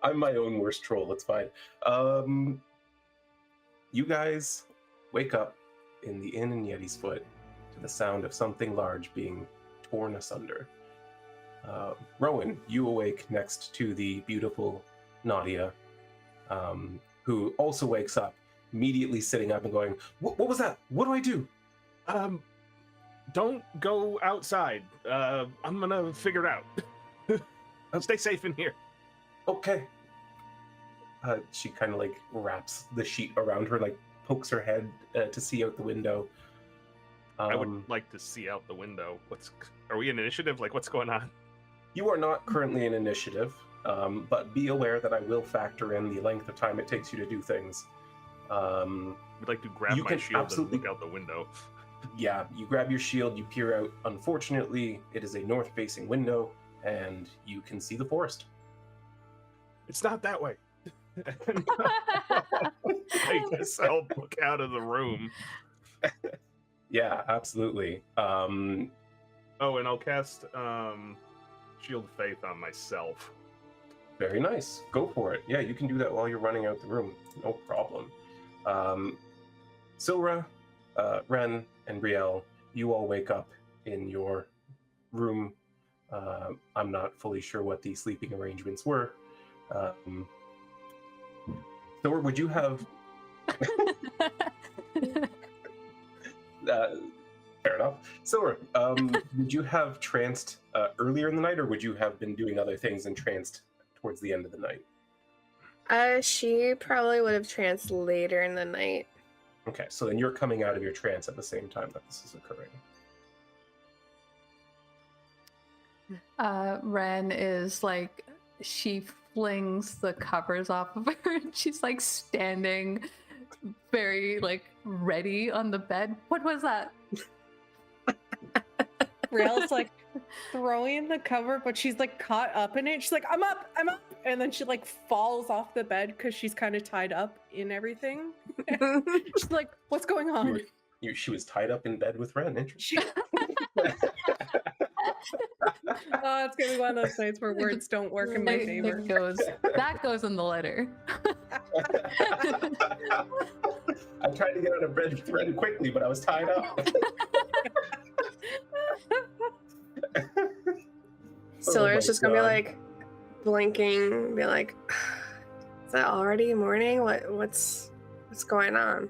I'm my own worst troll. It's fine. You guys wake up in the inn in Yeti's Foot to the sound of something large being torn asunder. Rhowan, you awake next to the beautiful Nadia, who also wakes up, immediately sitting up and going, what was that? What do I do? Don't go outside. I'm gonna figure it out. Stay safe in here. Okay. She kind of like wraps the sheet around her, like pokes her head to see out the window. I would like to see out the window. Are we in initiative? Like, what's going on? You are not currently in initiative, but be aware that I will factor in the length of time it takes you to do things. I'd like to grab my shield and look out the window. Yeah, you grab your shield, you peer out. Unfortunately, it is a north-facing window, and you can see the forest. It's not that way. I guess I'll look out of the room. Yeah, absolutely. Oh, and I'll cast Shield of Faith on myself. Very nice. Go for it. Yeah, you can do that while you're running out the room. No problem. Silra, Wren, and Brielle, you all wake up in your room. I'm not fully sure what the sleeping arrangements were. Silra, would you have... fair enough. Silra, would you have tranced earlier in the night, or would you have been doing other things and tranced towards the end of the night? She probably would have tranced later in the night. Okay, so then you're coming out of your trance at the same time that this is occurring. Wren is like, she flings the covers off of her and she's like standing very like ready on the bed. What was that? Brielle's like throwing the cover, but she's like caught up in it. She's like, I'm up. And then she like falls off the bed because she's kind of tied up in everything. She's like, what's going on? She was tied up in bed with Wren. Interesting. Oh, it's gonna be one of those nights where words don't work in my favor. That goes in the letter. I tried to get out of bed with Wren quickly, but I was tied up. Silra's just gonna be like blinking, be like, "Is that already morning? What's going on?"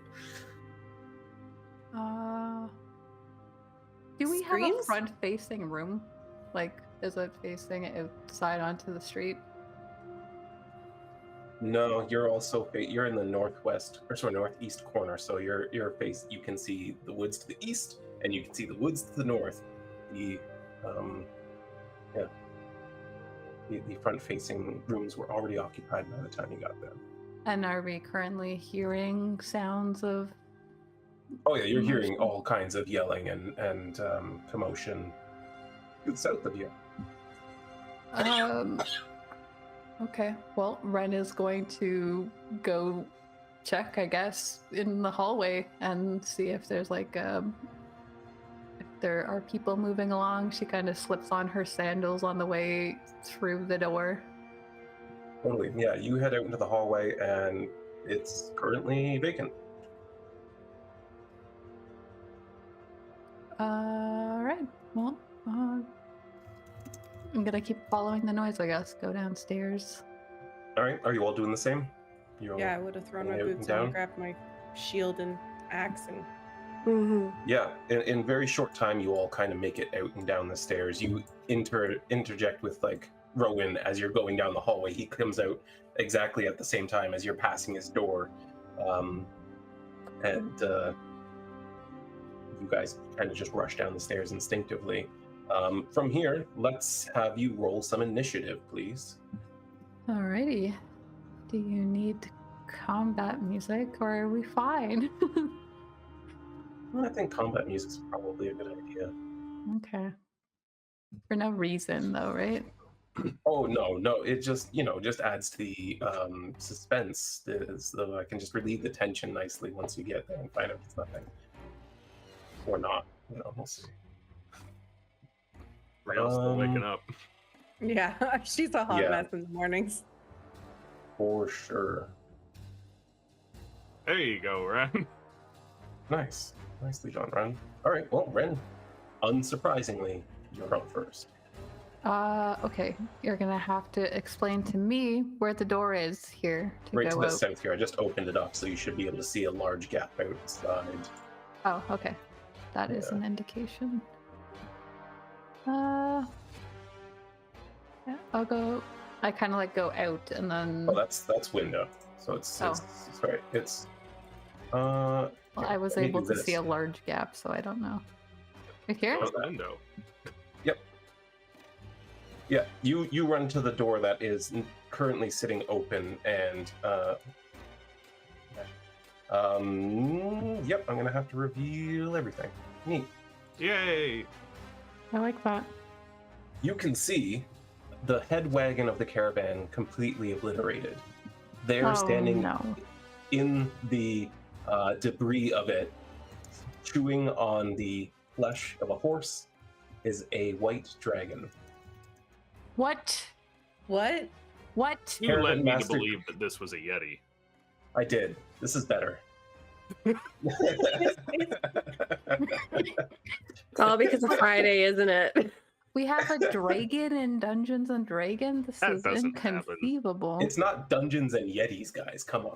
Do we have a front-facing room? Like, is it facing outside onto the street? No, you're also you're in the northwest or sorry northeast corner, so your face you can see the woods to the east and you can see the woods to the north. The front-facing rooms were already occupied by the time you got there. And are we currently hearing sounds of? Oh yeah, you're hearing all kinds of yelling and commotion to the south of you. Okay, well, Wren is going to go check, I guess, in the hallway and see if there's like if there are people moving along. She kind of slips on her sandals on the way through the door. Totally, yeah. You head out into the hallway and it's currently vacant. Alright, well, I'm gonna keep following the noise, I guess. Go downstairs. Alright, are you all doing the same? Yeah, I would have thrown my boots on and grabbed my shield and axe and... Yeah, in very short time, you all kind of make it out and down the stairs. You interject with like Rhowan as you're going down the hallway. He comes out exactly at the same time as you're passing his door, and you guys kind of just rush down the stairs instinctively. From here, let's have you roll some initiative, please. Alrighty. Do you need combat music, or are we fine? I think combat music is probably a good idea. Okay. For no reason, though, right? Oh no! It just just adds to the suspense. So I can just relieve the tension nicely once you get there and find out it's nothing or not. We'll see. Brielle's still waking up. Yeah, she's a hot Yeah. mess in the mornings. For sure. There you go, Wren. Nice. Nicely done, Ren. All right, well, Ren, unsurprisingly, you're up first. Okay. You're gonna have to explain to me where the door is here to Right go to the out. south here. I just opened it up, so you should be able to see a large gap outside. Oh, okay. That is Yeah. an indication. Yeah, I'll go. I kind of like go out and then. Oh, that's window. So it's sorry. It's Well, I was let me able do to see this. a large gap, so I don't know. You here? Close the window. Yeah, you run to the door that is currently sitting open, and yep, I'm gonna have to reveal everything. Neat. Yay! I like that. You can see the head wagon of the caravan completely obliterated. They're standing no. in the debris of it, chewing on the flesh of a horse, is a white dragon. What? What? What? You led Caravan me to Master- believe that this was a Yeti. I did. This is better. It's all because of Friday, isn't it? We have a dragon in Dungeons and Dragons? This That is doesn't happen. inconceivable. It's not Dungeons and Yetis, guys. Come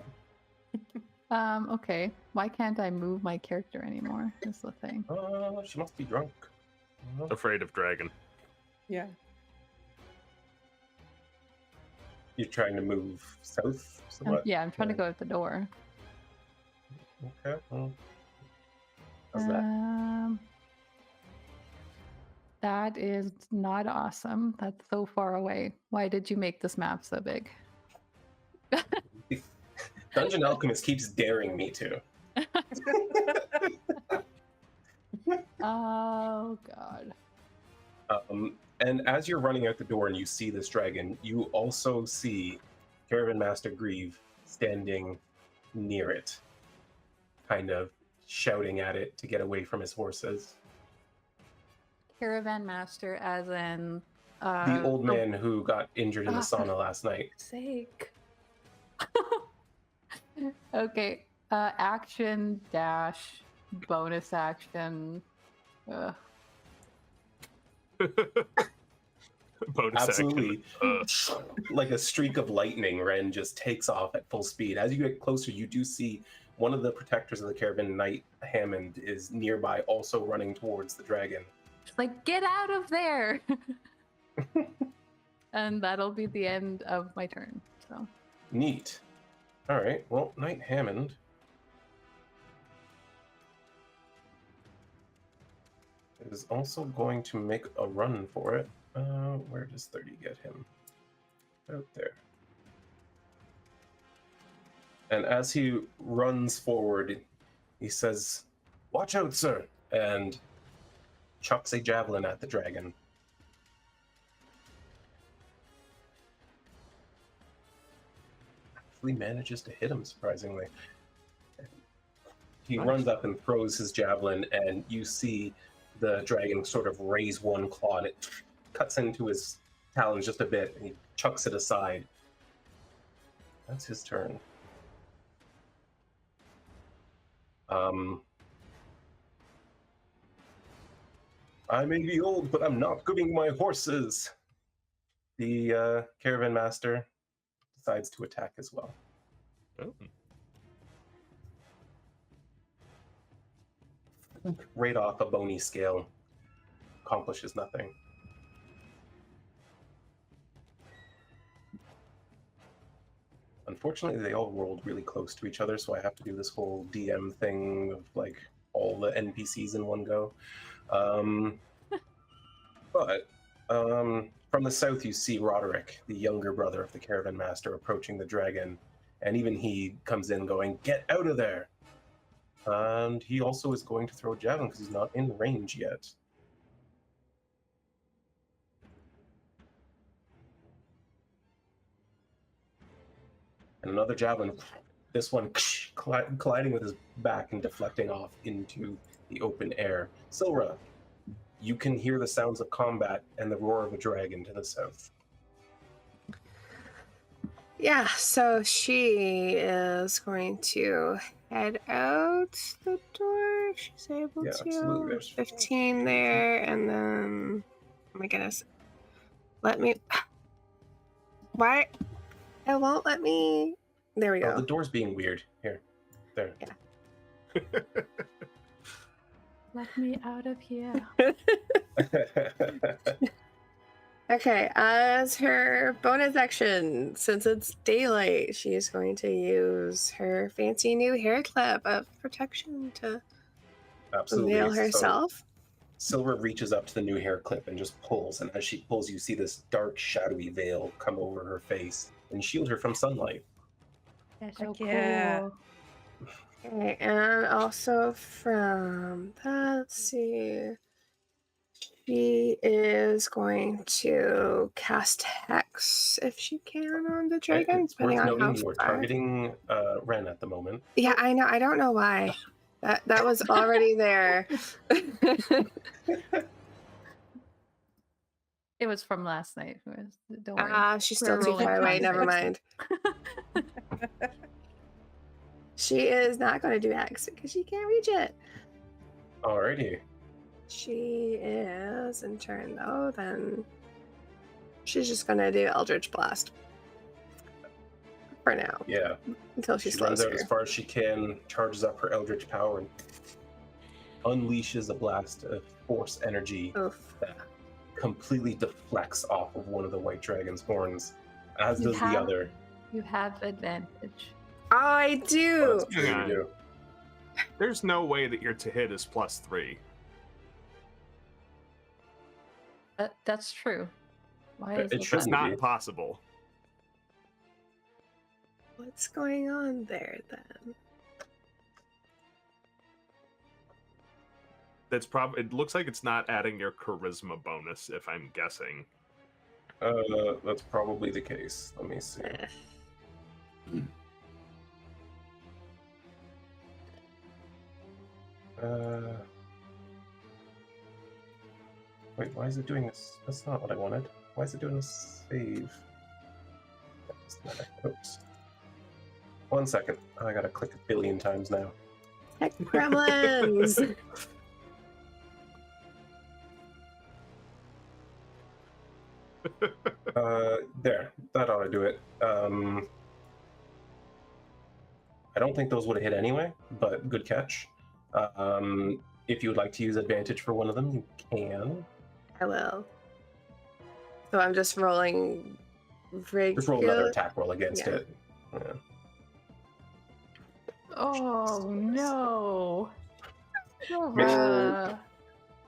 on. Okay. Why can't I move my character anymore? Is the thing. She must be drunk. Afraid of dragon. Yeah. You're trying to move south? So what? Yeah, I'm trying to go out the door. Okay. Well, how's that? That is not awesome. That's so far away. Why did you make this map so big? Dungeon Alchemist keeps daring me to. Oh god. And as you're running out the door and you see this dragon, you also see Caravan Master Greeve standing near it, kind of shouting at it to get away from his horses. Caravan Master, as in The old man who got injured in the for sauna last night. sake. Okay. Action dash bonus action. Bonus Absolutely. action. Like a streak of lightning, Wren just takes off at full speed. As you get closer, you do see one of the protectors of the caravan, Knight Hammond, is nearby, also running towards the dragon. Like, get out of there! And that'll be the end of my turn. So Neat. All right. Well, Knight Hammond is also going to make a run for it. Where does 30 get him? Out there. And as he runs forward, he says, "Watch out, sir," and chucks a javelin at the dragon. Actually manages to hit him, surprisingly. He Nice. runs up and throws his javelin, and you see the dragon sort of raise one claw, and it cuts into his talons just a bit, and he chucks it aside. That's his turn. I may be old, but I'm not giving my horses. The caravan master decides to attack as well. Oh. Right off a bony scale, accomplishes nothing. Unfortunately, they all rolled really close to each other, so I have to do this whole DM thing of like all the NPCs in one go. But from the south, you see Roderick, the younger brother of the caravan master, approaching the dragon, and even he comes in going, "Get out of there!" And he also is going to throw a javelin because he's not in range yet. And another javelin, this one colliding with his back and deflecting off into the open air. Silra, you can hear the sounds of combat and the roar of a dragon to the south. Yeah, so she is going to head out the door if she's able Yeah, to. absolutely. There's 15 there, and then, oh my goodness. Let me, why? It won't let me. There we Oh, go. the door's being weird. Here. There. Yeah. Let me out of here. Okay, as her bonus action, since it's daylight, she's going to use her fancy new hair clip of protection to Absolutely. veil So herself. Silver reaches up to the new hair clip and just pulls, and as she pulls, you see this dark, shadowy veil come over her face and shield her from sunlight. That's so Heck cool. yeah. Okay, and also from that, let's see. She is going to cast Hex if she can on the dragon, It's worth depending on how noting you are far. targeting Wren at the moment. Yeah, I know. I don't know why. That was already there. It was from last night. Don't worry. She's We're still too rolling far away. Never context. mind. She is not going to do Hex because she can't reach it. Alrighty. She is, in turn though, then she's just going to do Eldritch Blast. For now. Yeah. Until she She slows runs out her. as far as she can, charges up her eldritch power, and unleashes a blast of force energy Oof. that completely deflects off of one of the white dragon's horns, as You does the have- other. You have advantage. I Oh, do! that's true, Hang you on. do. There's no way that your to hit is +3. That's true. Why is It it should It's Shouldn't not be. possible. What's going on there then? That's it looks like it's not adding your charisma bonus, if I'm guessing. That's probably the case. Let me see. Wait, why is it doing this? That's not what I wanted. Why is it doing this save? Oops. 1 second. I gotta click a billion times now. Heck, gremlins! There. That ought to do it. I don't think those would have hit anyway, but good catch. If you would like to use advantage for one of them, you can. I will. So I'm just rolling regular. Just roll another attack roll against Yeah. it. Yeah. Oh no.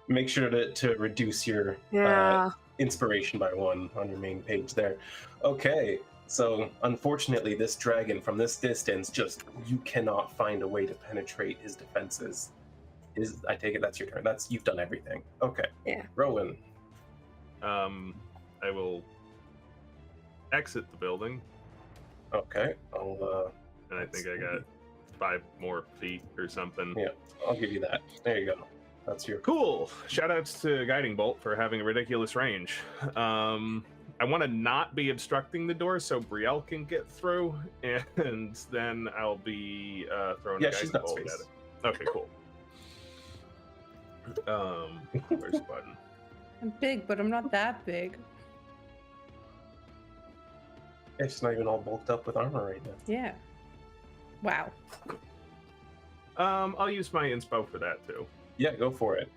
Make sure to reduce your Yeah. inspiration by 1 on your main page there. Okay, so unfortunately this dragon from this distance, you cannot find a way to penetrate his defenses. I take it that's your turn. You've done everything. Okay. Yeah. Rhowan. I will exit the building, Okay. and I think I got 5 more feet or something. Yeah. I'll give you that. There you go. That's your Cool. Shoutouts to Guiding Bolt for having a ridiculous range. I want to not be obstructing the door so Brielle can get through, and then I'll be throwing Yeah, a she's Guiding got Bolt space. at it. Okay, cool. Where's the button? I'm big, but I'm not that big. Yeah, she's not even all bulked up with armor right now. Yeah. Wow. I'll use my inspo for that too. Yeah, go for it.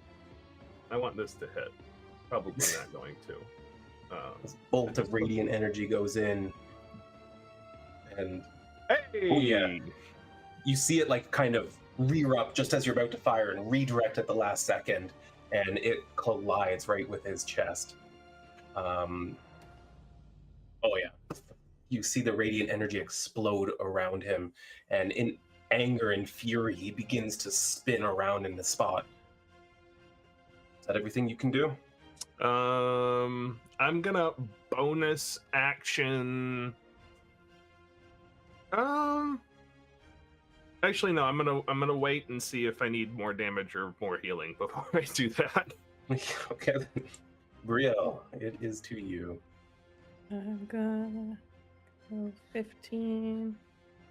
I want this to hit. Probably not going to. This bolt of radiant energy goes in, and Hey! Oh, yeah. you see it like kind of rear up just as you're about to fire and redirect at the last second, and it collides right with his chest. Oh yeah. You see the radiant energy explode around him, and in anger and fury, he begins to spin around in the spot. Is that everything you can do? I'm gonna bonus action. Actually, no. I'm gonna wait and see if I need more damage or more healing before I do that. Okay, then. Brielle, it is to you. I'm gonna go 15.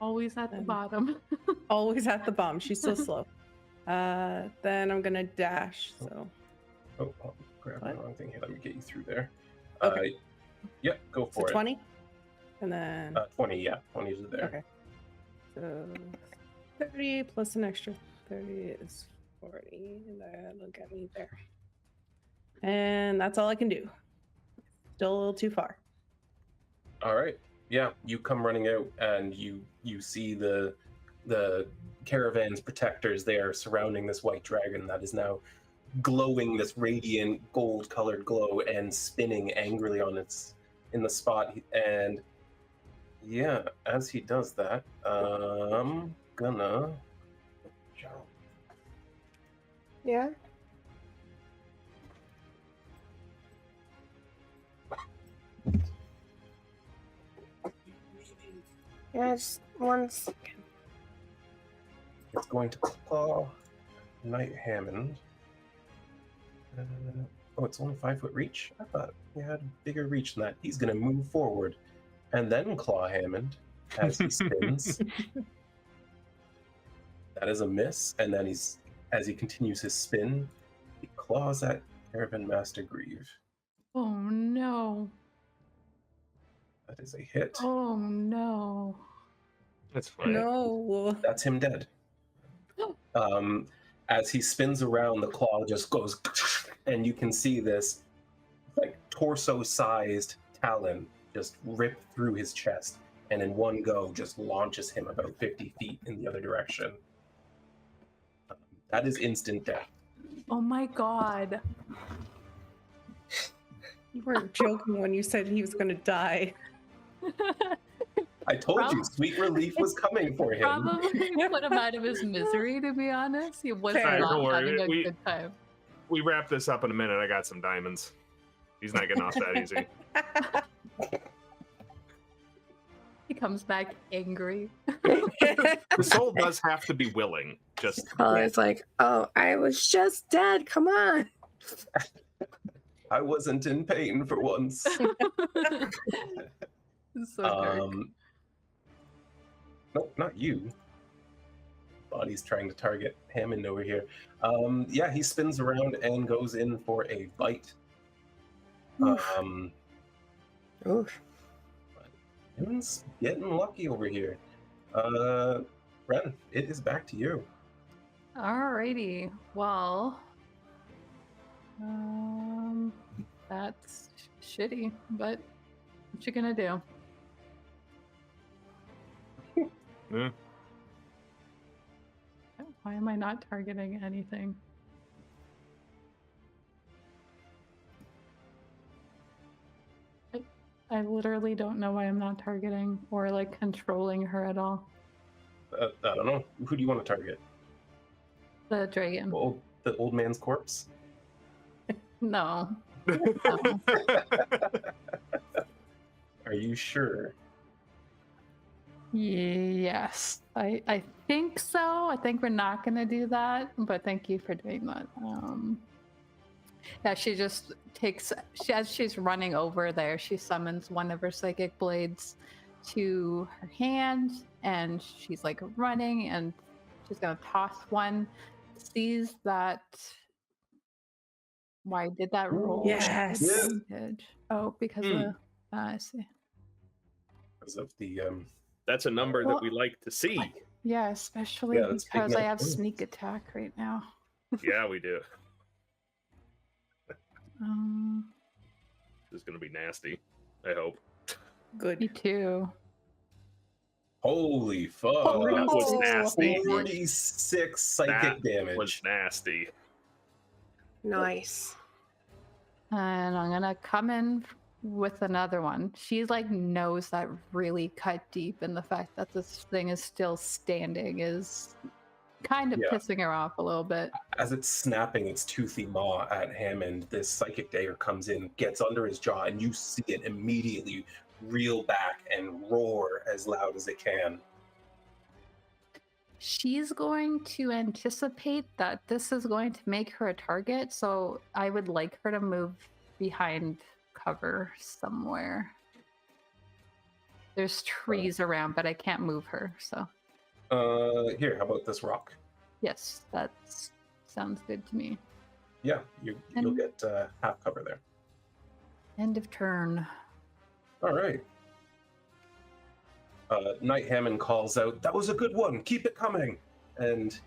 Always at the Um, bottom. Always at the bomb. She's so slow. Then I'm gonna dash. So Oh, I'll grab the What? wrong thing here. Let me get you through there. Okay. Yep, go so for it. 20, and then 20, yeah. 20 is there. okay. So 30 plus an extra 30 is 40, and that'll get me there. And that's all I can do. Still a little too far. All right. Yeah, you come running out and you see the caravan's protectors there surrounding this white dragon that is now glowing this radiant gold colored glow and spinning angrily on its in the spot. And yeah, as he does that, gonna Yeah. Yeah, just 1 second. it's going to claw Knight Hammond. Oh, it's only 5-foot reach? I thought we had bigger reach than that. He's going to move forward and then claw Hammond as he spins. That is a miss. And then as he continues his spin, he claws at Caravan Master Greeve. Oh no. That is a hit. Oh no. That's fine. No. That's him dead. As he spins around, the claw just goes, and you can see this like torso-sized talon just rip through his chest, and in one go just launches him about 50 feet in the other direction. That is instant death. Oh my god. You weren't joking when you said he was going to die. I told you, sweet relief was coming for him. Probably put him out of his misery, to be honest. He was Fair. not Don't worry, having a we- good time. We wrap this up in a minute. I got some diamonds. He's not getting off that easy. He comes back angry. The soul does have to be willing. Just It's like, oh, I was just dead. Come on. I wasn't in pain for once. It's so dark. Nope, not you. Body's trying to target Hammond over here. Yeah, he spins around and goes in for a bite. Oof. Oof. Hammond's getting lucky over here. Wren, it is back to you. Alrighty. Well, that's shitty, but what you gonna do? Yeah. Why am I not targeting anything? I literally don't know why I'm not targeting or like controlling her at all. I don't know. Who do you want to target? The dragon. The old man's corpse? No. Are you sure? Yes, I think so. I think we're not gonna do that, but thank you for doing that. Yeah, she just takes, as she's running over there, she summons one of her psychic blades to her hand, and she's like running, and she's gonna toss one. Sees that. Why did that roll? Yes. Advantage? Oh, because of I see. Because of the That's a number Well- that we like to see. Yeah, especially Yeah, let's take because I that have point. sneak attack right now. Yeah, we do. This is going to be nasty. I hope. Good. Me too. holy fuck. That was nasty. 46 psychic damage. Was nasty. Nice. And I'm gonna come in with another one. She like knows that really cut deep, and the fact that this thing is still standing is kind of Yeah. pissing her off a little bit. As it's snapping its toothy maw at Hammond, this psychic dagger comes in, gets under his jaw, and you see it immediately reel back and roar as loud as it can. She's going to anticipate that this is going to make her a target, so I would like her to move behind cover somewhere. There's trees around, but I can't move her, so. Here, how about this rock? Yes, that sounds good to me. Yeah, you'll get half cover there. End of turn. All right. Knight Hammond calls out, "That was a good one. Keep it coming," and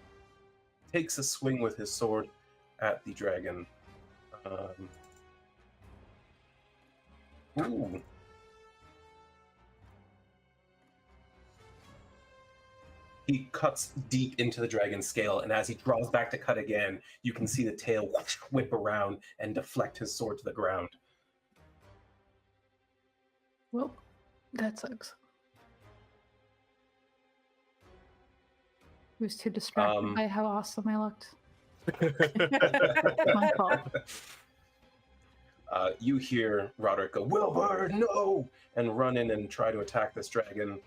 takes a swing with his sword at the dragon. Ooh. He cuts deep into the dragon's scale, and as he draws back to cut again, you can see the tail whip around and deflect his sword to the ground. Well, that sucks. He was too distracted by how awesome I looked. My fault. You hear Roderick go, "Wilbur, no!" and run in and try to attack this dragon.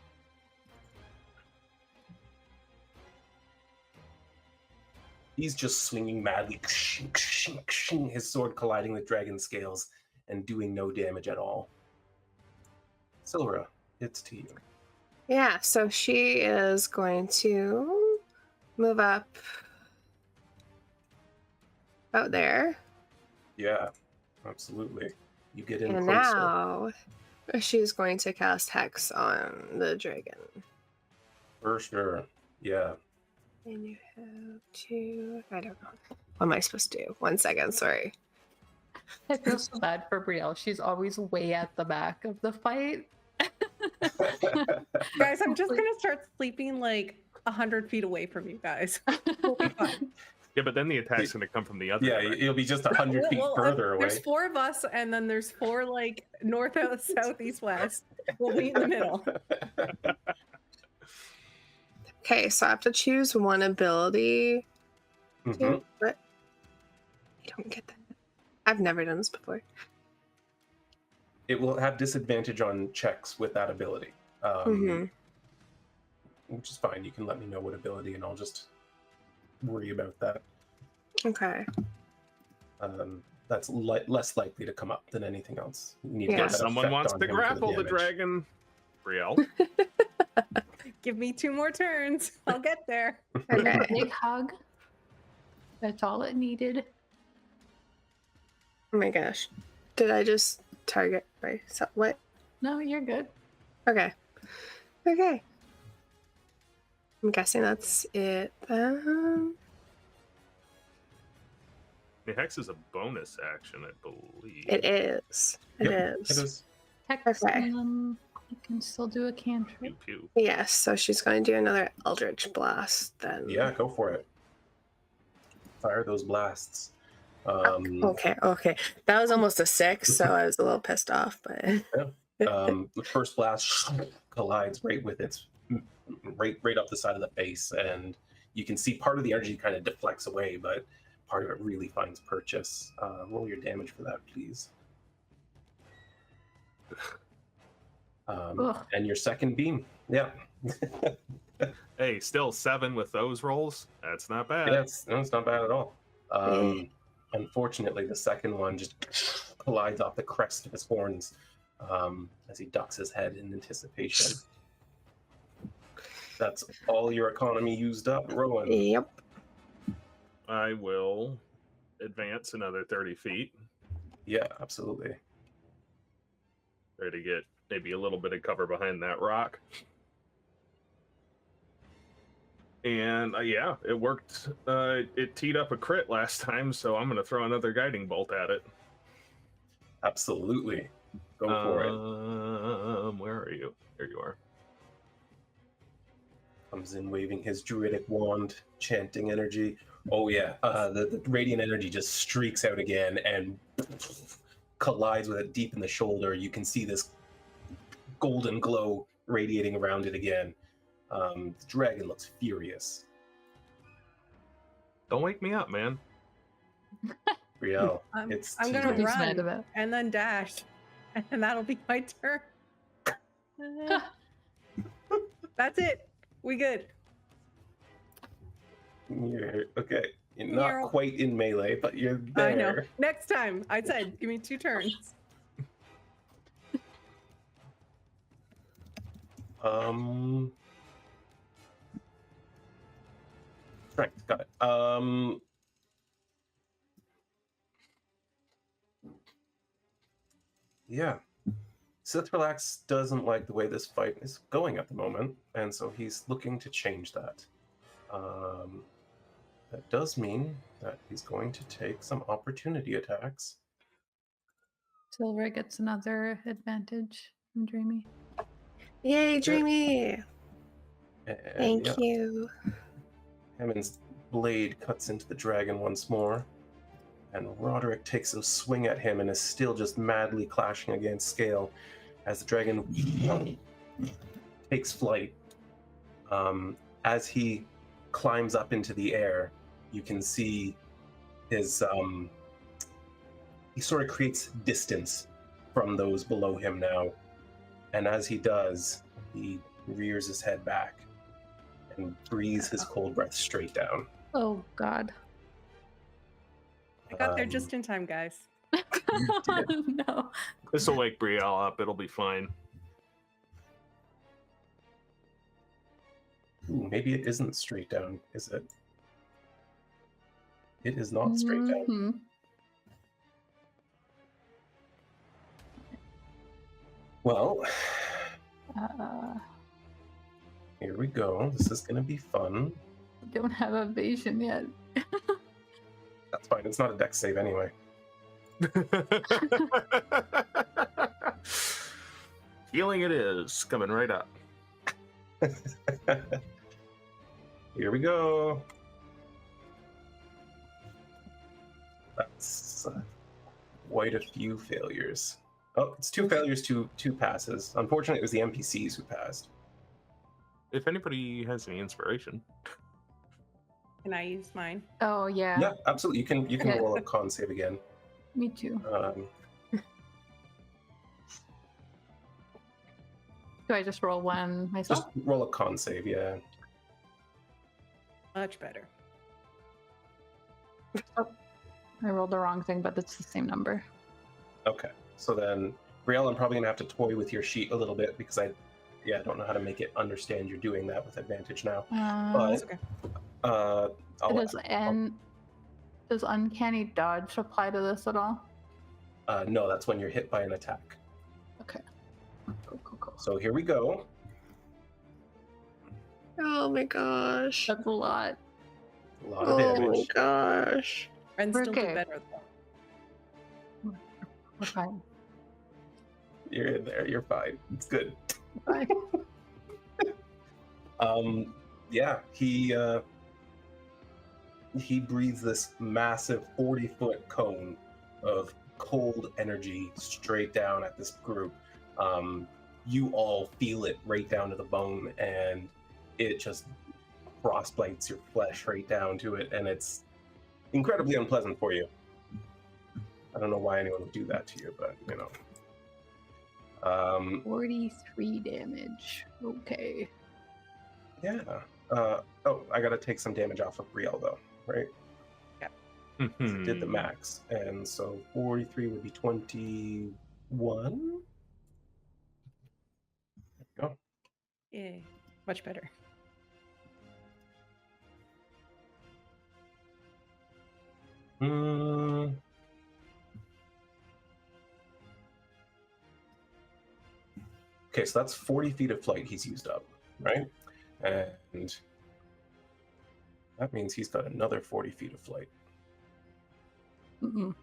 He's just swinging madly, his sword colliding with dragon's scales and doing no damage at all. Silvera, it's to you. Yeah, so she is going to move up out there. Yeah, absolutely. You get in And closer. now she's going to cast Hex on the dragon. For sure. Yeah. And you have to... I don't know. What am I supposed to do? 1 second, sorry. I feel so bad for Brielle. She's always way at the back of the fight. Guys, I'm just gonna start sleeping like 100 feet away from you guys. We'll be fine. Yeah, but then the attack's gonna come from the other. Yeah, direction. it'll be just 100 feet further away. There's 4 of us, and then there's 4 like north, south, east, west. We'll be in the middle. Okay, so I have to choose one ability. Mhm. But I don't get that. I've never done this before. It will have disadvantage on checks with that ability. Which is fine. You can let me know what ability, and I'll just worry about that. Okay. That's less likely to come up than anything else. You need to Yeah. get that Someone effect wants on to him for grapple the damage. dragon. Brielle. Give me 2 more turns. I'll get there. Okay. Big hug. That's all it needed. Oh my gosh. Did I just target myself? What? No, you're good. Okay. Okay. I'm guessing that's it then. The hex is a bonus action, I believe. It is. It Yep, is. It is. Hex, Okay. and then you can still do a cantrip. Pew pew. Yes, so she's going to do another Eldritch Blast then. Yeah, go for it. Fire those blasts. Okay. That was almost a 6, so I was a little pissed off, but The first blast collides right with its right up the side of the face, and you can see part of the energy kind of deflects away, but part of it really finds purchase. Roll your damage for that, please. Ugh. And your second beam. Yeah. Hey, still 7 with those rolls. That's not bad. Yeah, it's not bad at all. Unfortunately, the second one just collides off the crest of his horns as he ducks his head in anticipation. That's all your economy used up, Rhowan. yep. I will advance another 30 feet. Yeah, absolutely. Try to get maybe a little bit of cover behind that rock. And yeah, it worked. It teed up a crit last time, so I'm going to throw another guiding bolt at it. Absolutely. Go for it. Where are you? Here you are. Comes in waving his druidic wand, chanting energy. Oh yeah, the radiant energy just streaks out again and collides with it deep in the shoulder. You can see this golden glow radiating around it again. The dragon looks furious. Don't wake me up, man. Brielle, I'm it's gonna to you. He's mad run about. and then dash, and that'll be my turn. That's it. We good. You're okay. You're not Meow. quite in melee, but you're there. I know. Next time, I said, give me 2 turns. Strength, got it. Yeah. Sythralix doesn't like the way this fight is going at the moment, and so he's looking to change that. That does mean that he's going to take some opportunity attacks. Silver gets another advantage from Dreamy. Yay, Sure. Dreamy! And Thank yeah, you. Hammond's blade cuts into the dragon once more, and Roderick takes a swing at him and is still just madly clashing against Scale as the dragon takes flight. As he climbs up into the air, you can see his he sort of creates distance from those below him now, and as he does, he rears his head back and breathes his cold breath straight down. Oh God. I got there just in time, guys. No. This will wake Brielle up. It'll be fine. Ooh, maybe it isn't straight down, is it? It is not straight down. Mhm. Well, Uh, here we go. This is going to be fun. don't have evasion yet. That's fine. It's not a dex save anyway. Healing it is. Coming right up. Here we go. That's quite a few failures. Oh, it's 2 failures, 2 passes. Unfortunately, it was the NPCs who passed. If anybody has any inspiration. Can I use mine? Oh yeah. Yeah, absolutely. You can Okay. roll a con save again. Me too. Do I just roll one myself? Just roll a con save, yeah. Much better. I rolled the wrong thing, but it's the same number. Okay. So then, Brielle, I'm probably gonna have to toy with your sheet a little bit because I don't know how to make it understand you're doing that with advantage now. But That's okay. Does uncanny dodge apply to this at all? No, that's when you're hit by an attack. Okay. Cool. So here we go. Oh my gosh. That's a lot. A lot of Oh my damage. gosh. Friends still Okay. do better though. We're fine. You're in there. You're fine. It's good. Bye. Yeah, he breathes this massive 40-foot cone of cold energy straight down at this group. You all feel it right down to the bone, and it just frostbites your flesh right down to it, and it's incredibly unpleasant for you. I don't know why anyone would do that to you, but you know. 43 damage. Okay. Yeah. Oh, I gotta take some damage off of Brielle though, right? Did the max, and so 43 would be 21. There we go. Yay. Much better. Okay, so that's 40 feet of flight he's used up, right? And that means he's got another 40 feet of flight. Mm-mm.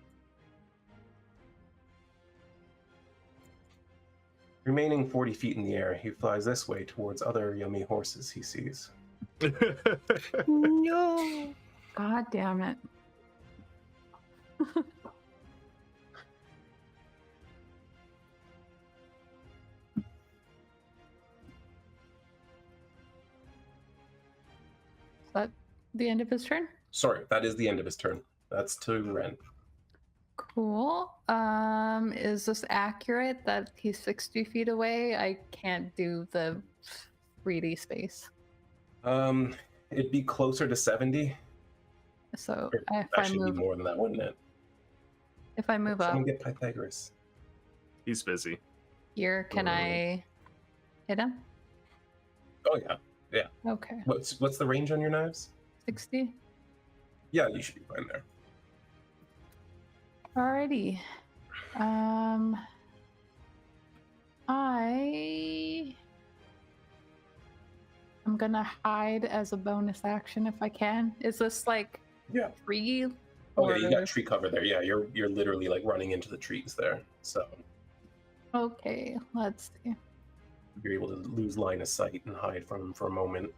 Remaining 40 feet in the air, he flies this way towards other yummy horses he sees. No. God damn it. Is that the end of his turn? Sorry, that is the end of his turn. That's to Wren. Cool. Is this accurate that he's 60 feet away? I can't do the 3D space. It'd be closer to 70. So Or if I actually, move, be more than that, wouldn't it? if I move up Someone get Pythagoras. He's busy. here, can I hit him? Oh yeah. Okay, What's the range on your knives? 60. Yeah, you should be fine there. Alrighty. I'm gonna hide as a bonus action if I can. Is this like Yeah. tree? Oh yeah, you got or- tree cover there. Yeah, you're literally like running into the trees there. So Okay, let's see. you're able to lose line of sight and hide from them for a moment.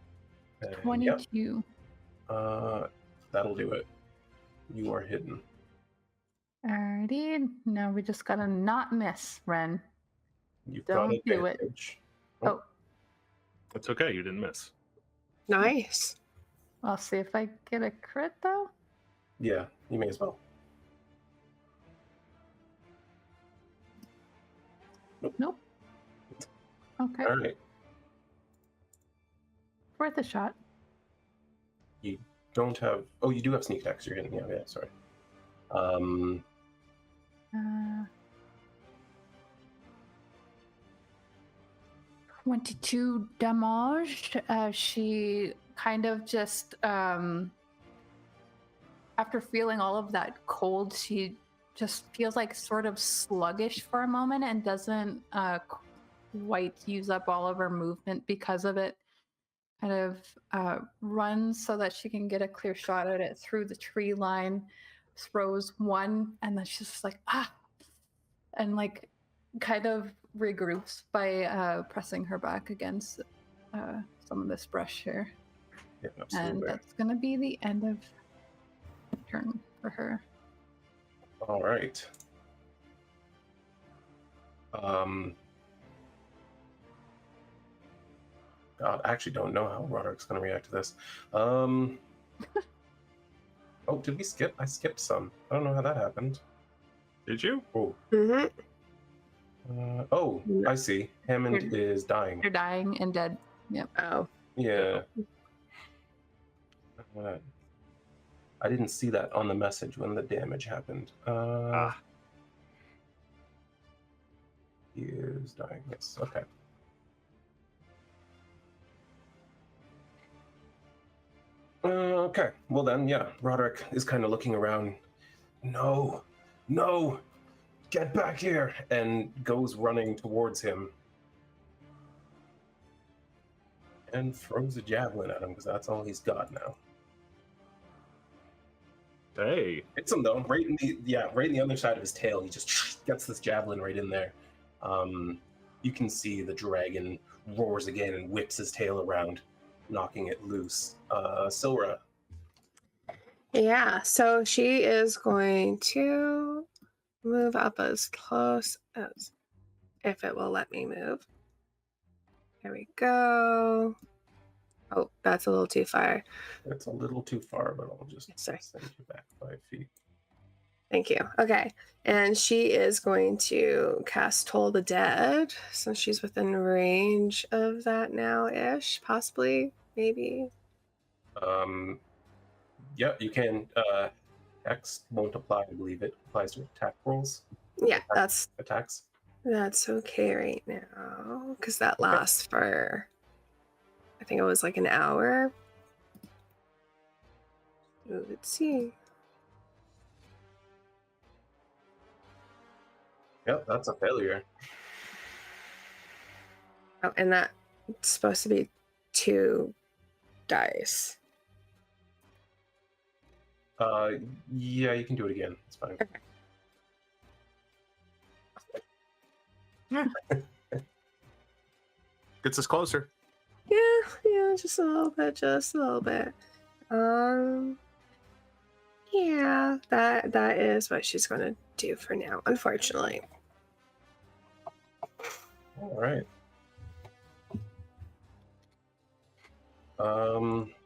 And, 22. That'll do it. You are hidden. Alrighty. Now we just gotta not miss, Wren. You've Don't got do it. advantage. Oh, It's okay. You didn't miss. Nice. I'll see if I get a crit though. Yeah, you may as well. Nope. Okay, All right. worth a shot. You don't have. Oh, you do have sneak attacks. You're hidden. Yeah. Sorry. 22 damage. She kind of just, after feeling all of that cold, she just feels like sort of sluggish for a moment and doesn't quite use up all of her movement because of it. Kind of runs so that she can get a clear shot at it through the tree line, throws one, and then she's just like, and like kind of regroups by pressing her back against some of this brush here. Yeah, And absolutely. that's going to be the end of turn for her. All right. God, I actually don't know how Roderick's going to react to this. Oh, did we skip? I skipped some. I don't know how that happened. Did you? Oh, Mm-hmm. oh, I see. Hammond is dying. You're dying and dead. Yep. Oh. Yeah. I didn't see that on the message when the damage happened. He is dying. Yes. Okay. Okay. Well then, yeah. Roderick is kind of looking around. No, get back here, and goes running towards him, and throws a javelin at him because that's all he's got now. Hey. Hits him though, right in the other side of his tail. He just gets this javelin right in there. You can see the dragon roars again and whips his tail around, knocking it loose. Silra. Yeah, so she is going to move up as close as if it will let me move. There we go. Oh, that's a little too far. It's a little too far, but I'll just Sorry. send you back 5 feet. Thank you. Okay. And she is going to cast Toll the Dead. So she's within range of that now-ish, possibly, maybe. Yeah, you can. X won't apply, I believe it applies to attack rolls. Yeah, that's Attacks. okay right now. Because that lasts for, I think it was like an hour. Ooh, let's see. Yep, that's a failure. Oh, and that's supposed to be 2 dice. Yeah, you can do it again. It's fine. Gets us closer. Yeah, just a little bit. Yeah, that is what she's gonna do for now, unfortunately. All right.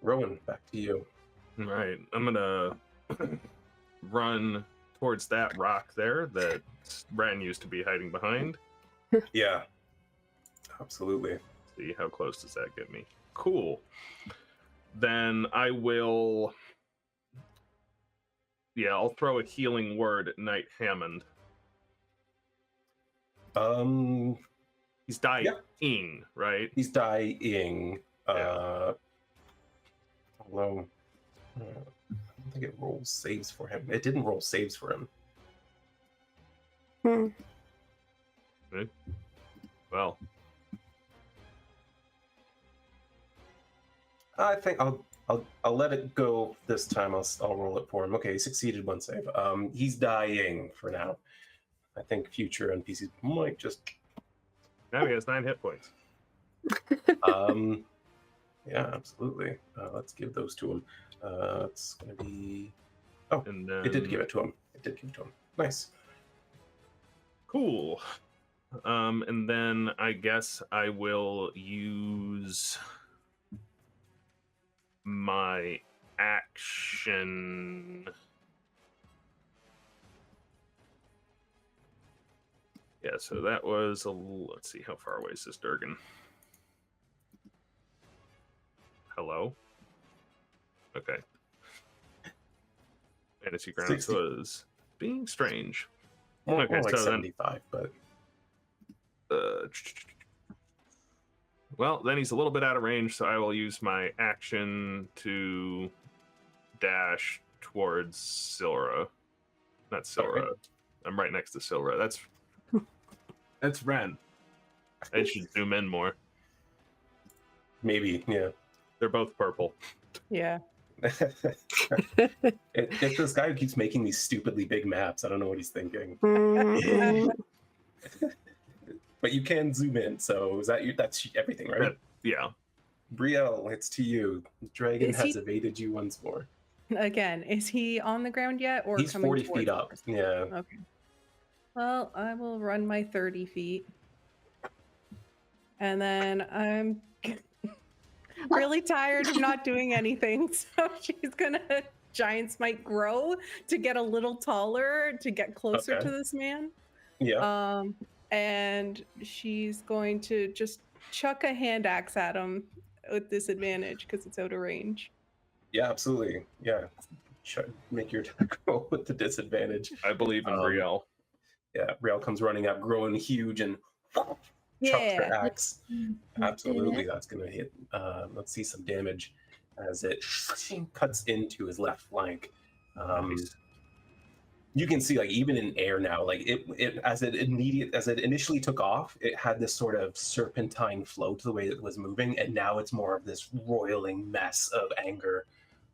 Rhowan, back to you. All right. I'm gonna run towards that rock there that Wren used to be hiding behind. Yeah, absolutely. See how close does that get me? Cool. then I will. Yeah, I'll throw a healing word at Knight Hammond. Yeah. He's dying, right? He's dying. Yeah. Although I don't think it rolls saves for him. It didn't roll saves for him. Well, I think I'll let it go this time. I'll roll it for him. Okay, he succeeded one save. He's dying for now. I think future NPCs might just. now he has 9 hit points. Yeah, absolutely. Let's give those to him. It's gonna be. Oh, And it did give it to him. It did give it to him. Nice. Cool. And then I guess I will use my action. Yeah, so that was let's see, how far away is this Durgan? Hello? Okay. Fantasy Grounds 60. was being strange. More Okay, like so then- 75, but Well, then he's a little bit out of range, so I will use my action to dash towards Silra. Not Silra. Okay. I'm right next to Silra. That's Wren. I should zoom in more. maybe, yeah. They're both purple. Yeah. It's this guy who keeps making these stupidly big maps. I don't know what he's thinking. Mm, But you can zoom in, so is that that's everything, right? Yeah. Brielle, it's to you. The dragon Is has he- evaded you once more. Again, is he on the ground yet, or He's coming 40 towards feet up. us? Yeah. Okay. Well, I will run my 30 feet. And then I'm really tired of not doing anything. So she's gonna giant smite grow to get a little taller to get closer Okay. to this man. Yeah. And she's going to just chuck a hand axe at him with disadvantage because it's out of range. Yeah, absolutely. Yeah. Make your attack roll with the disadvantage. I believe in Brielle. Yeah, Brielle comes running up, growing huge, and chucks Yeah. her axe. Absolutely, that's going to hit. Let's see some damage as it cuts into his left flank. Nice. You can see, like, even in air now, like it as it initially took off, it had this sort of serpentine flow to the way it was moving, and now it's more of this roiling mess of anger.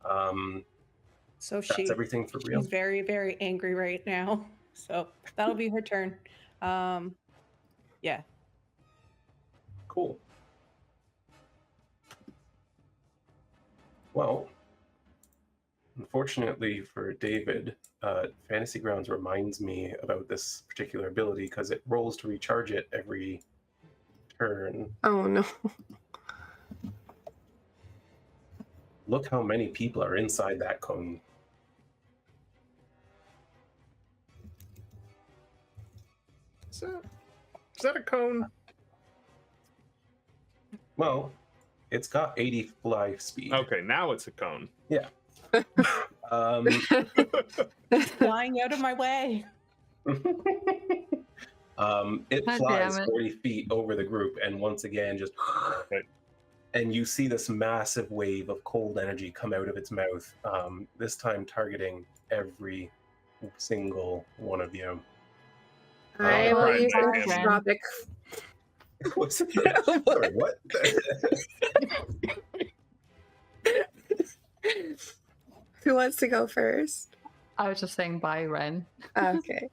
So That's everything for Brielle. she's very, very angry right now. So that'll be her turn. Yeah. Cool. Well, unfortunately for David, Fantasy Grounds reminds me about this particular ability because it rolls to recharge it every turn. oh no. Look how many people are inside that cone. Is that a cone? Well, it's got 80 fly speed. Okay, now it's a cone. Um, Flying out of my way. it God flies damn it. 40 feet over the group, and once again, just and you see this massive wave of cold energy come out of its mouth. This time targeting every single one of you. I will Right, use right, right. entropic. What's Sorry, what? Who wants to go first? I was just saying bye, Wren. Okay.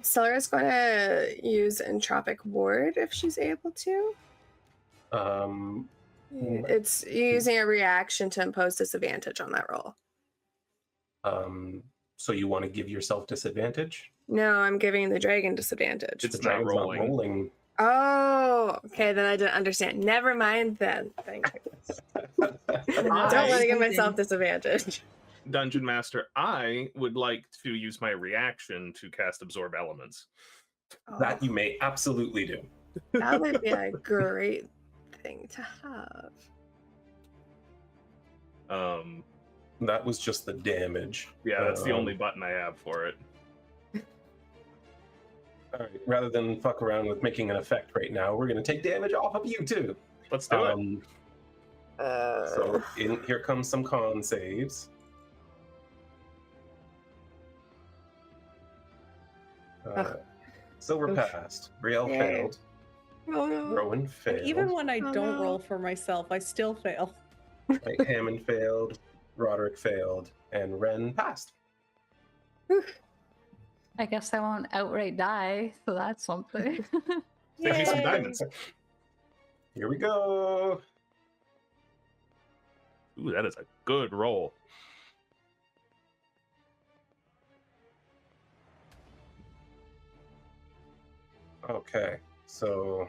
Scylla's going to use entropic ward if she's able to. It's using a reaction to impose disadvantage on that roll. So you want to give yourself disadvantage? No, I'm giving the dragon disadvantage. It's The not dragon's rolling. not rolling. Oh, okay, then I didn't understand. Never mind then. Thank you. Don't want to give myself disadvantage. Dungeon Master, I would like to use my reaction to cast Absorb Elements. That you may absolutely do. That would be a great thing to have. That was just the damage. Yeah, that's the only button I have for it. All right, rather than fuck around with making an effect right now, we're going to take damage off of you too. Let's do it. So here comes some con saves. Silver passed. Brielle failed. Oh no. Rhowan failed. Even when I Oh, don't no. roll for myself, I still fail. Knight Hammond failed. Roderick failed. And Wren passed. I guess I won't outright die, so that's something. Save me some Yay. diamonds. Here we go. Ooh, that is a good roll. Okay, so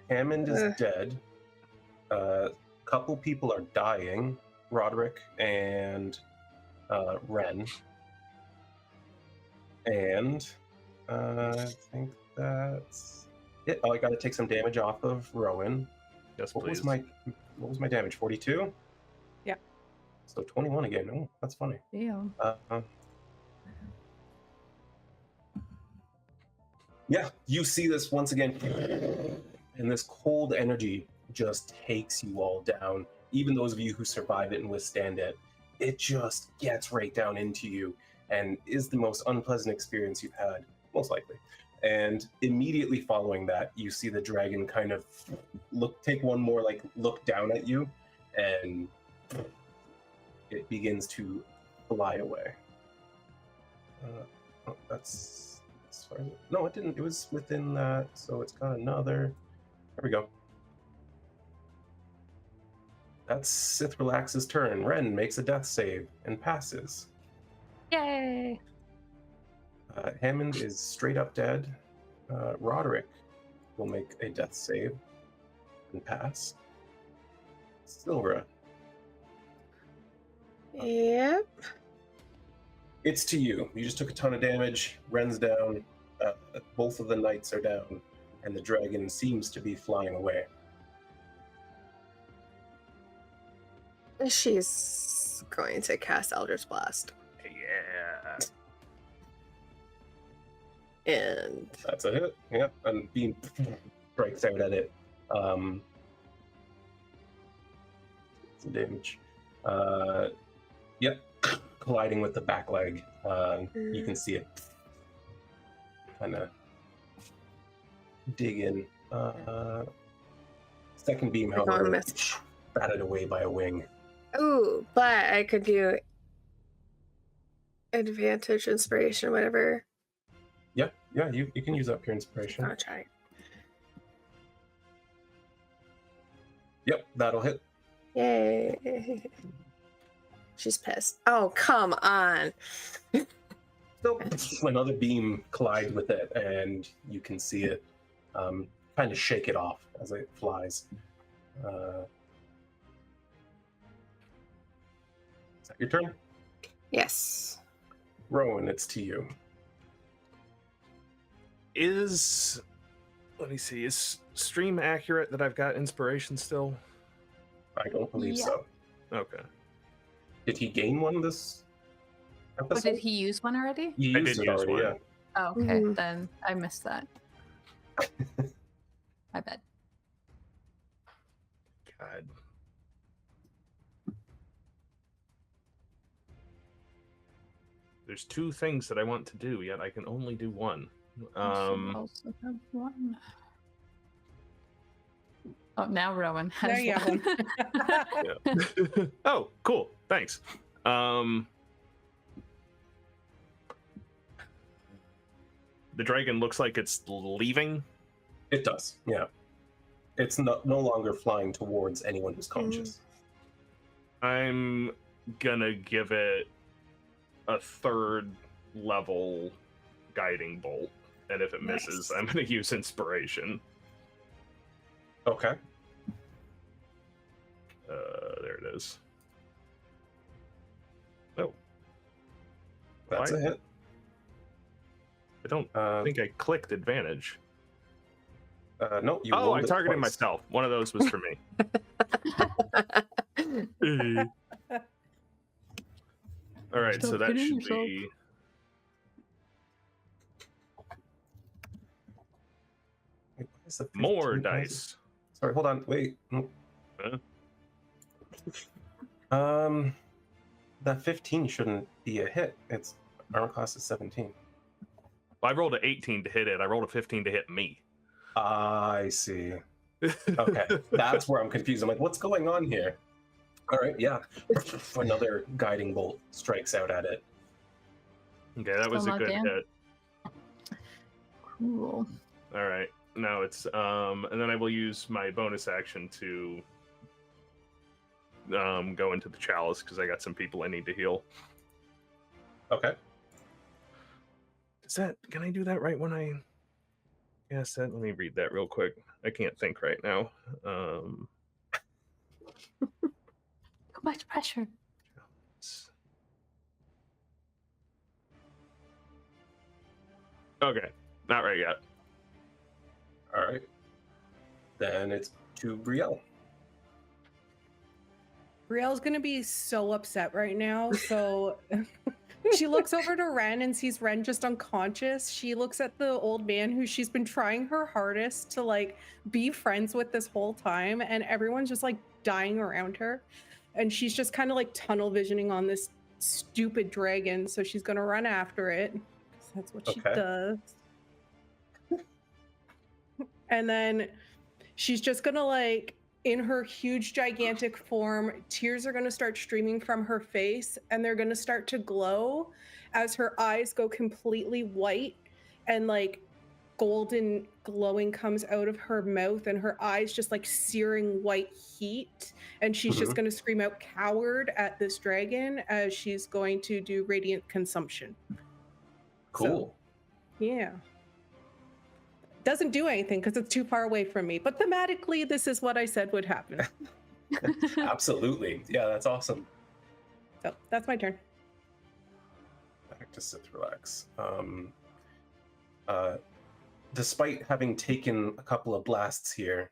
Hammond is dead. Couple people are dying. Roderick and Wren. And I think that's it. Oh, I got to take some damage off of Rhowan. Yes, What please. was my damage? 42? Yeah. So 21 again. Oh, that's funny. Damn. Yeah, you see this once again, and this cold energy just takes you all down. Even those of you who survive it and withstand it, it just gets right down into you and is the most unpleasant experience you've had, most likely. And immediately following that, you see the dragon kind of take one more look down at you, and it begins to fly away. That's as far as no, it didn't. It was within that, so it's got another. There we go. That's Sythralix's turn. Wren makes a death save and passes. Yay! Hammond is straight up dead. Roderick will make a death save and pass. Silvera, Yep. it's to you. You just took a ton of damage. Wren's down. Both of the knights are down, and the dragon seems to be flying away. She's going to cast Eldritch Blast. Yeah. And That's a hit. Yep, and beam strikes out at it. Some damage. Yep, colliding with the back leg. You can see it kind of dig in. Second beam, I don't however, miss. batted away by a wing. ooh, but I could do advantage, inspiration, whatever. Yeah, you can use up your inspiration. I'll try. Yep, that'll hit. Yay. She's pissed. Oh, come on. So another beam collides with it, and you can see it kind of shake it off as it flies. Is that your turn? Yes. Rhowan, it's to you. Let me see, is stream accurate that I've got inspiration still? I don't believe Yeah. so. Okay. Did he gain one this Oh, episode? did he use one already? He I used did it use already, one. yeah. Oh, okay. Mhm. Then I missed that. I bet. God. There's two things that I want to do, yet I can only do one. Also have one. Oh, now Rowan has Now you have one. Yeah. Oh, cool. Thanks. The dragon looks like it's leaving. It does, yeah. It's no longer flying towards anyone who's conscious. I'm gonna give it a third level guiding bolt, and if it misses, Nice. I'm gonna use inspiration. Okay. There it is. Oh, That's Why? a hit. I don't think I clicked advantage. No, you Oh, I rolled it targeted twice. myself. One of those was for me. All right, so Stop that hitting should yourself. be. Wait, why is the More 15 dice. Sorry, hold on. Wait. Huh? That 15 shouldn't be a hit. Its armor class is 17. Well, I rolled an 18 to hit it. I rolled a 15 to hit me. I see. Okay, that's where I'm confused. I'm like, what's going on here? All right, yeah. Another guiding bolt strikes out at it. Okay, that was Still a not good down? hit. Cool. All right, now it's and then I will use my bonus action to go into the chalice because I got some people I need to heal. Okay. Can I do that right when I? Yes, let me read that real quick. I can't think right now. Too much pressure. Okay, not right yet. All right. Then it's to Brielle. Brielle's gonna be so upset right now. So she looks over to Wren and sees Wren just unconscious. She looks at the old man who she's been trying her hardest to like be friends with this whole time, and everyone's just like dying around her. And she's just kind of like tunnel visioning on this stupid dragon. So she's gonna run after it. 'Cause that's what she Okay. does. And then she's just gonna like, in her huge gigantic form, tears are gonna start streaming from her face, and they're gonna start to glow as her eyes go completely white, and like golden glowing comes out of her mouth, and her eyes just like searing white heat, and she's just Mhm. gonna scream out "coward" at this dragon as she's going to do radiant consumption. Cool. Yeah. Doesn't do anything because it's too far away from me, but thematically this is what I said would happen. Absolutely. Yeah, that's awesome. So that's my turn. Back to Sythralix. Despite having taken a couple of blasts here,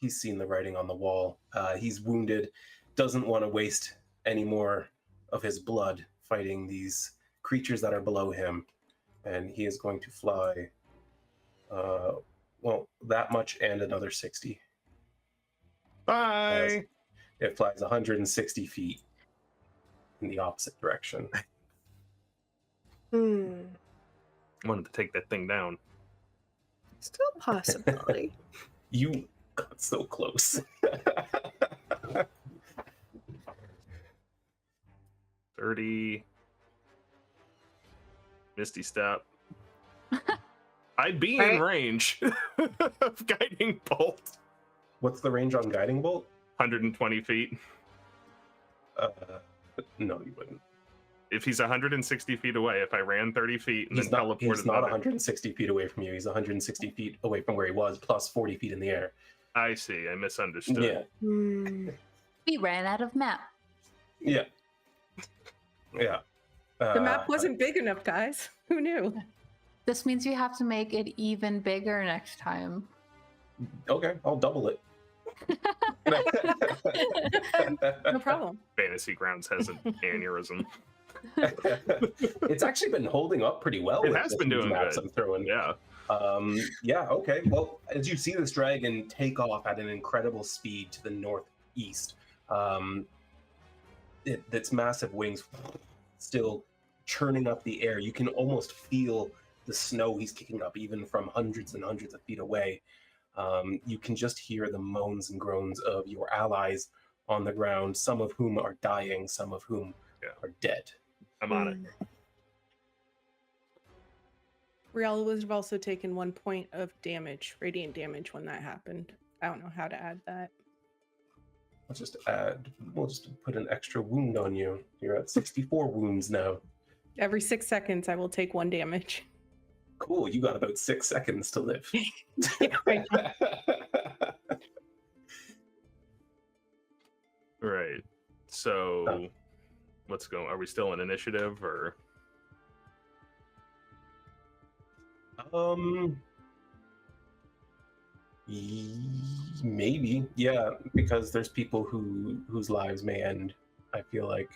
he's seen the writing on the wall. He's wounded, doesn't want to waste any more of his blood fighting these creatures that are below him, and he is going to fly. Well, that much and another 60. Bye. It flies 160 feet in the opposite direction. Hmm. Wanted to take that thing down. Still a possibility. You got so close. 30. Misty step. I'd be in Right. range of guiding bolt. What's the range on guiding bolt? 120 feet. No, you wouldn't. If he's 160 feet away, if I ran 30 feet and He's then not. teleported He's not another- 160 feet away from you. He's 160 feet away from where he was, plus 40 feet in the air. I see. I misunderstood. Yeah, Hmm. We ran out of map. yeah, yeah. The map wasn't big enough, guys. Who knew? This means you have to make it even bigger next time. Okay, I'll double it. No problem. Fantasy Grounds has an aneurysm. It's actually been holding up pretty well. It with has the been huge doing maps good. I'm throwing. Yeah. Yeah, okay. Well, as you see this dragon take off at an incredible speed to the northeast, its massive wings still churning up the air. You can almost feel the snow he's kicking up, even from hundreds and hundreds of feet away. You can just hear the moans and groans of your allies on the ground, some of whom are dying, some of whom are dead. I'm on it. Brielle would have also taken 1 point of damage, radiant damage, when that happened. I don't know how to add that. We'll just put an extra wound on you. You're at 64 wounds now. Every 6 seconds, I will take 1 damage. Cool, you got about 6 seconds to live. Right. Right. So, what's going? Are we still in initiative or? Maybe, yeah, because there's people whose lives may end. I feel like,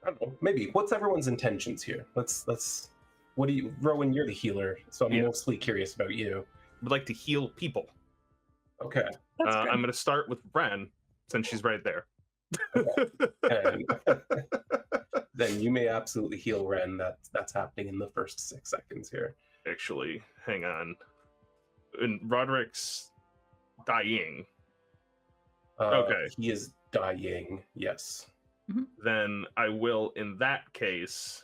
I don't know. Maybe. What's everyone's intentions here? Let's. What do you, Rowan? You're the healer, so I'm Yeah. mostly curious about you. Would like to heal people. Okay. That's good. I'm going to start with Wren, since she's right there. And then you may absolutely heal Wren. That's happening in the first 6 seconds here. Actually, hang on. And Roderick's dying. Okay. He is dying. Yes. Then I will, in that case,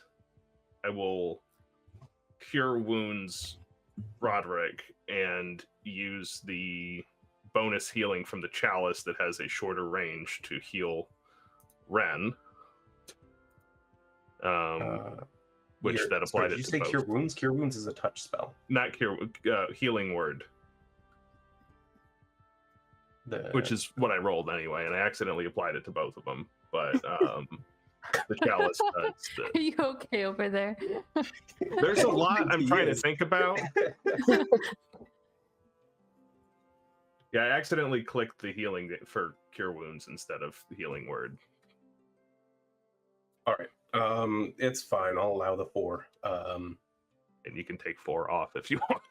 I will cure wounds Roderick and use the bonus healing from the chalice that has a shorter range to heal Wren. Which that applied Did you it to say both. cure wounds? Cure wounds is a touch spell. Not cure, healing word, which is what I rolled anyway, and I accidentally applied it to both of them. But the chalice does. Are you okay over there? There's a lot I'm He trying to is. think about. Yeah, I accidentally clicked the healing for cure wounds instead of the healing word. All right. It's fine. I'll allow the 4. And you can take 4 off if you want.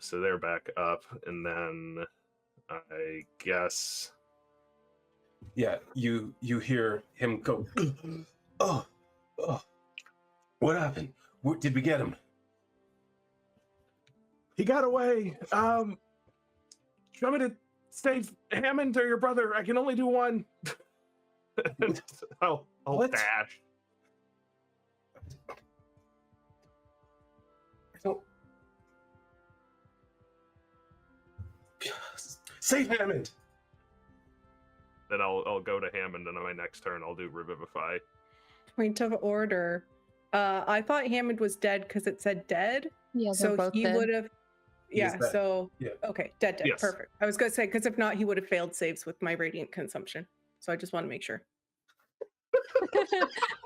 So they're back up, and then I guess Yeah, you hear him go. Oh, what happened? Did we get him? he got away. Do you want me to save Hammond or your brother? I can only do one. I'll What? dash. I don't. Save Hammond. Then I'll go to Hammond, and on my next turn I'll do Revivify. Point of order. I thought Hammond was dead because it said dead. Yeah, they're So both he dead. would have. He is Yeah. dead. So Yeah. okay, dead. Yes. Perfect. I was gonna say because if not, he would have failed saves with my radiant consumption. So I just want to make sure.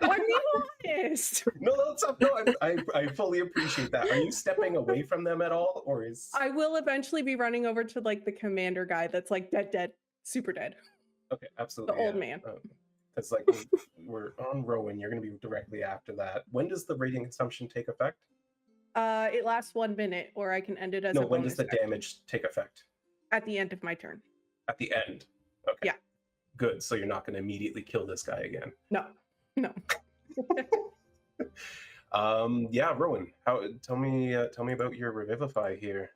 I'm being honest. No, I fully appreciate that. Are you stepping away from them at all, or is? I will eventually be running over to like the commander guy that's like dead, super dead. Okay, absolutely. The old man. It's like we're on Rowan. You're going to be directly after that. When does the radiant consumption take effect? It lasts 1 minute, or I can end it as No, a when bonus does the action damage take effect? at the end of my turn. At the end. Okay. Yeah. Good. So you're not going to immediately kill this guy again. No. Yeah, Rowan. Tell me about your revivify here.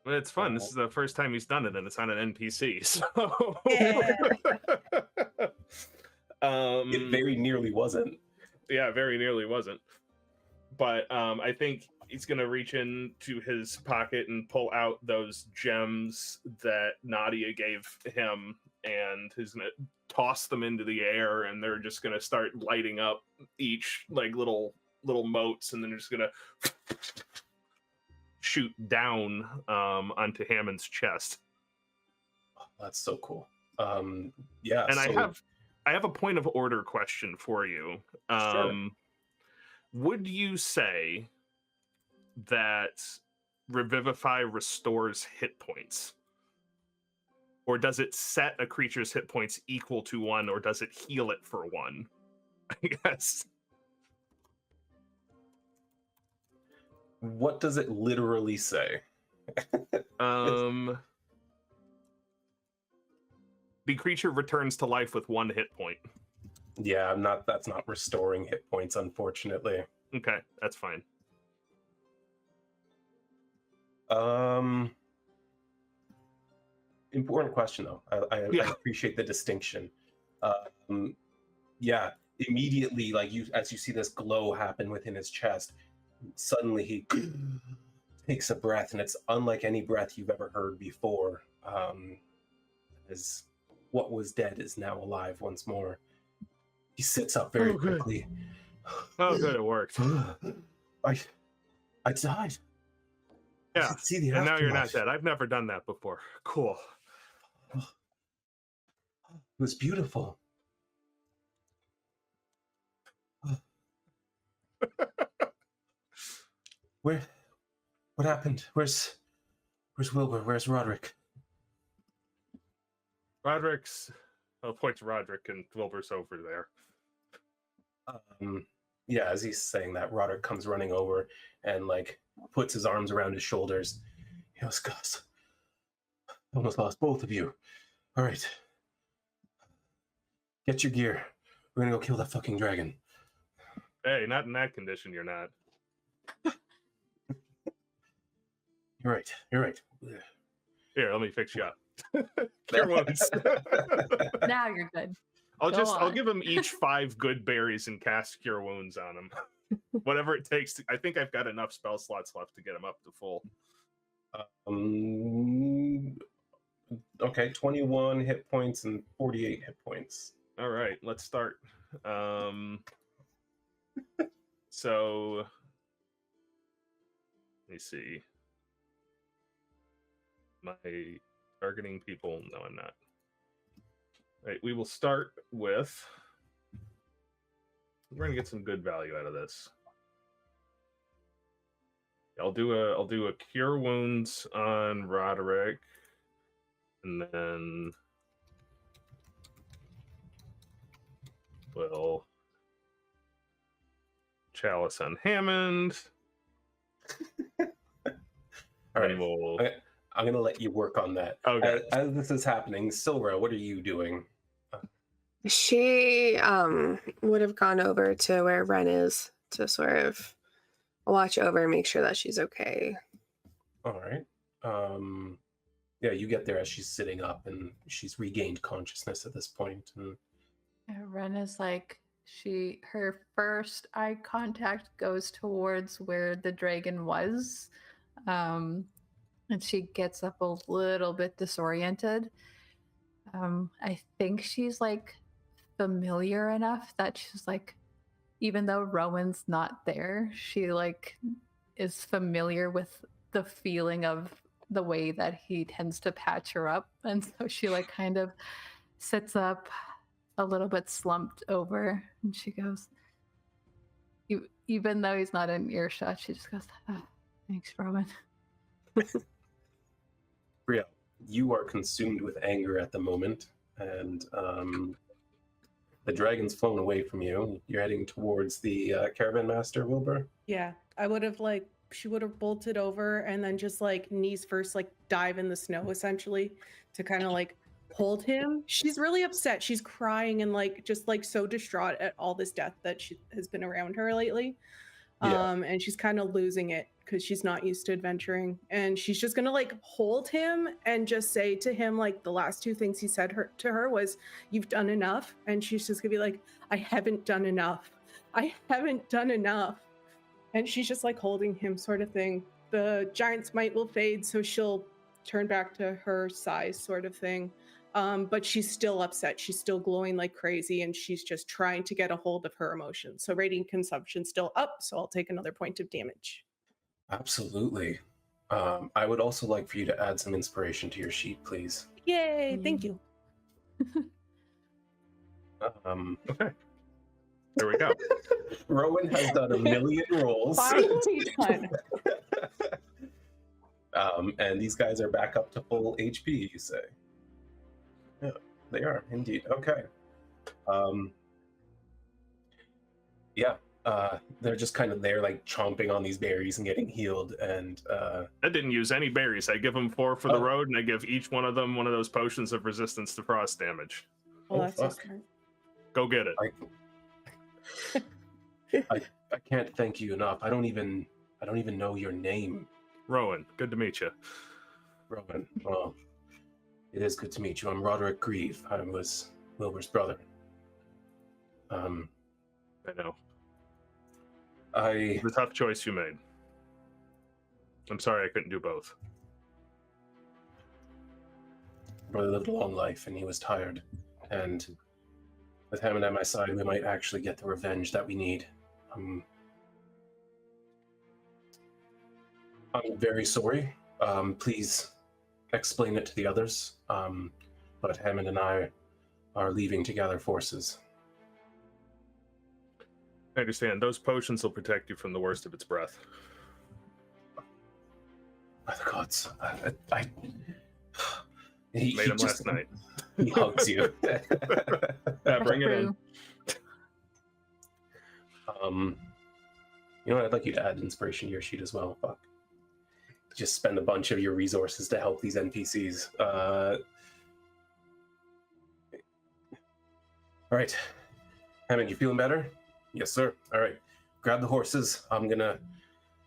Well, it's fun. This is the first time he's done it, and it's on an NPC. So Yeah. It very nearly wasn't. Yeah, very nearly wasn't. But I think he's gonna reach into his pocket and pull out those gems that Nadia gave him, and he's gonna toss them into the air, and they're just gonna start lighting up each like little motes, and then they're just gonna shoot down onto Hammond's chest. Oh, that's so cool. Yeah. And so, I have a point of order question for you. Sure. Would you say that Revivify restores hit points? Or does it set a creature's hit points equal to 1, or does it heal it for 1? I guess. What does it literally say? The creature returns to life with 1 hit point. Yeah, that's not restoring hit points, unfortunately. Okay, that's fine. Important question though. I appreciate the distinction. Yeah, immediately, like as you see this glow happen within his chest, suddenly he takes a breath, and it's unlike any breath you've ever heard before. As what was dead is now alive once more. He sits up very quickly. Oh, good, it worked. I died. I Yeah, could see the and now you're not afterlife. dead. I've never done that before. Cool. It was beautiful. What happened? Where's Wilbur? Where's Roderick? Roderick's. I'll point to Roderick, and Wilbur's over there. Yeah, as he's saying that, Roderick comes running over and like puts his arms around his shoulders. He goes, "Gus, I almost lost both of you. All right, get your gear. We're gonna go kill that fucking dragon." Hey, not in that condition, you're not. You're right. You're right. Here, let me fix you up. Cure wounds. Now you're good. I'll give them each 5 good berries and cast cure wounds on them. Whatever it takes. I think I've got enough spell slots left to get them up to full. Okay, 21 hit points and 48 hit points. All right, let's start. So let me see. My targeting people. No, I'm not. All right, we will start with. We're gonna get some good value out of this. I'll do a cure wounds on Roderick, and then we'll chalice on Hammond. All right, we'll... I'm gonna let you work on that. Okay. As this is happening, Silra, what are you doing? She would have gone over to where Wren is to sort of watch over and make sure that she's okay. All right. Yeah, you get there as she's sitting up and she's regained consciousness at this point. And Wren is like, her first eye contact goes towards where the dragon was. And she gets up a little bit disoriented. I think she's like familiar enough that she's like, even though Rowan's not there, she like is familiar with the feeling of the way that he tends to patch her up. And so she like kind of sits up a little bit slumped over and she goes, even though he's not in earshot, she just goes, "Oh, thanks, Rowan." Brielle, you are consumed with anger at the moment, and the dragon's flown away from you. You're heading towards the Caravan Master Wilbur. Yeah, she would have bolted over and then just like knees first, like dive in the snow essentially to kind of like hold him. She's really upset. She's crying and like just like so distraught at all this death that has been around her lately. Yeah. And she's kind of losing it because she's not used to adventuring. And she's just gonna like hold him and just say to him like the last 2 things he said to her was, "You've done enough." And she's just gonna be like, "I haven't done enough. I haven't done enough." And she's just like holding him sort of thing. The giant's might will fade, so she'll turn back to her size sort of thing. But she's still upset. She's still glowing like crazy, and she's just trying to get a hold of her emotions. So radiant consumption's still up, so I'll take another point of damage. Absolutely. I would also like for you to add some inspiration to your sheet, please. Yay, thank you. Okay. There we go. Rhowan has done a million rolls. Finally done. And these guys are back up to full HP, you say? Yeah, they are, indeed. Okay. Yeah, they're just kind of there, like, chomping on these berries and getting healed, and... I didn't use any berries. I give them 4 for the road, and I give each one of them one of those potions of resistance to frost damage. Well, that's so fuck. smart. Go get it. I can't thank you enough. I don't even know your name. Rhowan, good to meet you. Rhowan. Well, it is good to meet you. I'm Roderick Greeve. I was Wilbur's brother. I know. I The tough choice you made. I'm sorry I couldn't do both. brother lived a long life and he was tired. And with Hammond at my side, we might actually get the revenge that we need. I'm very sorry. Please explain it to the others. But Hammond and I are leaving to gather forces. I understand. Those potions will protect you from the worst of its breath. the gods. He Made him just, last night. He hugs you. Yeah, bring it in. You know what? I'd like you to add inspiration to your sheet as well. Fuck. Just spend a bunch of your resources to help these NPCs. All right. Hammond, you feeling better? Yes, sir. All right. Grab the horses. I'm gonna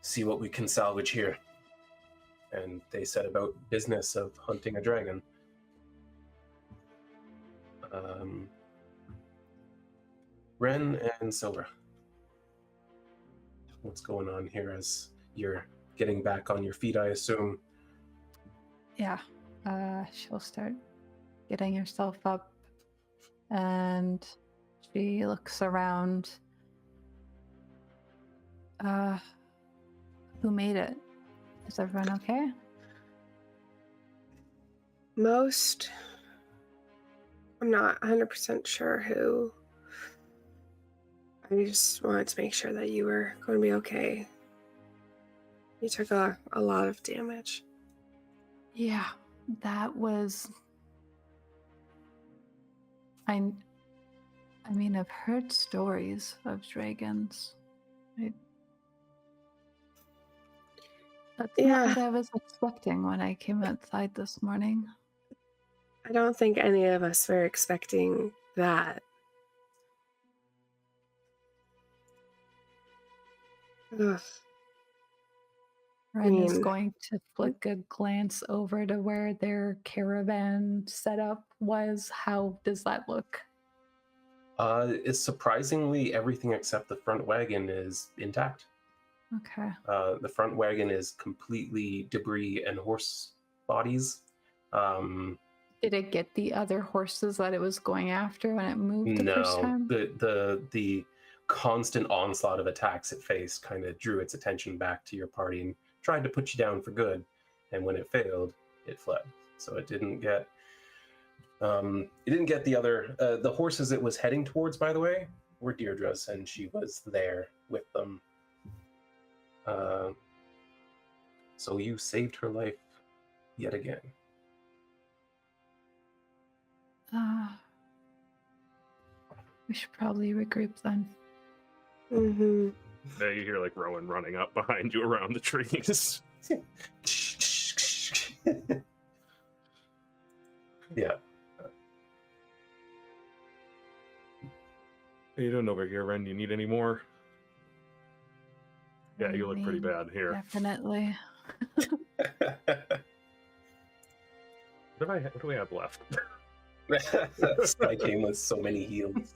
see what we can salvage here. And they set about business of hunting a dragon. Wren and Silver. What's going on here as you're getting back on your feet, I assume? Yeah. She'll start getting herself up, and she looks around. Who made it? Is everyone okay? Most. I'm not 100% sure who. I just wanted to make sure that you were going to be okay. You took a lot of damage. Yeah, that was... I mean, I've heard stories of dragons. That's not what I was expecting when I came outside this morning. I don't think any of us were expecting that. Ugh. Wren is going to flick a glance over to where their caravan setup was. How does that look? It's surprisingly everything except the front wagon is intact. Okay. The front wagon is completely debris and horse bodies. Did it get the other horses that it was going after when it moved the first time? The constant onslaught of attacks it faced kind of drew its attention back to your party and tried to put you down for good. And when it failed, it fled. So it didn't get the other the horses it was heading towards, by the way, were Deirdre's, and she was there with them. So you saved her life yet again. We should probably regroup then. Mm-hmm. Now you hear like Rhowan running up behind you around the trees. Yeah. How you doing over here, Wren? Do you need any more? Yeah, you look pretty bad here. Definitely. What do we have left? Sky came with so many heals.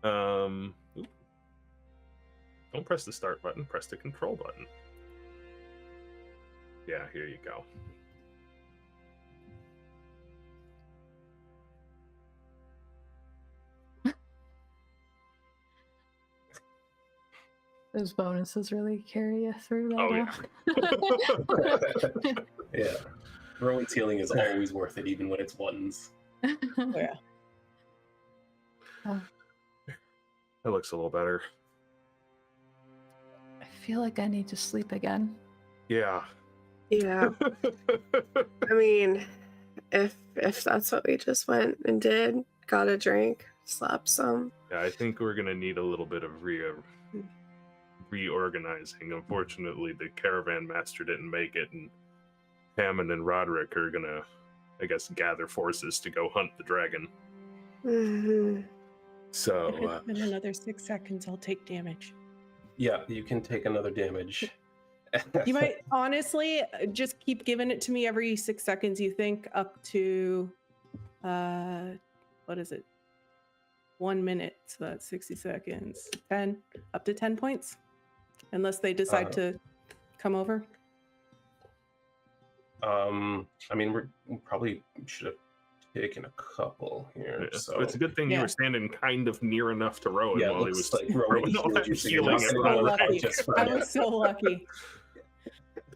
Oop. Don't press the start button, press the control button. Yeah, here you go. Those bonuses really carry you through that. Oh, yeah. Yeah. Rowan's healing is always worth it, even when it's ones. Yeah. That looks a little better. I feel like I need to sleep again. Yeah. Yeah. I mean, if that's what we just went and did, got a drink, slept some. Yeah, I think we're gonna need a little bit of reorganizing. Unfortunately, the Caravan Master didn't make it, and Hammond and Roderick are gonna, I guess, gather forces to go hunt the dragon. Mm-hmm. So, in another 6 seconds, I'll take damage. Yeah, you can take another damage. You might honestly just keep giving it to me every 6 seconds. You think up to, what is it? 1 minute. So that's 60 seconds. 10, up to 10 points, unless they decide to come over. I mean, we probably should have taken a couple here. yeah. So It's a good thing you were standing kind of near enough to Rhowan yeah, while he looks was like Rowan healing it. I was so lucky.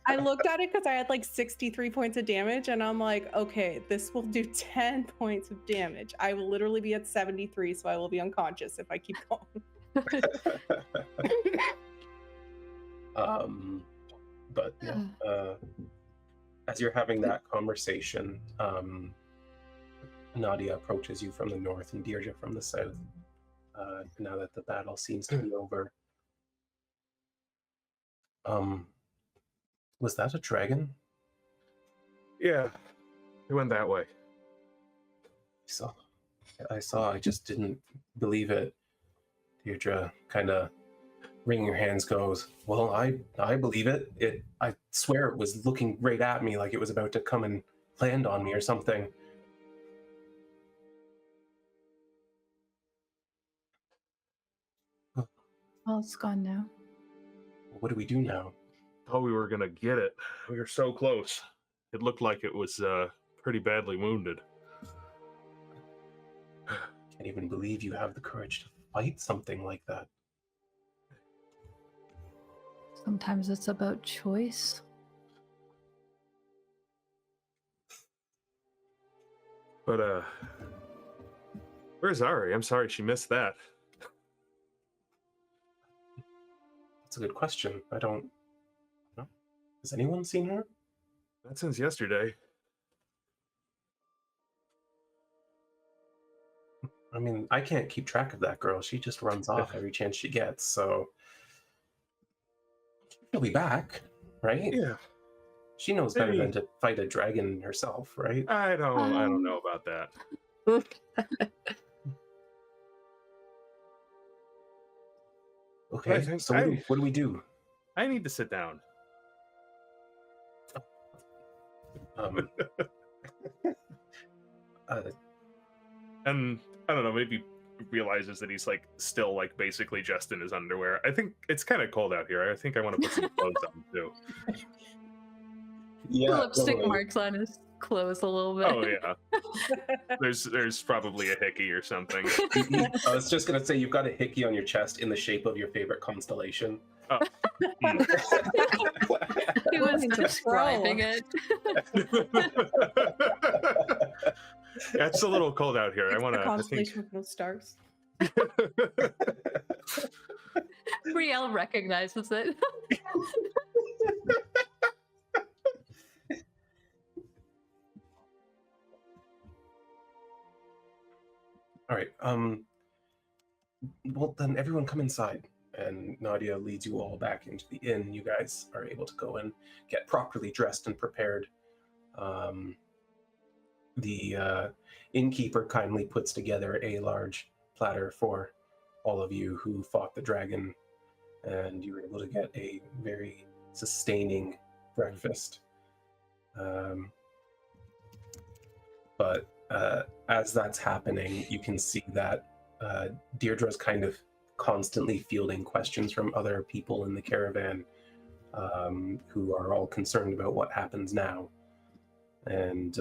I looked at it because I had like 63 points of damage, and I'm like, okay, this will do 10 points of damage. I will literally be at 73, so I will be unconscious if I keep going. But yeah, as you're having that conversation, Nadia approaches you from the north and Deirdre from the south. Now that the battle seems to be over. Was that a dragon? Yeah, it went that way. I saw. I just didn't believe it. Deirdre kind of wringing her hands goes, well, I believe it. I swear it was looking right at me like it was about to come and land on me or something. Well, it's gone now. What do we do now? Thought we were gonna get it. We were so close. It looked like it was pretty badly wounded. Can't even believe you have the courage to fight something like that. Sometimes it's about choice. But where's Ari? I'm sorry she missed that. That's a good question. I don't know. Has anyone seen her? Not since yesterday. I mean, I can't keep track of that girl. She just runs off every chance she gets, so she'll be back, right? Yeah. She knows better than to fight a dragon herself, right? I don't know about that. Okay, so what do we do? I need to sit down. And I don't know, maybe realizes that he's like still like basically just in his underwear. I think it's kind of cold out here. I think I want to put some clothes on too. Yeah, The lipstick totally. marks on his clothes a little bit. Oh yeah. There's probably a hickey or something. I was just gonna say you've got a hickey on your chest in the shape of your favorite constellation. Oh. He was describing it. It's a little cold out here. I want to. Constellation with no stars. Brielle recognizes it. All right. Well, then everyone come inside. And Nadia leads you all back into the inn. You guys are able to go and get properly dressed and prepared. The innkeeper kindly puts together a large platter for all of you who fought the dragon, and you were able to get a very sustaining breakfast. But as that's happening, you can see that Deirdre's kind of constantly fielding questions from other people in the caravan who are all concerned about what happens now. And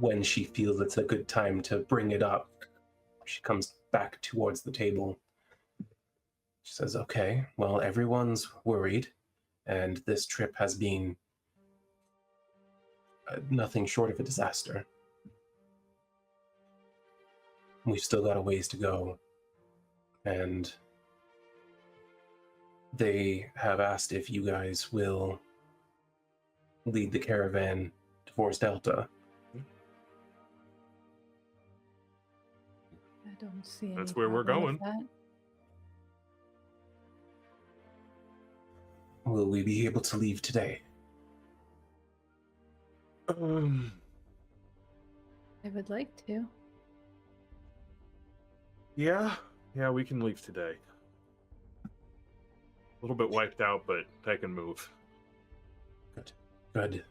when she feels it's a good time to bring it up, she comes back towards the table. She says, okay, well, everyone's worried, and this trip has been nothing short of a disaster. We've still got a ways to go, and they have asked if you guys will lead the caravan to Forest Delta. I don't see any That's where we're problem with going. that. Will we be able to leave today? I would like to. Yeah, we can leave today. A little bit wiped out, but I can move. Good.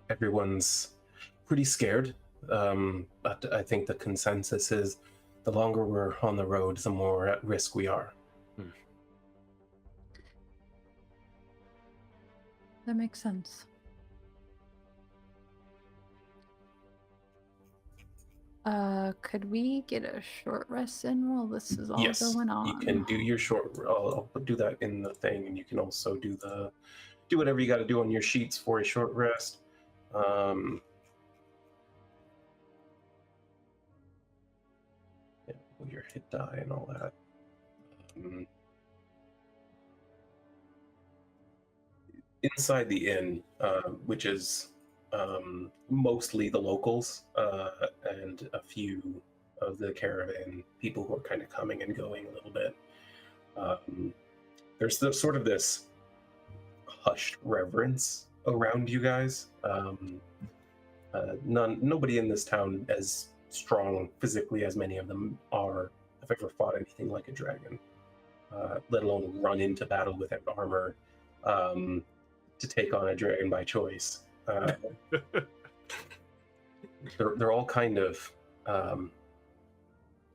Everyone's pretty scared, but I think the consensus is the longer we're on the road, the more at risk we are. That makes sense. Could we get a short rest in while this is all going on? You can do your short. I'll do that in the thing, and you can also do whatever you got to do on your sheets for a short rest. Your hit die and all that. inside the inn, which is mostly the locals and a few of the caravan people who are kind of coming and going a little bit. There's sort of this hushed reverence around you guys. Nobody in this town as strong physically as many of them are have ever fought anything like a dragon, let alone run into battle without armor to take on a dragon by choice. They're all kind of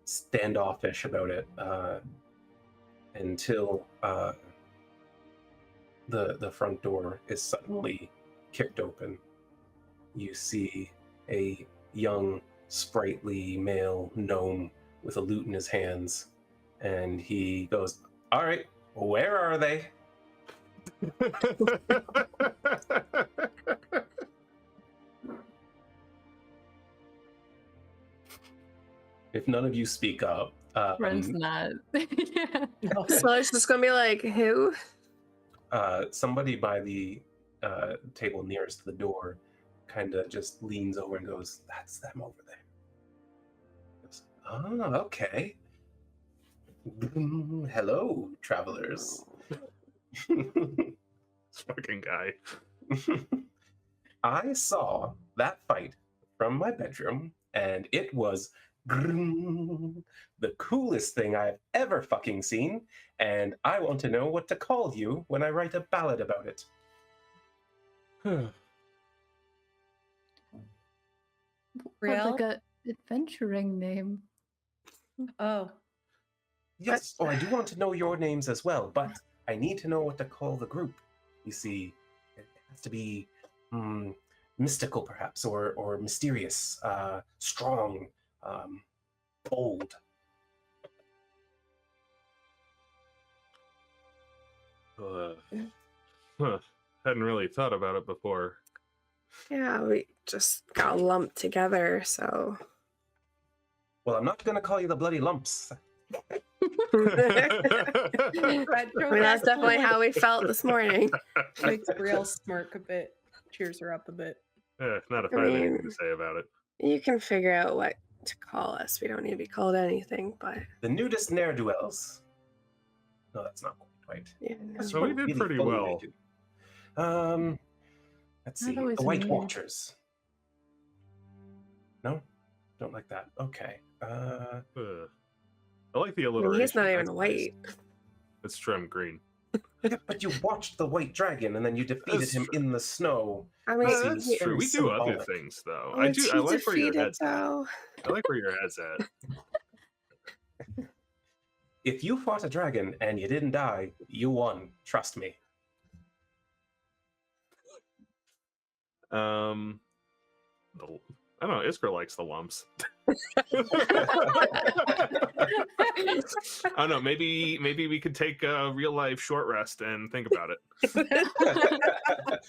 standoffish about it until the front door is suddenly kicked open. You see a young, sprightly male gnome with a lute in his hands, and he goes, "All right, where are they?" If none of you speak up, Ren's not. Yeah. So it's just gonna be like, who? somebody by the table nearest to the door kind of just leans over and goes, "That's them over there." Goes, "Oh, okay. Hello, travelers." This fucking guy. I saw that fight from my bedroom, and it was the coolest thing I've ever fucking seen, and I want to know what to call you when I write a ballad about it. Brielle? Like a adventuring name. Oh, Yes, I do want to know your names as well, but I need to know what to call the group. You see, it has to be mystical, perhaps, or mysterious, strong, bold. Hadn't really thought about it before. Yeah, we just got lumped together, so. Well, I'm not going to call you the Bloody Lumps. I mean, that's definitely how we felt this morning. makes Brielle smirk a bit, cheers her up a bit. Not if I I had anything mean- to say about it. You can figure out what to call us. We don't need to be called anything, but The nudist ne'er-do-wells. No, that's not quite. yeah, no. So we did pretty fully well. naked. Let's Not see. always The White nude. Watchers. No? Don't like that. Okay. I like the I mean, alliteration. he's not even That's nice. white. It's trim green. Yeah, but you watched the White Dragon and then you defeated That's him true. in the snow. I mean, That's he- true. We do other symbolic. things though. Oh, I is do. he I like where your defeated, head's at. though? I like where your head's at. If you fought a dragon and you didn't die, you won. Trust me. I don't know. Iskra likes the lumps. I don't know. Maybe we could take a real life short rest and think about it.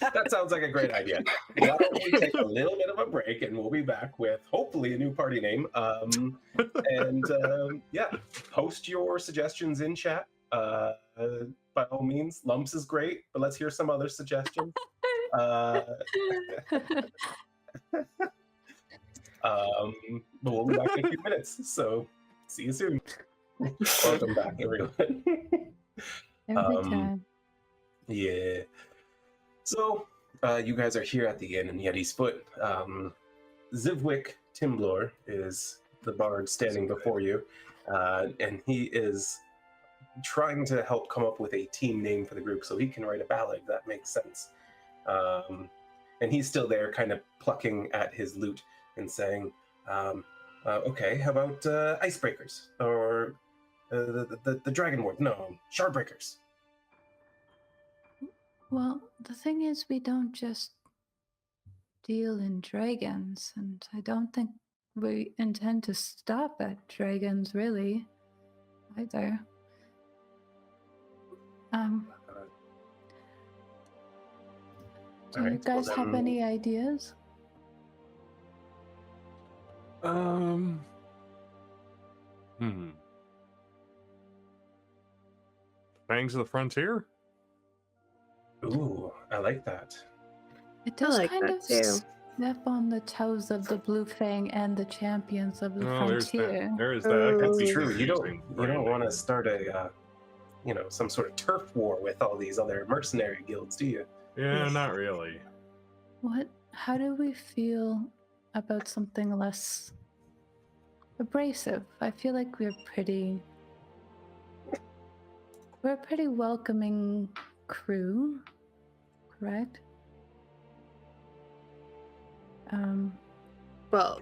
That sounds like a great idea. Why don't we take a little bit of a break and we'll be back with hopefully a new party name. Yeah, post your suggestions in chat. By all means, lumps is great, but let's hear some other suggestions. But we'll be back in a few minutes. So see you soon. Welcome back, everyone. Every Um, time. Yeah. So, you guys are here at the inn in Yeti's Foot. Zivwick Timblor is the bard standing before you, and he is trying to help come up with a team name for the group so he can write a ballad. That makes sense. And he's still there, kind of plucking at his lute and saying, okay, how about icebreakers? Or the dragon ward? No, shardbreakers. Well, the thing is, we don't just deal in dragons, and I don't think we intend to stop at dragons, really, either. Do you Alright, well guys have then- any ideas? Fangs of the Frontier? Ooh, I like that. It does like kind that of too. step on the toes of the Blue Fang and the champions of the Oh, there's that. frontier. There is that. That could Ooh. be True. You confusing don't want to branding. start a some sort of turf war with all these other mercenary guilds, do you? Yeah, not really. How do we feel about something less abrasive? I feel like we're a pretty welcoming crew, correct? Well,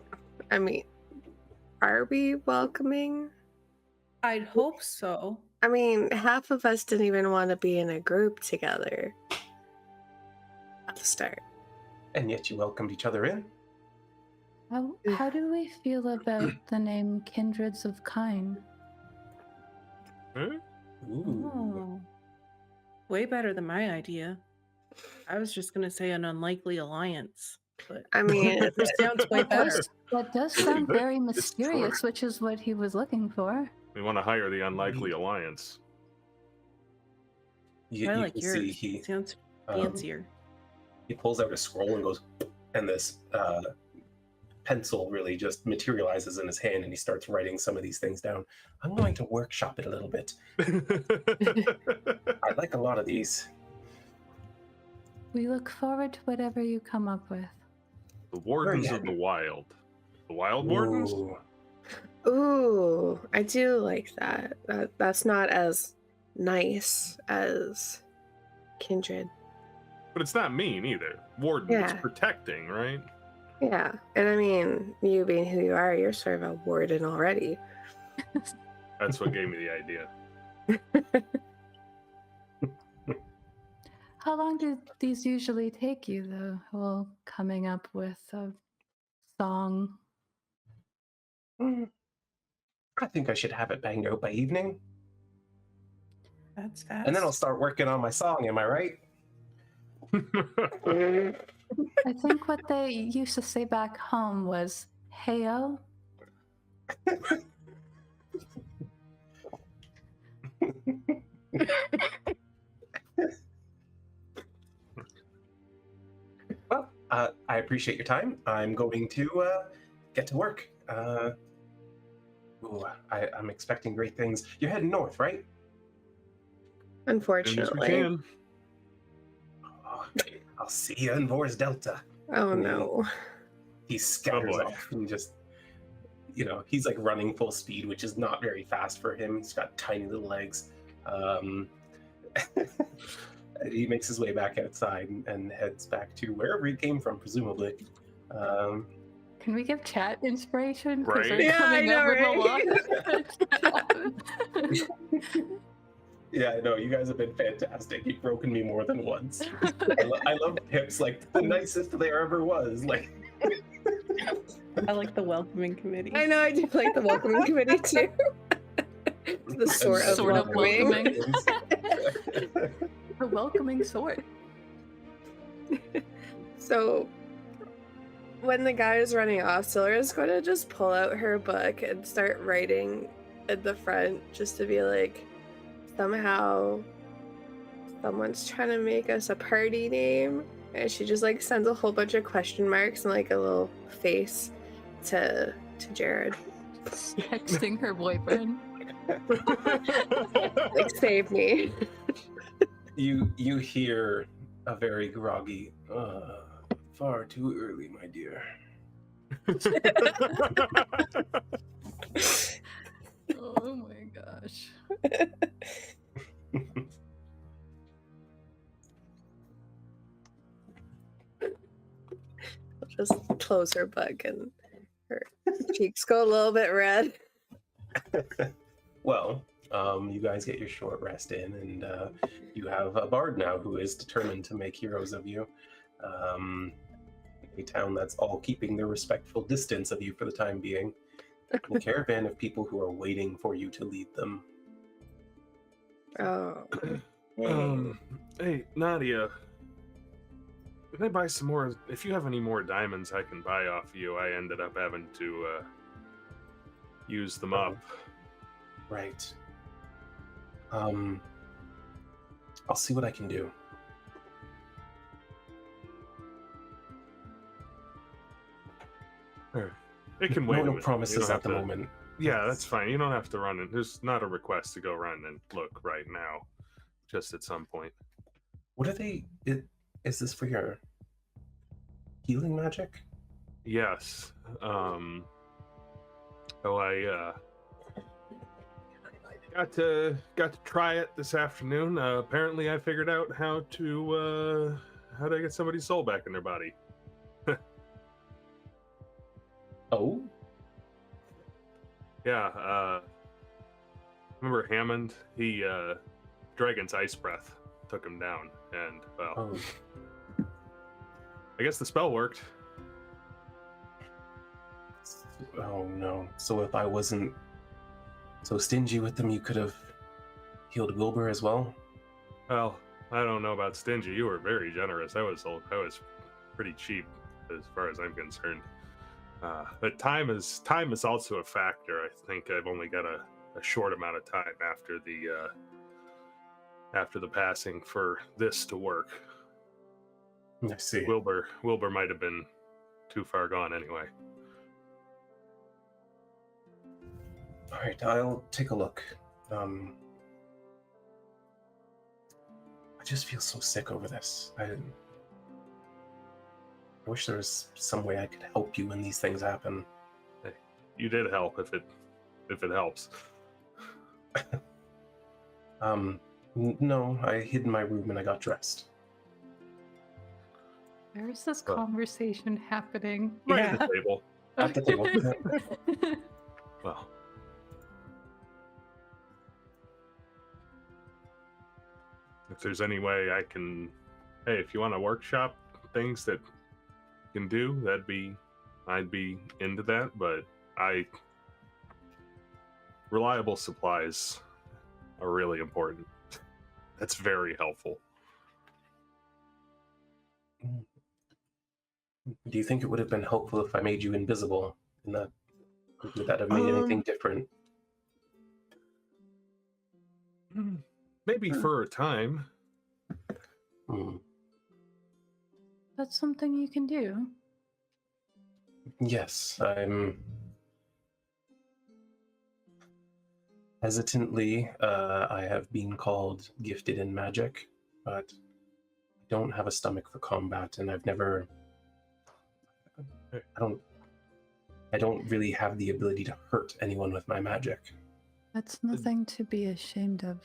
I mean, are we welcoming? I'd hope so. I mean, half of us didn't even want to be in a group together at the start. And yet you welcomed each other in. How do we feel about the name Kindreds of Kine? Huh? Ooh. Oh. Way better than my idea. I was just gonna say an unlikely alliance, but I mean, this sounds way better. That does sound very It's mysterious, true. which is what he was looking for. We want to hire the unlikely alliance. You I can like yours. see he Sounds um, fancier. he pulls out a scroll and goes, and this pencil really just materializes in his hand, and he starts writing some of these things down. I'm going to workshop it a little bit. I like a lot of these. We look forward to whatever you come up with. The Wardens Very of the Wild. The Wild Wardens? Ooh. ooh, I do like that. That's not as nice as Kindred. But it's not mean either. Warden is Yeah. protecting, right? Yeah, and I mean, you being who you are, you're sort of a warden already. That's what gave me the idea. How long do these usually take you, though? Well, coming up with a song. I think I should have it banged out by evening, That's fast. and then I'll start working on my song. Am I right? I think what they used to say back home was "Heyo." Well, I appreciate your time. I'm going to get to work. I'm expecting great things. You're heading north, right? As we Unfortunately. can. Oh, I'll see you in Vor's Delta. Oh no. He scatters boy. off and just, he's like running full speed, which is not very fast for him. He's got tiny little legs. He makes his way back outside and heads back to wherever he came from, presumably. Can we give chat inspiration? 'Cause Right? they're Yeah, I coming know, up with a lot. Yeah, no, you guys have been fantastic. You've broken me more than once. I love Pip's like the nicest there ever was. Like, I like the welcoming committee. I know, I do like the welcoming committee too. The sort of Sort of welcoming. The welcoming sort. So, when the guy is running off, Silra's going to just pull out her book and start writing at the front just to be like, somehow someone's trying to make us a party name. And she just like sends a whole bunch of question marks and like a little face to Jared. Texting her boyfriend. Like, save me. You hear a very groggy, far too early, my dear. Oh my gosh. Just close her book and her cheeks go a little bit red. Well, you guys get your short rest in, and you have a bard now who is determined to make heroes of you. A town that's all keeping their respectful distance of you for the time being. A caravan of people who are waiting for you to lead them. Oh. Hey, Nadia. Can I buy some more? If you have any more diamonds I can buy off you, I ended up having to use them up. Right. I'll see what I can do. It can wait. No a minute. You promises don't at have the to- moment. Yeah, that's fine. You don't have to run it. There's not a request to go run and look right now. Just at some point. What are they? Is this for your healing magic? Yes. So I got to try it this afternoon. Apparently, I figured out how to get somebody's soul back in their body. Oh, Yeah. Remember Hammond? He Dragon's ice breath took him down, and well, oh. I guess the spell worked. Oh no. So if I wasn't so stingy with them, you could have healed Wilbur as well? Well, I don't know about stingy. You were very generous. I was pretty cheap as far as I'm concerned. But time is also a factor. I think I've only got a short amount of time after the passing for this to work. I see. Wilbur might have been too far gone anyway. All right, I'll take a look. I just feel so sick over this. I wish there was some way I could help you when these things happen. Hey, you did help if it helps. No, I hid in my room and I got dressed. Where is this Well- conversation happening? Right at the table. At the table. Well, if there's any way I can, hey, if you want to workshop things that you can do, I'd be into that. But reliable supplies are really important. That's very helpful. Do you think it would have been helpful if I made you invisible? Would that have made anything different? Maybe for a time. Hmm. That's something you can do. Yes, I'm hesitantly, I have been called gifted in magic, but I don't have a stomach for combat, and I've never. I don't really have the ability to hurt anyone with my magic. That's nothing to be ashamed of.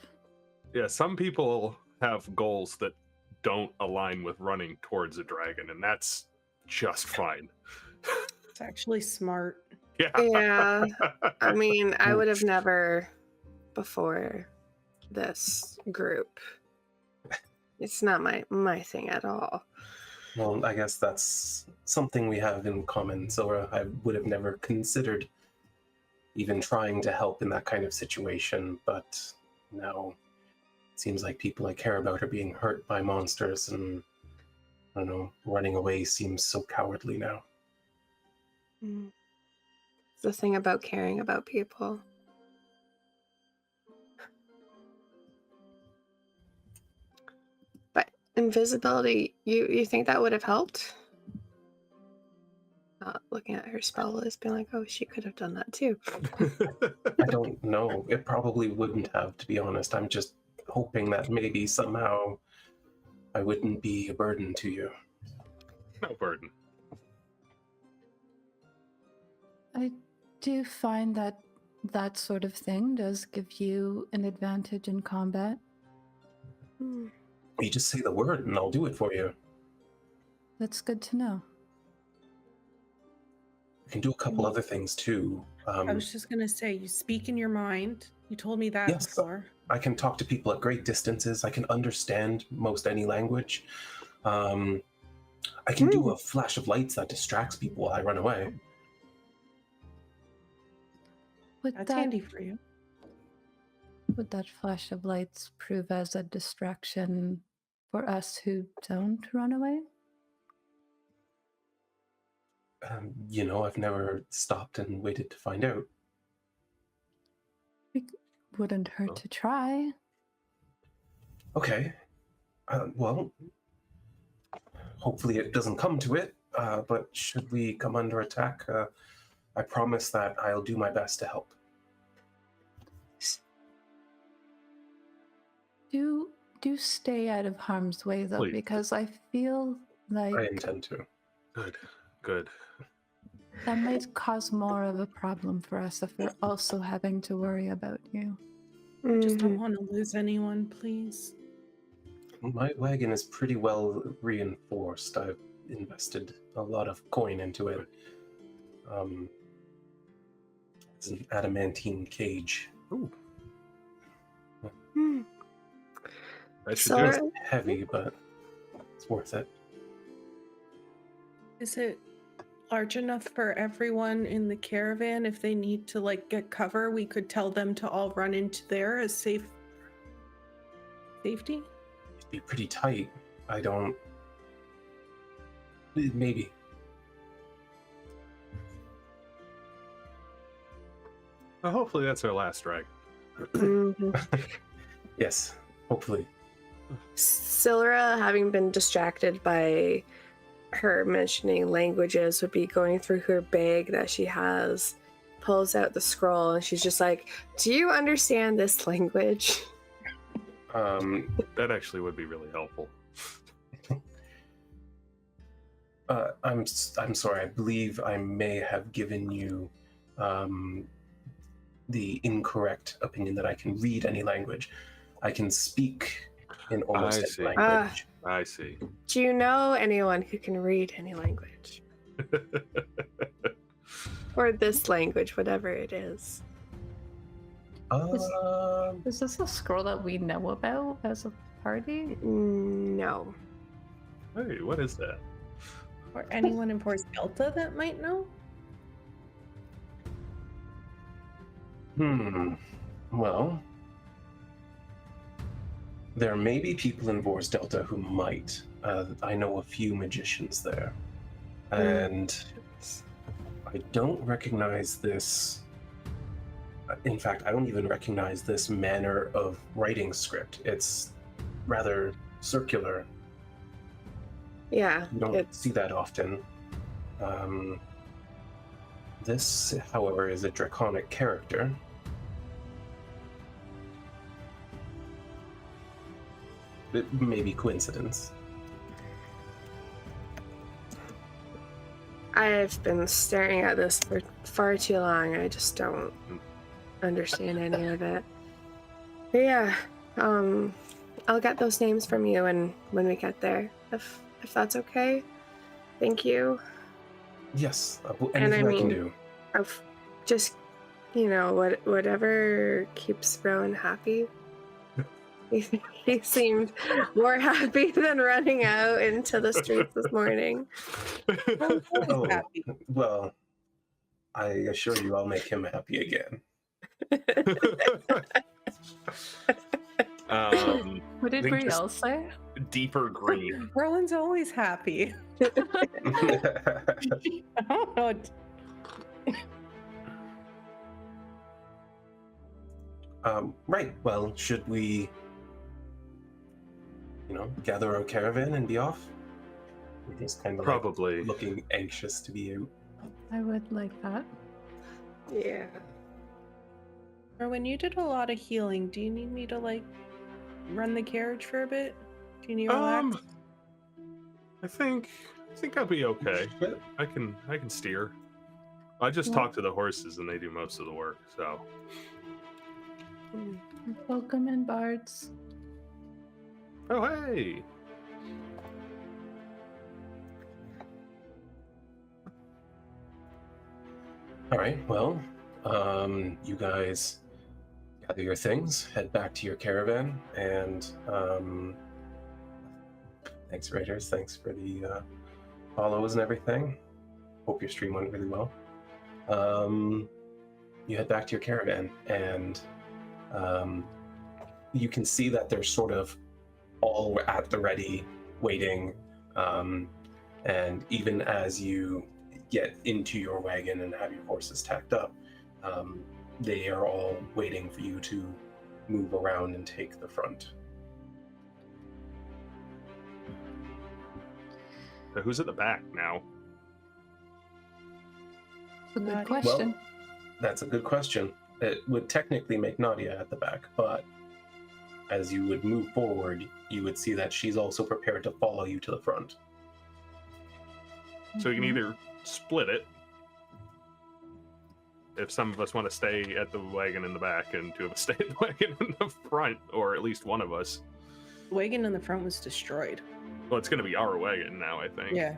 Yeah, some people have goals that don't align with running towards a dragon, and that's just fine. It's actually smart. Yeah. Yeah. I mean, I would have never before this group. It's not my thing at all. Well, I guess that's something we have in common, Zora. I would have never considered even trying to help in that kind of situation, but now it seems like people I care about are being hurt by monsters, and I don't know, running away seems so cowardly now. Mm. It's the thing about caring about people. But invisibility, you think that would have helped? Not looking at her spell list, being like, oh, she could have done that too. I don't know. It probably wouldn't have, to be honest. I'm just hoping that maybe somehow I wouldn't be a burden to you. No burden. I do find that that sort of thing does give you an advantage in combat. Hmm. You just say the word and I'll do it for you. That's good to know. I can do a couple other things too. I was just gonna say, you speak in your mind. You told me that Yes. before. I can talk to people at great distances. I can understand most any language. I can do a flash of lights that distracts people while I run away. That's handy for you. Would that flash of lights prove as a distraction for us who don't run away? I've never stopped and waited to find out. It wouldn't hurt to try. Okay. Well, hopefully it doesn't come to it, but should we come under attack, I promise that I'll do my best to help. Do stay out of harm's way, though, Please. because I feel like I intend to. Good. that might cause more of a problem for us if we're also having to worry about you. I just don't Mhm. want to lose anyone, please. My wagon is pretty well reinforced. I've invested a lot of coin into it. It's an adamantine cage. Ooh, Hmm. that should So- do It's it. heavy, but it's worth it. Is it large enough for everyone in the caravan? If they need to like get cover, we could tell them to all run into there as safety. It'd be pretty tight. I don't... Maybe. Well, hopefully that's our last strike. Mhm. Yes, hopefully. Silra, having been distracted by her mentioning languages, would be going through her bag that she has, pulls out the scroll, and she's just like, "Do you understand this language?" That actually would be really helpful. I'm sorry. I believe I may have given you the incorrect opinion that I can read any language. I can speak in almost I any see. language. I see. Do you know anyone who can read any language? Or this language, whatever it is. Is this a scroll that we know about as a party? No. Hey, what is that? Or anyone in Force Delta that might know? Well, there may be people in Vors Delta who might. I know a few magicians there. And I don't recognize this. In fact, I don't even recognize this manner of writing script. It's rather circular. Yeah, You don't see that often. This, however, is a draconic character. It may be coincidence. I've been staring at this for far too long. I just don't understand any of it. But yeah, I'll get those names from you and when we get there, if that's okay. Thank you. Yes, And anything I I can mean- do. Of just, whatever keeps Rowan happy. He seemed more happy than running out into the streets this morning. I'm always Oh, happy. well, I assure you I'll make him happy again. What did I think just- Brielle say? Deeper green. Rowan's always happy. I don't know. Right, well, should we, gather our caravan and be off? We're just kind of Probably. looking anxious to be out. I would like that. Yeah. Rowan, you did a lot of healing. Do you need me to run the carriage for a bit? Do you need relax? I think I'll be okay. I can steer. I just Yeah. talk to the horses and they do most of the work. So Welcome in, bards. oh hey. All right, well, you guys gather your things, head back to your caravan, and thanks, Raiders. Thanks for the follows and everything. Hope your stream went really well. You head back to your caravan, and you can see that they're sort of all at the ready, waiting. And even as you get into your wagon and have your horses tacked up, they are all waiting for you to move around and take the front. So who's at the back now? a good Nadia? question. That's a good question. It would technically make Nadia at the back, but as you would move forward, you would see that she's also prepared to follow you to the front. So you can Mhm. either split it if some of us want to stay at the wagon in the back and two of us stay at the wagon in the front, or at least one of us. The wagon in the front was destroyed. Well, it's going to be our wagon now, I think. Yeah.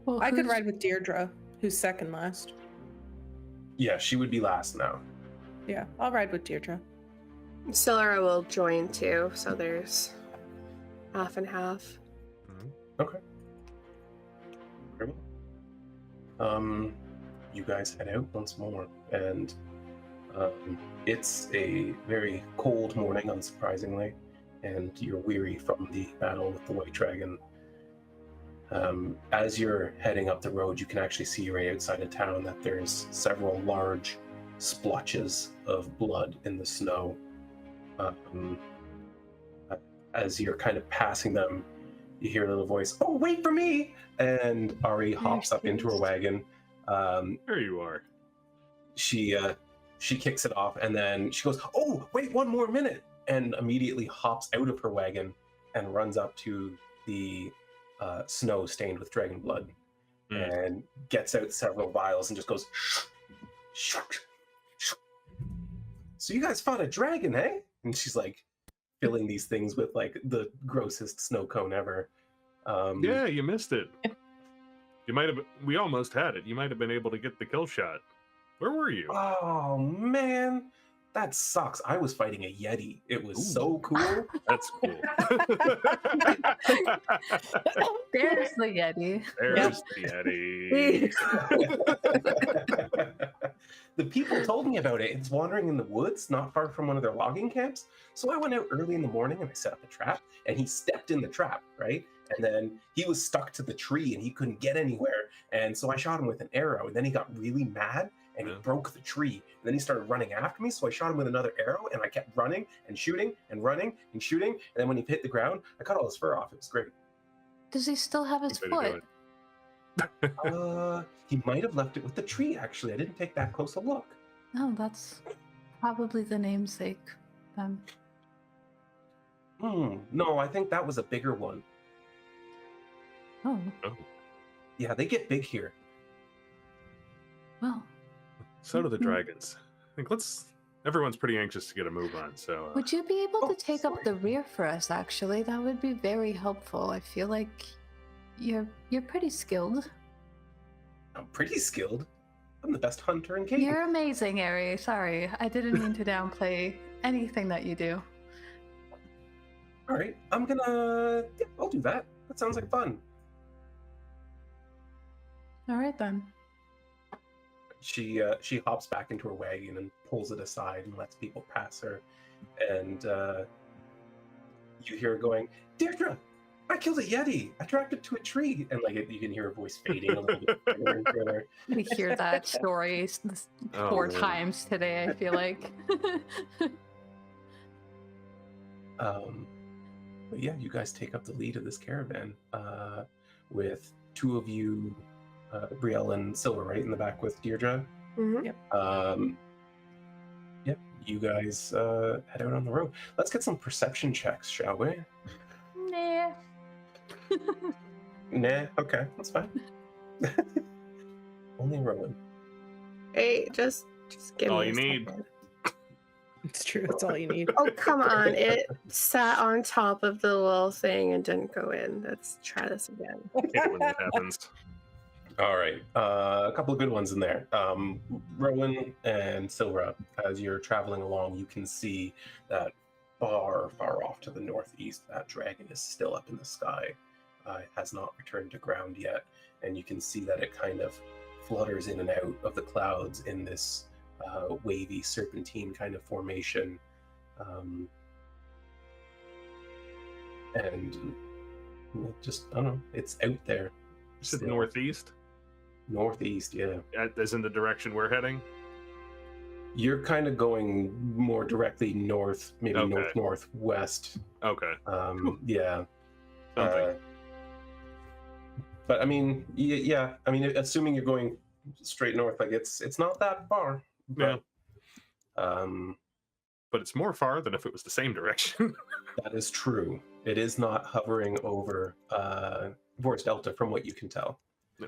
Well, I could who's- ride with Deirdre, who's second last. Yeah, she would be last now. Yeah, I'll ride with Deirdre. Scylla will join too, so there's half and half. Okay. Very well. You guys head out once more, and it's a very cold morning, unsurprisingly, and you're weary from the battle with the White Dragon. As you're heading up the road, you can actually see right outside of town that there's several large splotches of blood in the snow. As you're kind of passing them, you hear a little voice, "Oh, wait for me!" And Ari hops up into her wagon. There you are. She kicks it off, and then she goes, "Oh, wait 1 more minute!" and immediately hops out of her wagon and runs up to the snow stained with dragon blood, and gets out several vials and just goes, "So you guys fought a dragon, eh?" And she's like filling these things with like the grossest snow cone ever. Yeah, you missed it. You might have. We almost had it. You might have been able to get the kill shot. Where were you? Oh man, that sucks. I was fighting a Yeti. It was so cool. That's cool. There's the Yeti. There's the Yeti. The people told me about it. It's wandering in the woods, not far from one of their logging camps. So I went out early in the morning and I set up a trap, and he stepped in the trap, right? And then he was stuck to the tree and he couldn't get anywhere. And so I shot him with an arrow, and then he got really mad and he broke the tree. And then he started running after me, so I shot him with another arrow, and I kept running and shooting and running and shooting. And then when he hit the ground, I cut all his fur off. It was great. Does he still have his Way to do foot? it. He might have left it with the tree, actually. I didn't take that close a look. No, that's probably the namesake. Then. No, I think that was a bigger one. Oh, Yeah, they get big here. well. So do the dragons. I think everyone's pretty anxious to get a move on. So Would you be able Oh, to take sorry. up the rear for us, actually? That would be very helpful. I feel like you're pretty skilled. I'm pretty skilled. I'm the best hunter in Cape. You're amazing, Ari. Sorry, I didn't mean to downplay anything that you do. All right, I'm gonna. Yeah, I'll do that. That sounds like fun. All right then. She hops back into her wagon and pulls it aside and lets people pass her, and you hear her going, "Deirdre, I killed a Yeti. I tracked it to a tree," and like you can hear her voice fading a little bit further and further. We hear that story Oh, 4 man. times today, I feel like. But yeah, you guys take up the lead of this caravan with 2 of you, Brielle and Silver, right in the back with Deirdre. Mhm. Yep, you guys head out on the road. Let's get some perception checks, shall we? Nah. Nah, okay, that's fine. Only Rhowan. Hey, just give All me you a need. second. It's true. That's all you need. Oh, come on. It sat on top of the little thing and didn't go in. Let's try this again. hate when that happens. All right, a couple of good ones in there. Rowan and Silra, as you're traveling along, you can see that far, far off to the northeast, that dragon is still up in the sky. It has not returned to ground yet, and you can see that it kind of flutters in and out of the clouds in this wavy serpentine kind of formation. And it just, I don't know, it's out there. Is it Still. northeast? Northeast, yeah. As in the direction we're heading? You're kind of going more directly north, maybe Okay. northwest. Okay. Yeah. Something. But I mean, yeah. I mean, assuming you're going straight north. Like it's not that far. But, but it's more far than if it was the same direction. that is true. It is not hovering over Vor's Delta, from what you can tell. No.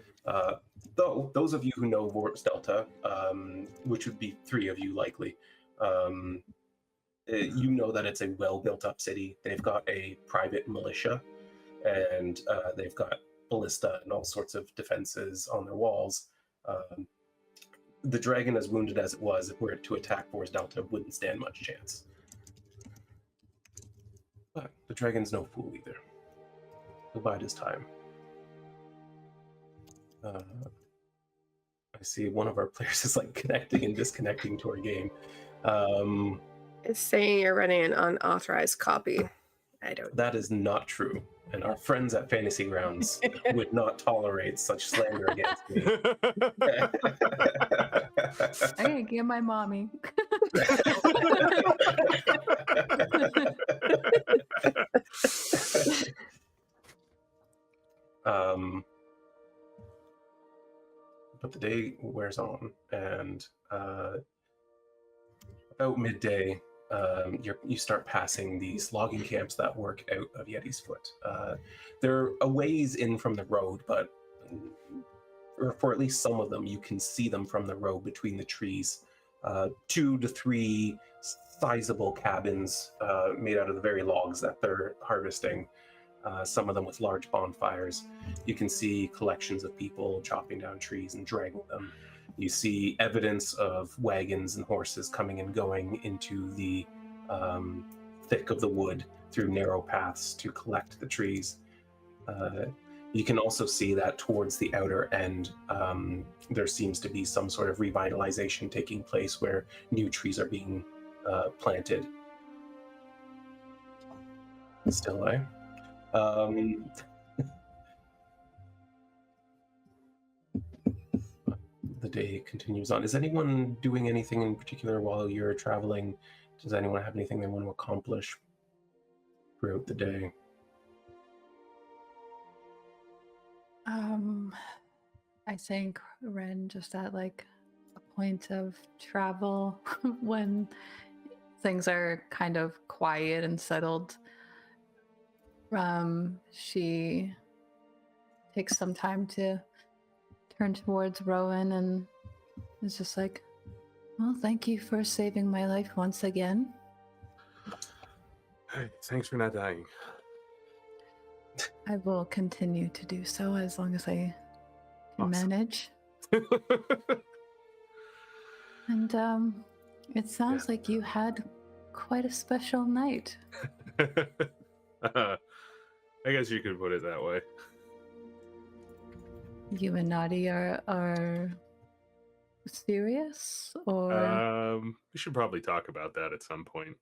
Though those of you who know Vor's Delta, which would be 3 of you likely, you know that it's a well-built-up city. They've got a private militia, and they've got ballista and all sorts of defenses on their walls. The dragon, as wounded as it was, if it were to attack Vor's Delta, wouldn't stand much chance. But the dragon's no fool either. He'll bide his time. I see one of our players is like connecting and disconnecting to our game. It's saying you're running an unauthorized copy. I don't. That is not true. And our friends at Fantasy Grounds would not tolerate such slander against me. I gotta get my mommy. But the day wears on, and about midday, you start passing these logging camps that work out of Yeti's Foot. They're a ways in from the road, but for at least some of them, you can see them from the road between the trees. 2 to 3 sizable cabins made out of the very logs that they're harvesting. Some of them with large bonfires. You can see collections of people chopping down trees and dragging them. You see evidence of wagons and horses coming and going into the thick of the wood through narrow paths to collect the trees. You can also see that towards the outer end, there seems to be some sort of revitalization taking place where new trees are being planted. Still, eh? The day continues on. Is anyone doing anything in particular while you're traveling? Does anyone have anything they want to accomplish throughout the day? I think Wren just at like a point of travel when things are kind of quiet and settled. She takes some time to turn towards Rhowan and is just like, well, thank you for saving my life once again. Hey, thanks for not dying. I will continue to do so as long as I can Awesome. manage. And it sounds like you had quite a special night. I guess you could put it that way. You and Nadi are serious, or We should probably talk about that at some point.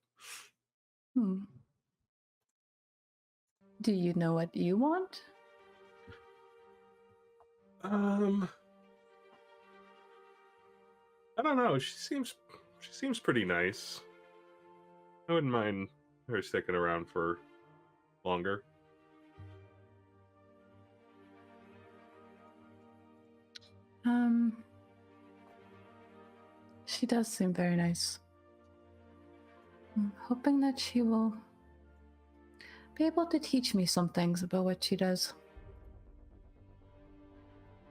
Do you know what you want? I don't know. She seems pretty nice. I wouldn't mind her sticking around for longer. She does seem very nice. I'm hoping that she will be able to teach me some things about what she does.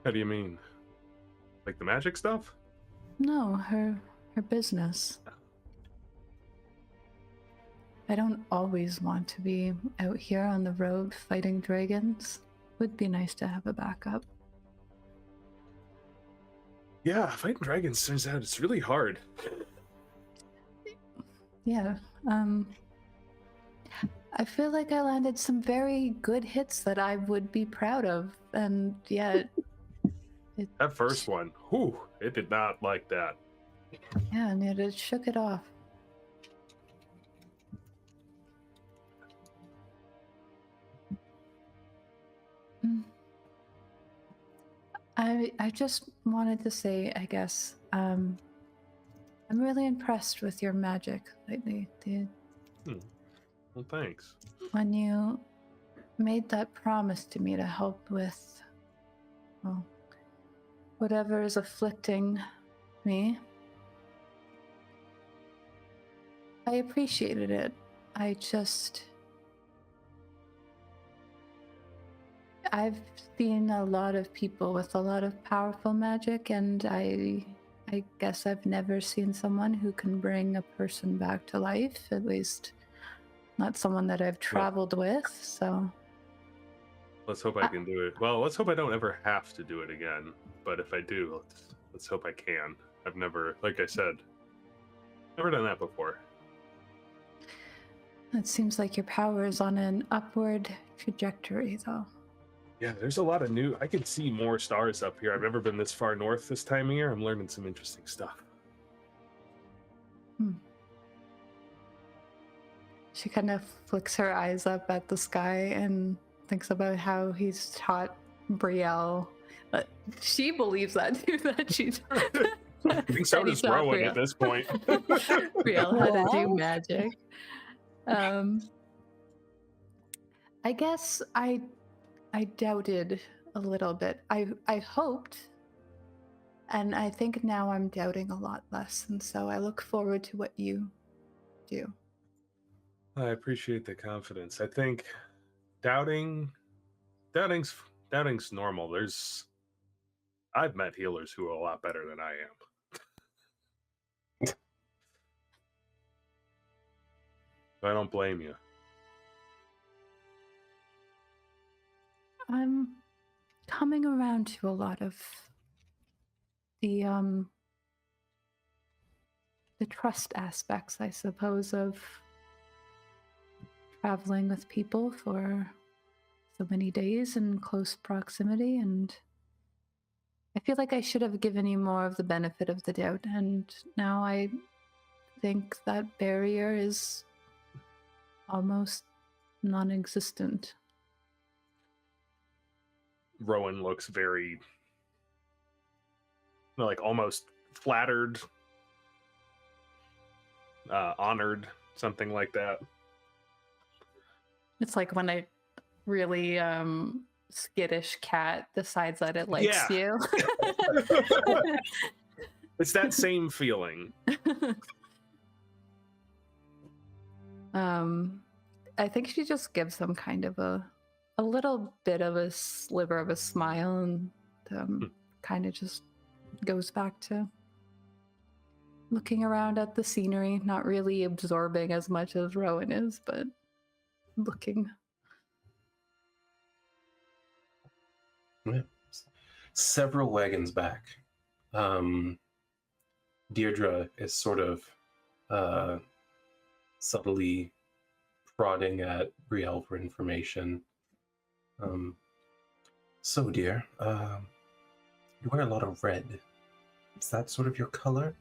How do you mean? Like the magic stuff? No, her business. I don't always want to be out here on the road fighting dragons. Would be nice to have a backup. Yeah, fighting dragons turns out it's really hard. Yeah, I feel like I landed some very good hits that I would be proud of, and yet... That first one, whew, it did not like that. Yeah, and yet it shook it off. I just wanted to say, I guess, I'm really impressed with your magic lately, dude. Well, thanks. When you made that promise to me to help with, well, whatever is afflicting me. I appreciated it. I've seen a lot of people with a lot of powerful magic, and I guess I've never seen someone who can bring a person back to life, at least not someone that I've traveled with, so... Let's hope I can do it. Well, let's hope I don't ever have to do it again. But if I do, let's hope I can. I've never, like I said, never done that before. It seems like your power is on an upward trajectory, though. Yeah, there's a lot of new... I can see more stars up here. I've never been this far north this time of year. I'm learning some interesting stuff. She kind of flicks her eyes up at the sky and thinks about how he's taught Brielle. But she believes that too, that she's... I think so does Rhowan at this point. Brielle how to do magic. I guess I doubted a little bit. I hoped, and I think now I'm doubting a lot less, and so I look forward to what you do. I appreciate the confidence. I think doubting's normal. I've met healers who are a lot better than I am. I don't blame you. I'm coming around to a lot of the trust aspects, I suppose, of traveling with people for so many days in close proximity, and I feel like I should have given you more of the benefit of the doubt, and now I think that barrier is almost non-existent. Rhowan looks very, like, almost flattered, honored, something like that. It's like when a really skittish cat decides that it likes you. It's that same feeling. I think she just gives them kind of a little bit of a sliver of a smile, and kind of just goes back to looking around at the scenery, not really absorbing as much as Rhowan is, but looking. Yeah. Several wagons back, Deirdre is sort of subtly prodding at Brielle for information. So, dear, you wear a lot of red. Is that sort of your color?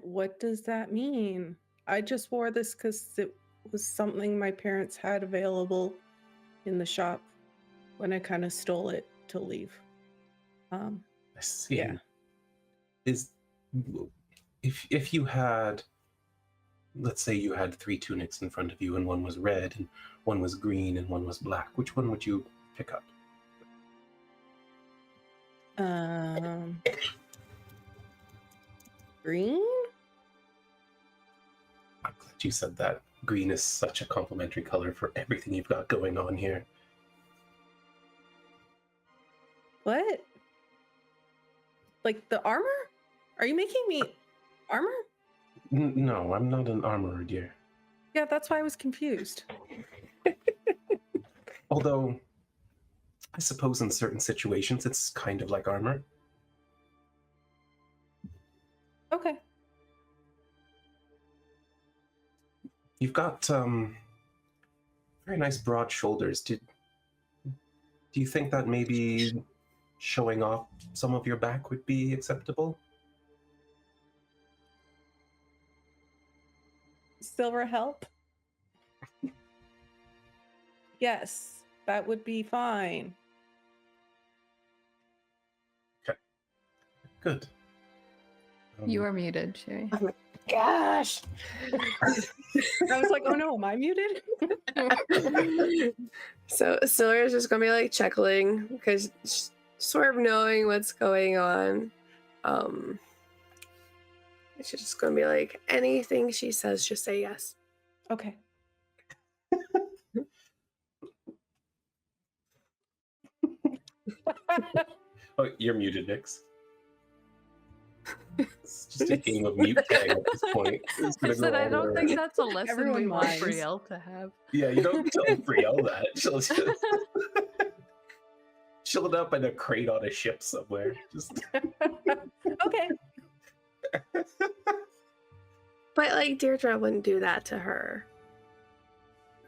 What does that mean? I just wore this because it was something my parents had available in the shop when I kind of stole it to leave. I see. Yeah. If you had, let's say you had 3 tunics in front of you, and one was red, and one was green, and one was black, which one would you pick up? Green? I'm glad you said that. Green is such a complimentary color for everything you've got going on here. What? Like the armor? Are you making me armor? No, I'm not an armorer, dear. Yeah, that's why I was confused. Although, I suppose in certain situations it's kind of like armor. Okay. You've got very nice broad shoulders. Do you think that maybe showing off some of your back would be acceptable? Silver help? Yes, that would be fine. Okay. Good. You are muted, Sherry. gosh. I was like, oh no, am I muted? So Silver's just gonna be like chuckling because she's sort of knowing what's going on. She's just gonna be like, anything she says, just say yes. Okay. Oh, you're muted, Nix. It's just a game of mute tag at this point. It's I gonna said go I all don't over. think that's a lesson Everyone we want minds. Brielle to have. Yeah, you don't tell Brielle that. She'll end up in a crate on a ship somewhere. Just Okay. But like Deirdre wouldn't do that to her.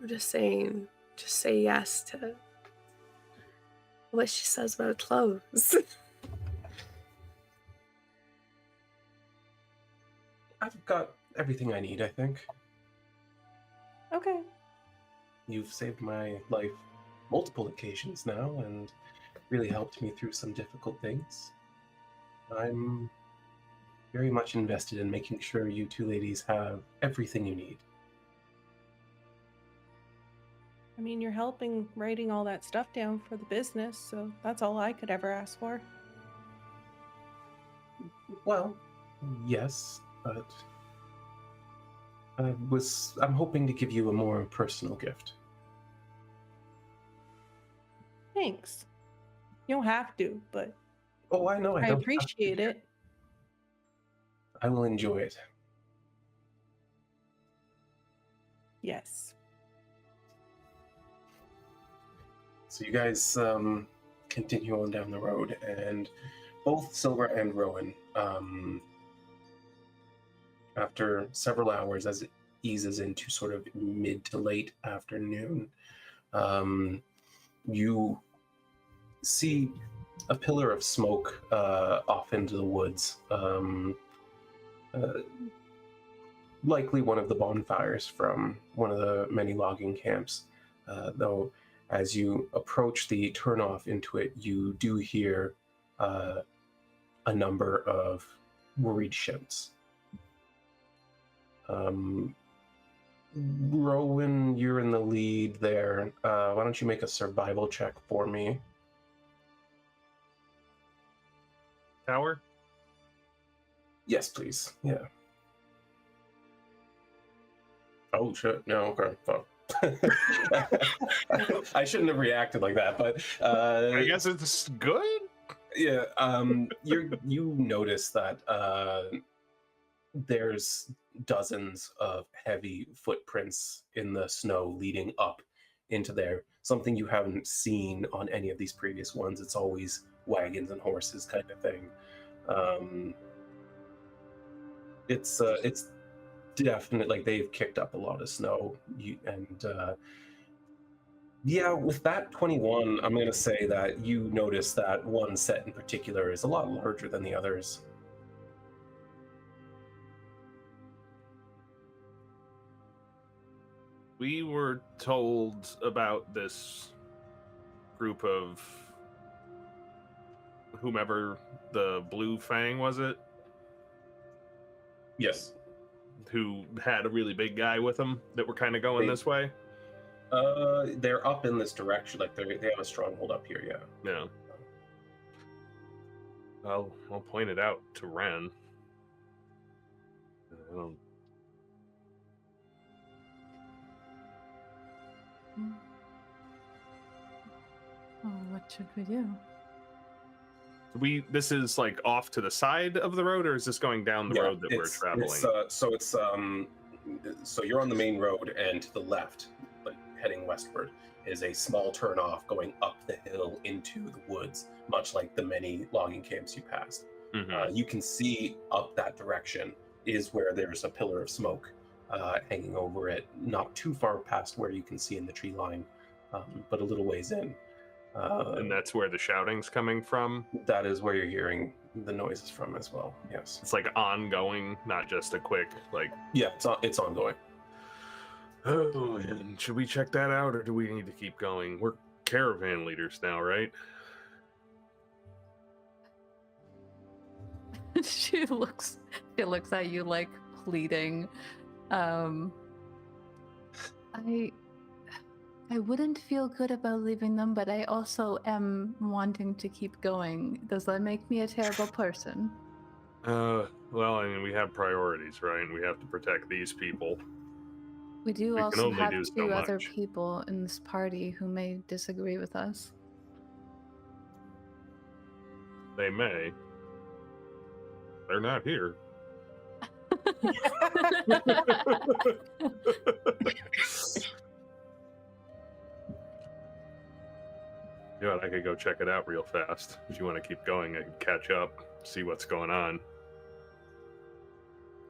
I'm just saying, just say yes to what she says about clothes. I've got everything I need, I think. Okay. You've saved my life multiple occasions now and really helped me through some difficult things. I'm very much invested in making sure you two ladies have everything you need. I mean, you're helping writing all that stuff down for the business, so that's all I could ever ask for. Well, yes, but I'm hoping to give you a more personal gift. Thanks. You don't have to, but Oh, I know. I don't have to. appreciate it. I will enjoy it. Yes. So you guys continue on down the road, and both Silver and Rhowan, after several hours, as it eases into sort of mid to late afternoon, you see a pillar of smoke off into the woods. Likely one of the bonfires from one of the many logging camps, though as you approach the turnoff into it, you do hear a number of worried shouts. Rhowan, you're in the lead there. Why don't you make a survival check for me? Tower? Yes, please. Yeah. Oh, shit. No, okay. Fuck. I shouldn't have reacted like that, but I guess it's good. yeah. You notice that there's dozens of heavy footprints in the snow leading up into there. Something you haven't seen on any of these previous ones. It's always wagons and horses kind of thing. It's definitely like they've kicked up a lot of snow. Yeah, with that 21, I'm going to say that you notice that one set in particular is a lot larger than the others. We were told about this group of whomever the Blue Fang was it? Yes. Who had a really big guy with them that were kind of going this way? They're up in this direction. Like they have a stronghold up here. Yeah. Yeah. I'll point it out to Wren. I don't... Oh, what should we do? This is like off to the side of the road, or is this going down the road that we're traveling? So you're on the main road, and to the left, like heading westward, is a small turnoff going up the hill into the woods, much like the many logging camps you passed. Mm-hmm. You can see up that direction is where there's a pillar of smoke hanging over it, not too far past where you can see in the tree line, but a little ways in. And that's where the shouting's coming from? That is where you're hearing the noises from as well, yes. It's like ongoing, not just a quick, like... Yeah, it's ongoing. Oh, man. Should we check that out, or do we need to keep going? We're caravan leaders now, right? She looks at you like, pleading. I wouldn't feel good about leaving them, but I also am wanting to keep going. Does that make me a terrible person? Well, I mean, we have priorities, right? And we have to protect these people. We do We can also only have do so two other much. people in this party who may disagree with us. They may. They're not here. You know what, I could go check it out real fast. If you want to keep going, I could catch up, see what's going on.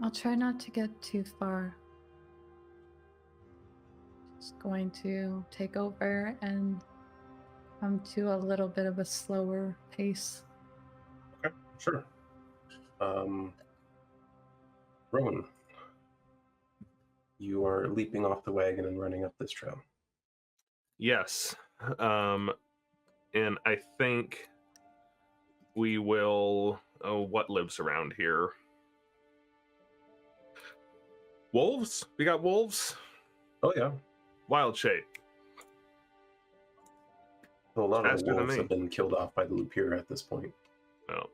I'll try not to get too far. Just going to take over and come to a little bit of a slower pace. Okay, sure. Rhowan, you are leaping off the wagon and running up this trail. Yes. And I think we will... Oh, what lives around here? Wolves? We got wolves? Oh, yeah. Wild shape. A lot of Faster the than wolves me. have been killed off by the Lupira at this point. Oh.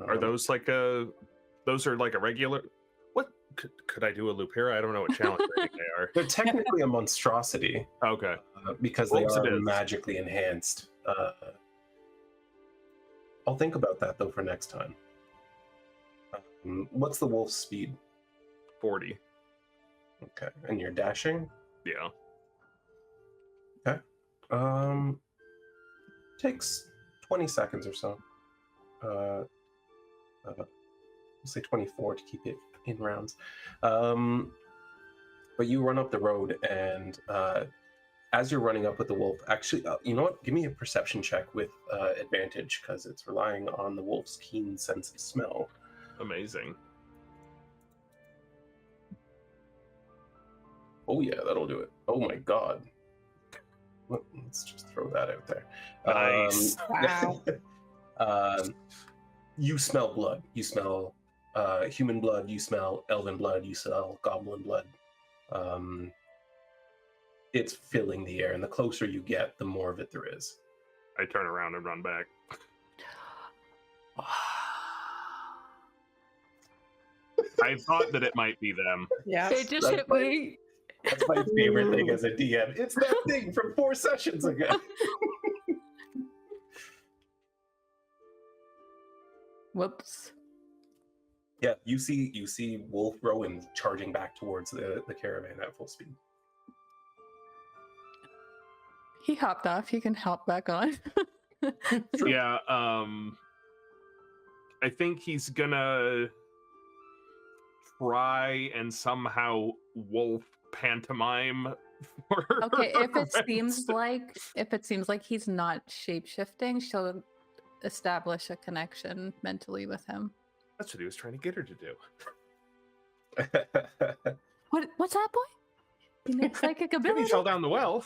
Are those like a... Those are like a regular... What? Could I do a Lupira? I don't know what challenge rating they are. They're technically a monstrosity Okay. because Wolves they it are is. magically enhanced. I'll think about that, though, for next time. What's the wolf's speed? 40. Okay. And you're dashing? Yeah. Okay. Takes 20 seconds or so. We'll say 24 to keep it in rounds. But you run up the road, and as you're running up with the wolf, actually, you know what? Give me a perception check with advantage, because it's relying on the wolf's keen sense of smell. Amazing. Oh yeah, that'll do it. Oh my god. Let's just throw that out there. Nice. Wow. You smell blood. You smell human blood. You smell elven blood. You smell goblin blood. It's filling the air, and the closer you get, the more of it there is. I turn around and run back. I thought that it might be them. Yeah. It just That's hit my- me. That's my favorite thing as a DM. It's that thing from 4 sessions ago. Whoops. Yeah, you see Wolf Rhowan charging back towards the caravan at full speed. He hopped off. He can hop back on. Sure. Yeah, I think he's gonna try and somehow wolf pantomime for Okay, if it Rhowan. seems like he's not shape-shifting, she'll establish a connection mentally with him. That's what he was trying to get her to do. What's that, boy? You need psychic He ability? fell down the well.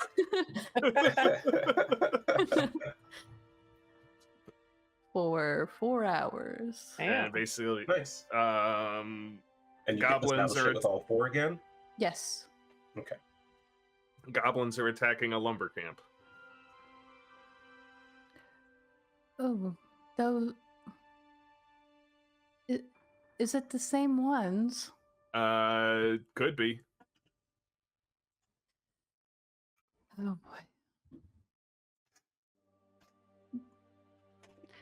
For 4 hours. And basically, Nice. And you Goblins establish are- it with all 4 again? Yes. Okay. goblins are attacking a lumber camp. Oh, those. Is it the same ones? Could be. Oh boy.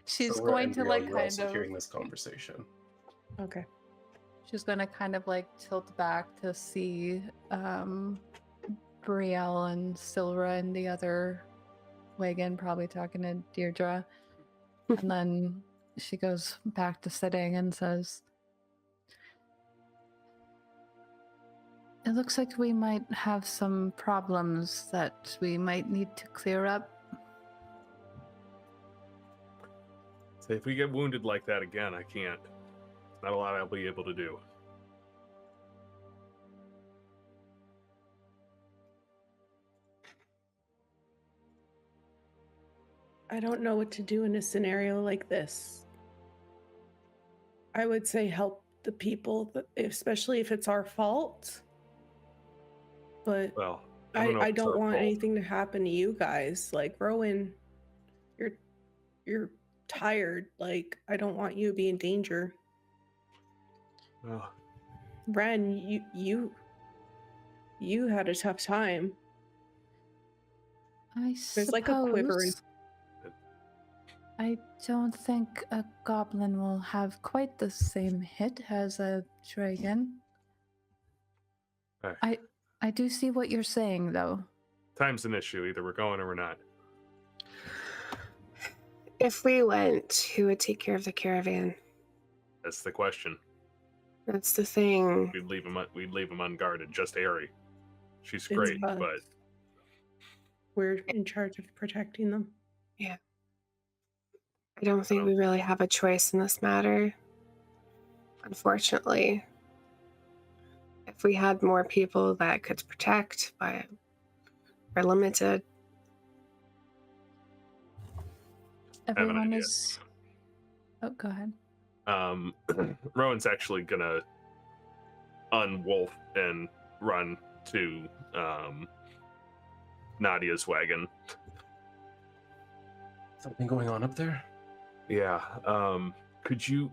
She's So going to Brielle, like you're kind also of. hearing this conversation. Okay. She's going to kind of like tilt back to see Brielle and Silra and the other wagon, probably talking to Deirdre. And then she goes back to sitting and says, "It looks like we might have some problems that we might need to clear up." So if we get wounded like that again, I can't. Not a lot I'll be able to do. I don't know what to do in a scenario like this. I would say help the people, especially if it's our fault. But Well, I if it's don't our want fault. anything to happen to you guys. Like Rhowan, you're tired. Like I don't want you to be in danger. Well, Wren, you had a tough time. I There's like a quiver in. suppose. I don't think a goblin will have quite the same hit as a dragon. Okay. I do see what you're saying, though. Time's an issue. Either we're going or we're not. If we went, who would take care of the caravan? That's the question. That's the thing. We'd leave him unguarded. Just Aerie. She's It's great, us. but We're in charge of protecting them. I don't think we really have a choice in this matter. Unfortunately. If we had more people that could protect, but we're limited. have an Everyone idea. is. Oh, go ahead. Rowan's actually gonna unwolf and run to Nadia's wagon. Something going on up there? Yeah. Could you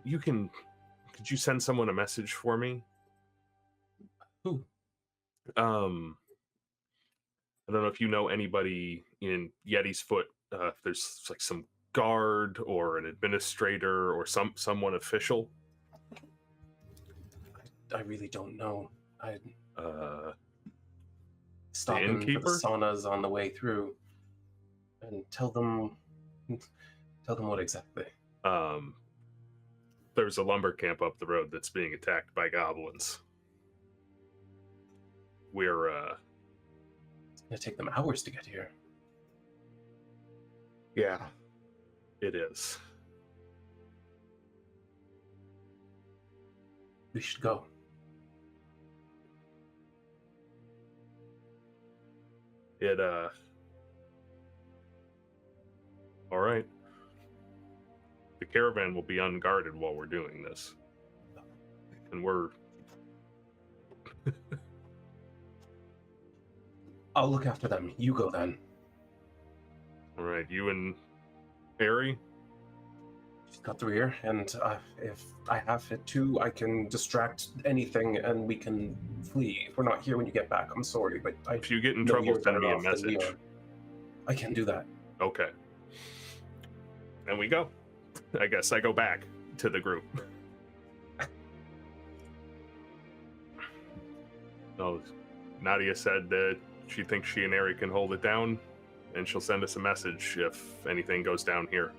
send someone a message for me? Who? I don't know if you know anybody in Yeti's Foot. If there's like some guard or an administrator or someone official. I really don't know. I The stop in for innkeeper? the saunas on the way through and tell them what exactly. There's a lumber camp up the road that's being attacked by goblins. We're It's gonna take them hours to get here. yeah, it is. We should go. It all right. The caravan will be unguarded while we're doing this. And we're I'll look after them. You go then. all right, you and Aerie? She's got the rear, and if I have it too, I can distract anything, and we can flee. If we're not here when you get back, I'm sorry, but If you get in know trouble, you're send me better a off than we message. are. I can do that. Okay. And we go. I guess I go back to the group. Oh, Nadia said that she thinks she and Aerie can hold it down, and she'll send us a message if anything goes down here.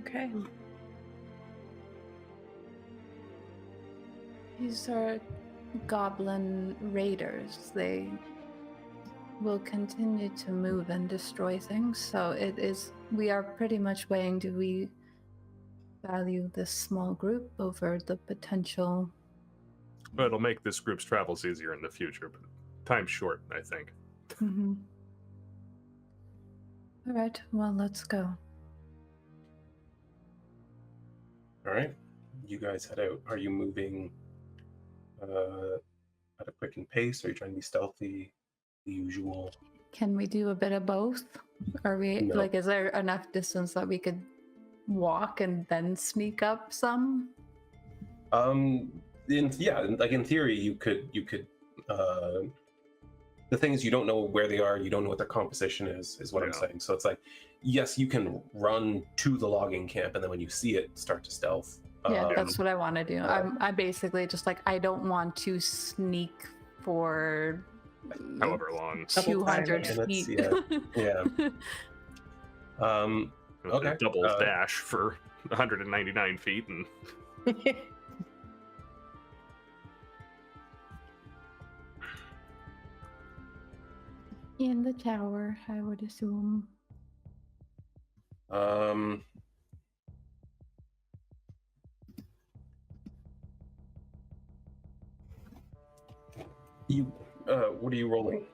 Okay. These are goblin raiders. They will continue to move and destroy things. So we are pretty much weighing, do we value this small group over the potential? But it'll make this group's travels easier in the future, but time's short, I think. Mm-hmm. All right, well, let's go. All right. You guys head out. Are you moving at a quickened pace? Are you trying to be stealthy? The usual? Can we do a bit of both? Are we No. like, is there enough distance that we could walk and then sneak up some? In theory, you could. The thing is, you don't know where they are. You don't know what their composition is what I'm Yeah. saying. So it's like, yes, you can run to the logging camp, and then when you see it, start to stealth. Yeah, that's what I want to do. yeah. I basically just like, I don't want to sneak for However long. 200 Double time. feet. Yeah. Okay. Double dash for 199 feet and In the tower, I would assume. What are you rolling?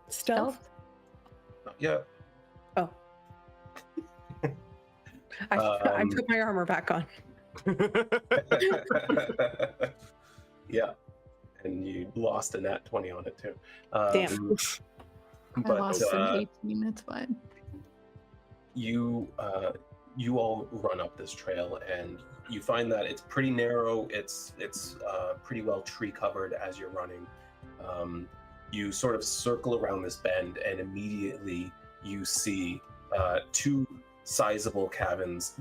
Stealth? Yeah. Oh. I put my armor back on. Yeah, and you lost a nat 20 on it too. Damn. I lost an 18. It's fine. You all run up this trail, and you find that it's pretty narrow. It's pretty well tree covered as you're running. You sort of circle around this bend, and immediately you see two sizable cabins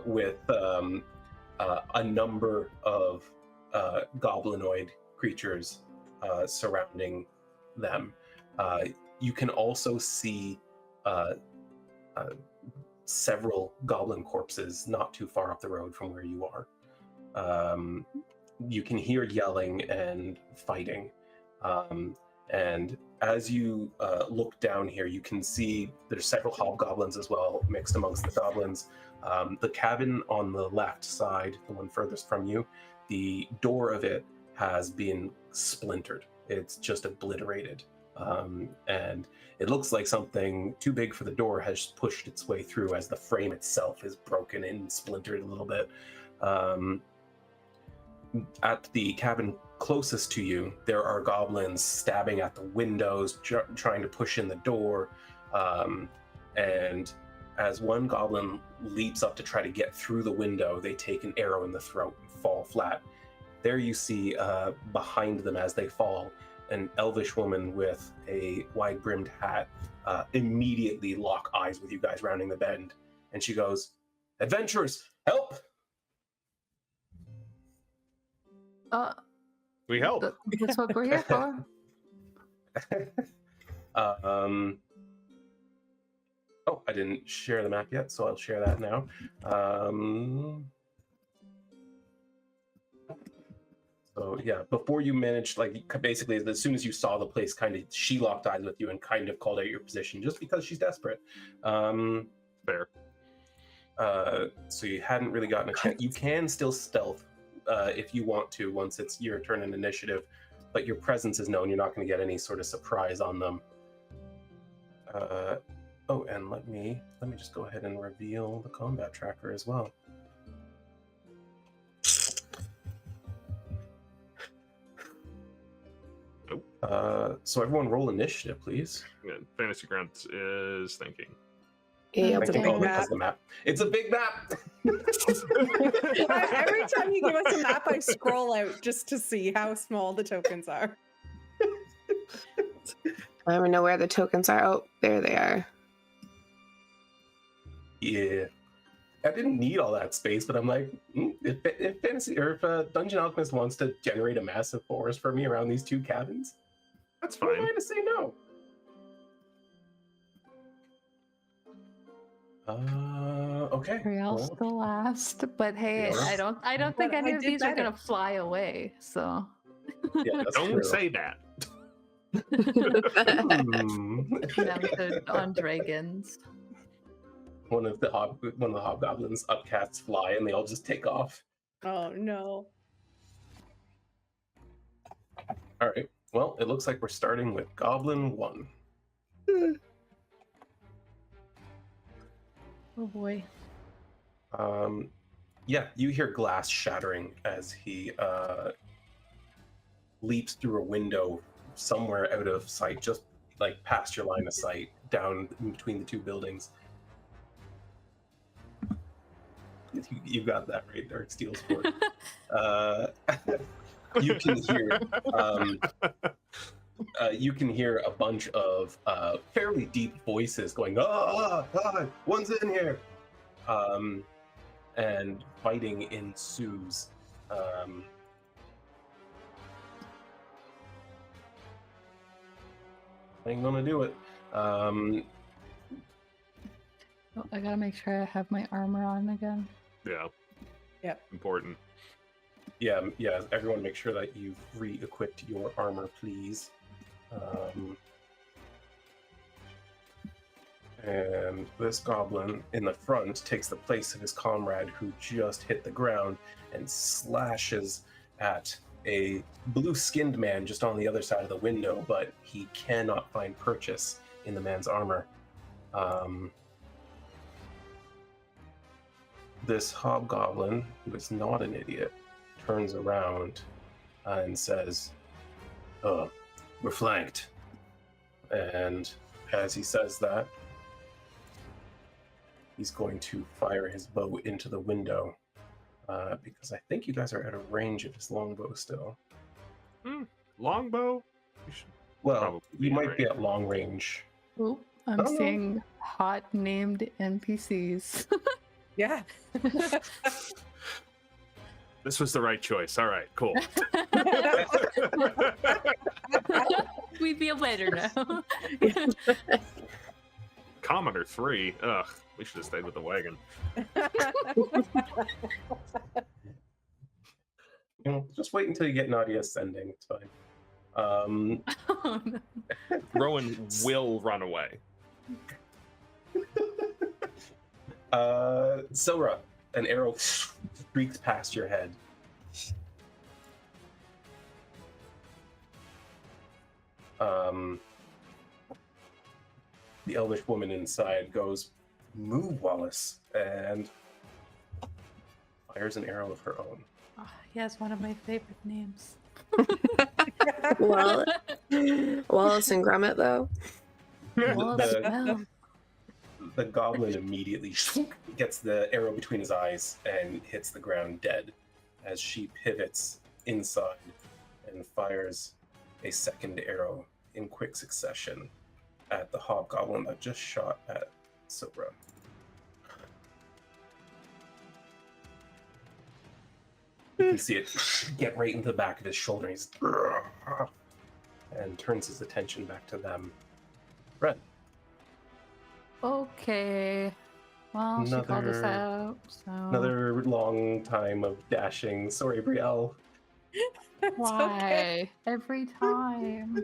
with a number of goblinoid creatures surrounding them. You can also see several goblin corpses not too far up the road from where you are. You can hear yelling and fighting. And as you look down here, you can see there's several hobgoblins as well, mixed amongst the goblins. The cabin on the left side, the one furthest from you, the door of it has been splintered. It's just obliterated. And it looks like something too big for the door has pushed its way through, as the frame itself is broken and splintered a little bit. At the cabin closest to you, there are goblins stabbing at the windows, trying to push in the door. And as one goblin leaps up to try to get through the window, they take an arrow in the throat and fall flat. There you see behind them as they fall, an elvish woman with a wide-brimmed hat immediately lock eyes with you guys rounding the bend. And she goes, "Adventurers, help!" We help. That's what we're here for. Oh, I didn't share the map yet, so I'll share that now. So yeah, before you managed, like basically as soon as you saw the place, kind of she locked eyes with you and kind of called out your position just because she's desperate. Fair. So you hadn't really gotten a chance. You can still stealth if you want to once it's your turn in initiative, but your presence is known. You're not going to get any sort of surprise on them. Oh, and let me just go ahead and reveal the combat tracker as well. So everyone roll initiative, please. Yeah, Fantasy Grounds is thinking. Yeah, It's a okay. big map. The map. It's a big map. Every time you give us a map, I scroll out just to see how small the tokens are. I don't even know where the tokens are. Oh, there they are. Yeah, I didn't need all that space, but I'm like, if fantasy or if Dungeon Alchemist wants to generate a massive forest for me around these two cabins, That's who am fine. I to say no? Okay. Brielle's well, the last, but hey, Yeah. I don't think But any I of did these are better. gonna fly away. So yeah, that's Don't true. say that. mounted on dragons. One of the hobgoblins upcasts fly, and they all just take off. Oh no. All right. Well, it looks like we're starting with Goblin 1. Oh boy. Yeah, you hear glass shattering as he leaps through a window somewhere out of sight, just like past your line of sight, down in between the two buildings. You got that right, Dark Steel Sport. You can hear a bunch of fairly deep voices going, one's in here, and fighting ensues. Ain't gonna do it. Oh, I gotta make sure I have my armor on again. Yeah. Yep. Important. Yeah. Everyone, make sure that you've re-equipped your armor, please. And this goblin in the front takes the place of his comrade who just hit the ground and slashes at a blue-skinned man just on the other side of the window, but he cannot find purchase in the man's armor. This hobgoblin, who is not an idiot, turns around and says, "Oh, we're flanked." And as he says that, he's going to fire his bow into the window, because I think you guys are out of range of his longbow still. Longbow? You should Well, probably you in might be range. at long range. Oh, I'm Oh, no. seeing hot named NPCs. Yeah. This was the right choice. All right, cool. We feel better now. Commoner 3. Ugh, we should have stayed with the wagon. Just wait until you get Nadia ascending. It's fine. Oh, no. Rowan will run away. Silra, an arrow streaks past your head. The elvish woman inside goes, "Move, Wallace," and fires an arrow of her own. Oh, he has one of my favorite names. Well, Wallace and Grummet, though. Wallace, the- well. The goblin immediately gets the arrow between his eyes and hits the ground dead as she pivots inside and fires a second arrow in quick succession at the hobgoblin that just shot at Silra. You can see it get right into the back of his shoulder. He's and turns his attention back to them. Wren. Okay. Well, she called us Another- out, so... Another long time of dashing. Sorry, Brielle. It's Why? okay. Every time.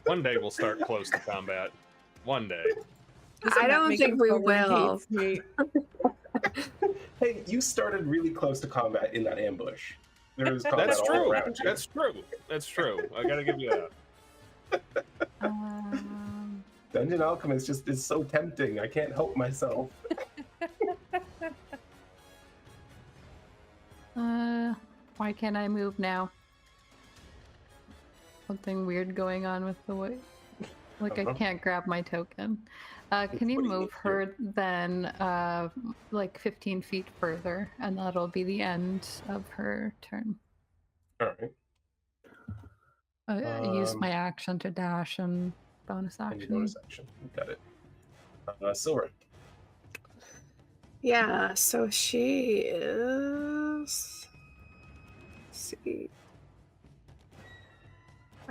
One day we'll start close to combat. One day. Doesn't I that don't make think him we so will. hates me? Hey, you started really close to combat in that ambush. There was combat That's all true. around you. That's true. That's true. I gotta give you that. Dungeon Alchemist just is so tempting. I can't help myself. Why can't I move now? Something weird going on with the way. Like, I can't grab my token. Can you What do you move need to her then, like 15 feet further, and that'll be the end of her turn. All right. I use my action to dash and bonus And action. your bonus action. You got it. Silver. Yeah, so she is. Let's see.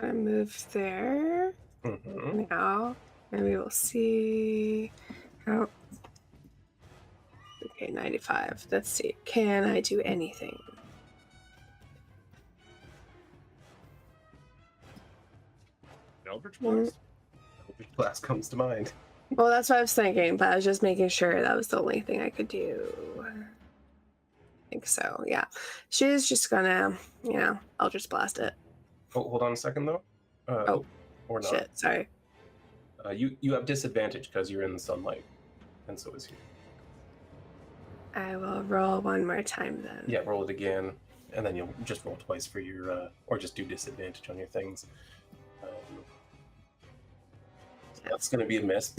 I move there Mm-hmm. now, and we will see how. Okay, 95. Let's see. Can I do anything? Eldritch Blast? Eldritch Blast comes to mind. Well, that's what I was thinking, but I was just making sure that was the only thing I could do. I think so, yeah. She's just gonna, I'll just blast it. Oh, hold on a second, though. Oh, or not. Shit, sorry. You have disadvantage because you're in the sunlight, and so is he. I will roll one more time then. Yeah, roll it again, and then you'll just roll twice for your, or just do disadvantage on your things. That's going to be a miss.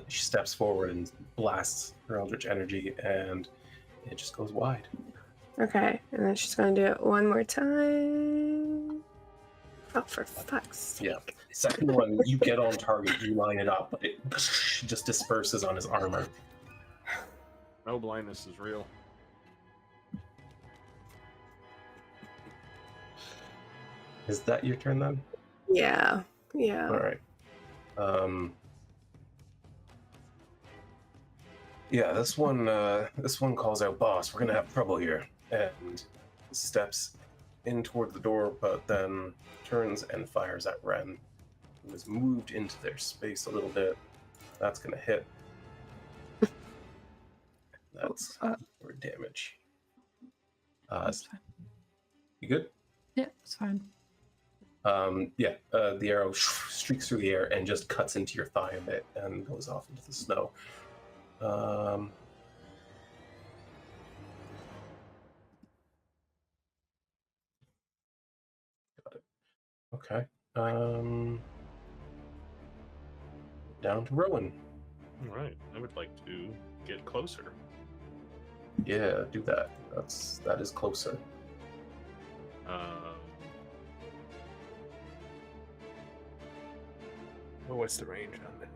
She steps forward and blasts her Eldritch Energy, and it just goes wide. Okay, and then she's gonna do it one more time. Oh, for fuck's sake. Yeah. Second one, you get on target, you line it up, but it just disperses on his armor. No blindness is real. Is that your turn then? Yeah. All right. Yeah, this one calls out, "Boss, we're gonna have trouble here," and steps in toward the door, but then turns and fires at Wren, who has moved into their space a little bit. That's gonna hit. That's for damage. That's fine. You good? Yeah, it's fine. The arrow streaks through the air and just cuts into your thigh a bit and goes off into the snow. Got it. Okay. Down to Rhowan. All right. I would like to get closer. Yeah, do that. That is closer. What's the range on that?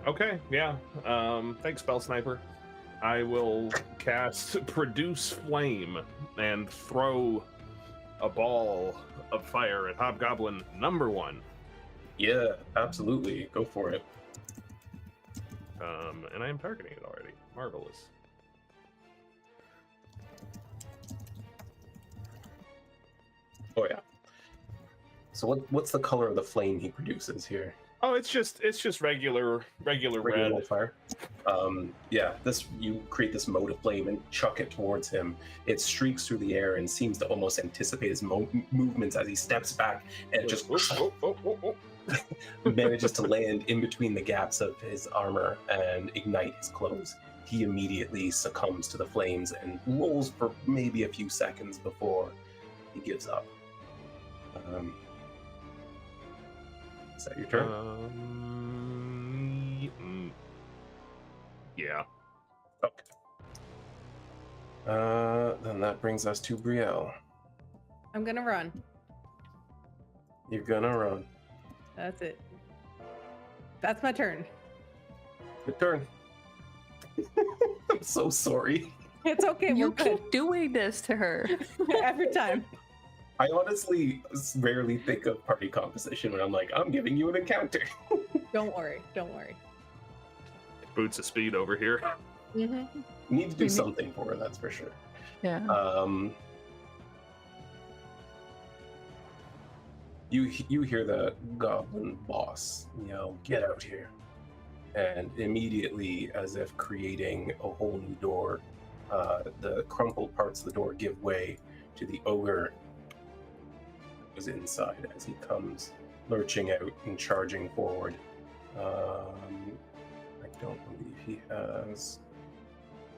Okay, yeah. Thanks, Spell Sniper. I will cast Produce Flame and throw a ball of fire at Hobgoblin number 1. Yeah, absolutely. Go for it. And I am targeting it already. Marvelous. Oh yeah. So what's the color of the flame he produces here? Oh, it's just regular red. Fire. You create this mote of flame and chuck it towards him. It streaks through the air and seems to almost anticipate his movements as he steps back and just manages to land in between the gaps of his armor and ignite his clothes. He immediately succumbs to the flames and rolls for maybe a few seconds before he gives up. Is that your turn? Yeah. Okay. Then that brings us to Brielle. I'm gonna run. You're gonna run. That's it. That's my turn. Good turn. I'm so sorry. It's okay. You We're good. keep doing this to her. Every time. I honestly rarely think of party composition when I'm like, I'm giving you an encounter. Don't worry. Don't worry. Boots of speed over here. Mm-hmm. You need to do something for her, that's for sure. Yeah. You hear the goblin boss yell, "Get out here!" And immediately, as if creating a whole new door, the crumpled parts of the door give way to the ogre who was inside as he comes lurching out and charging forward. I don't believe he has.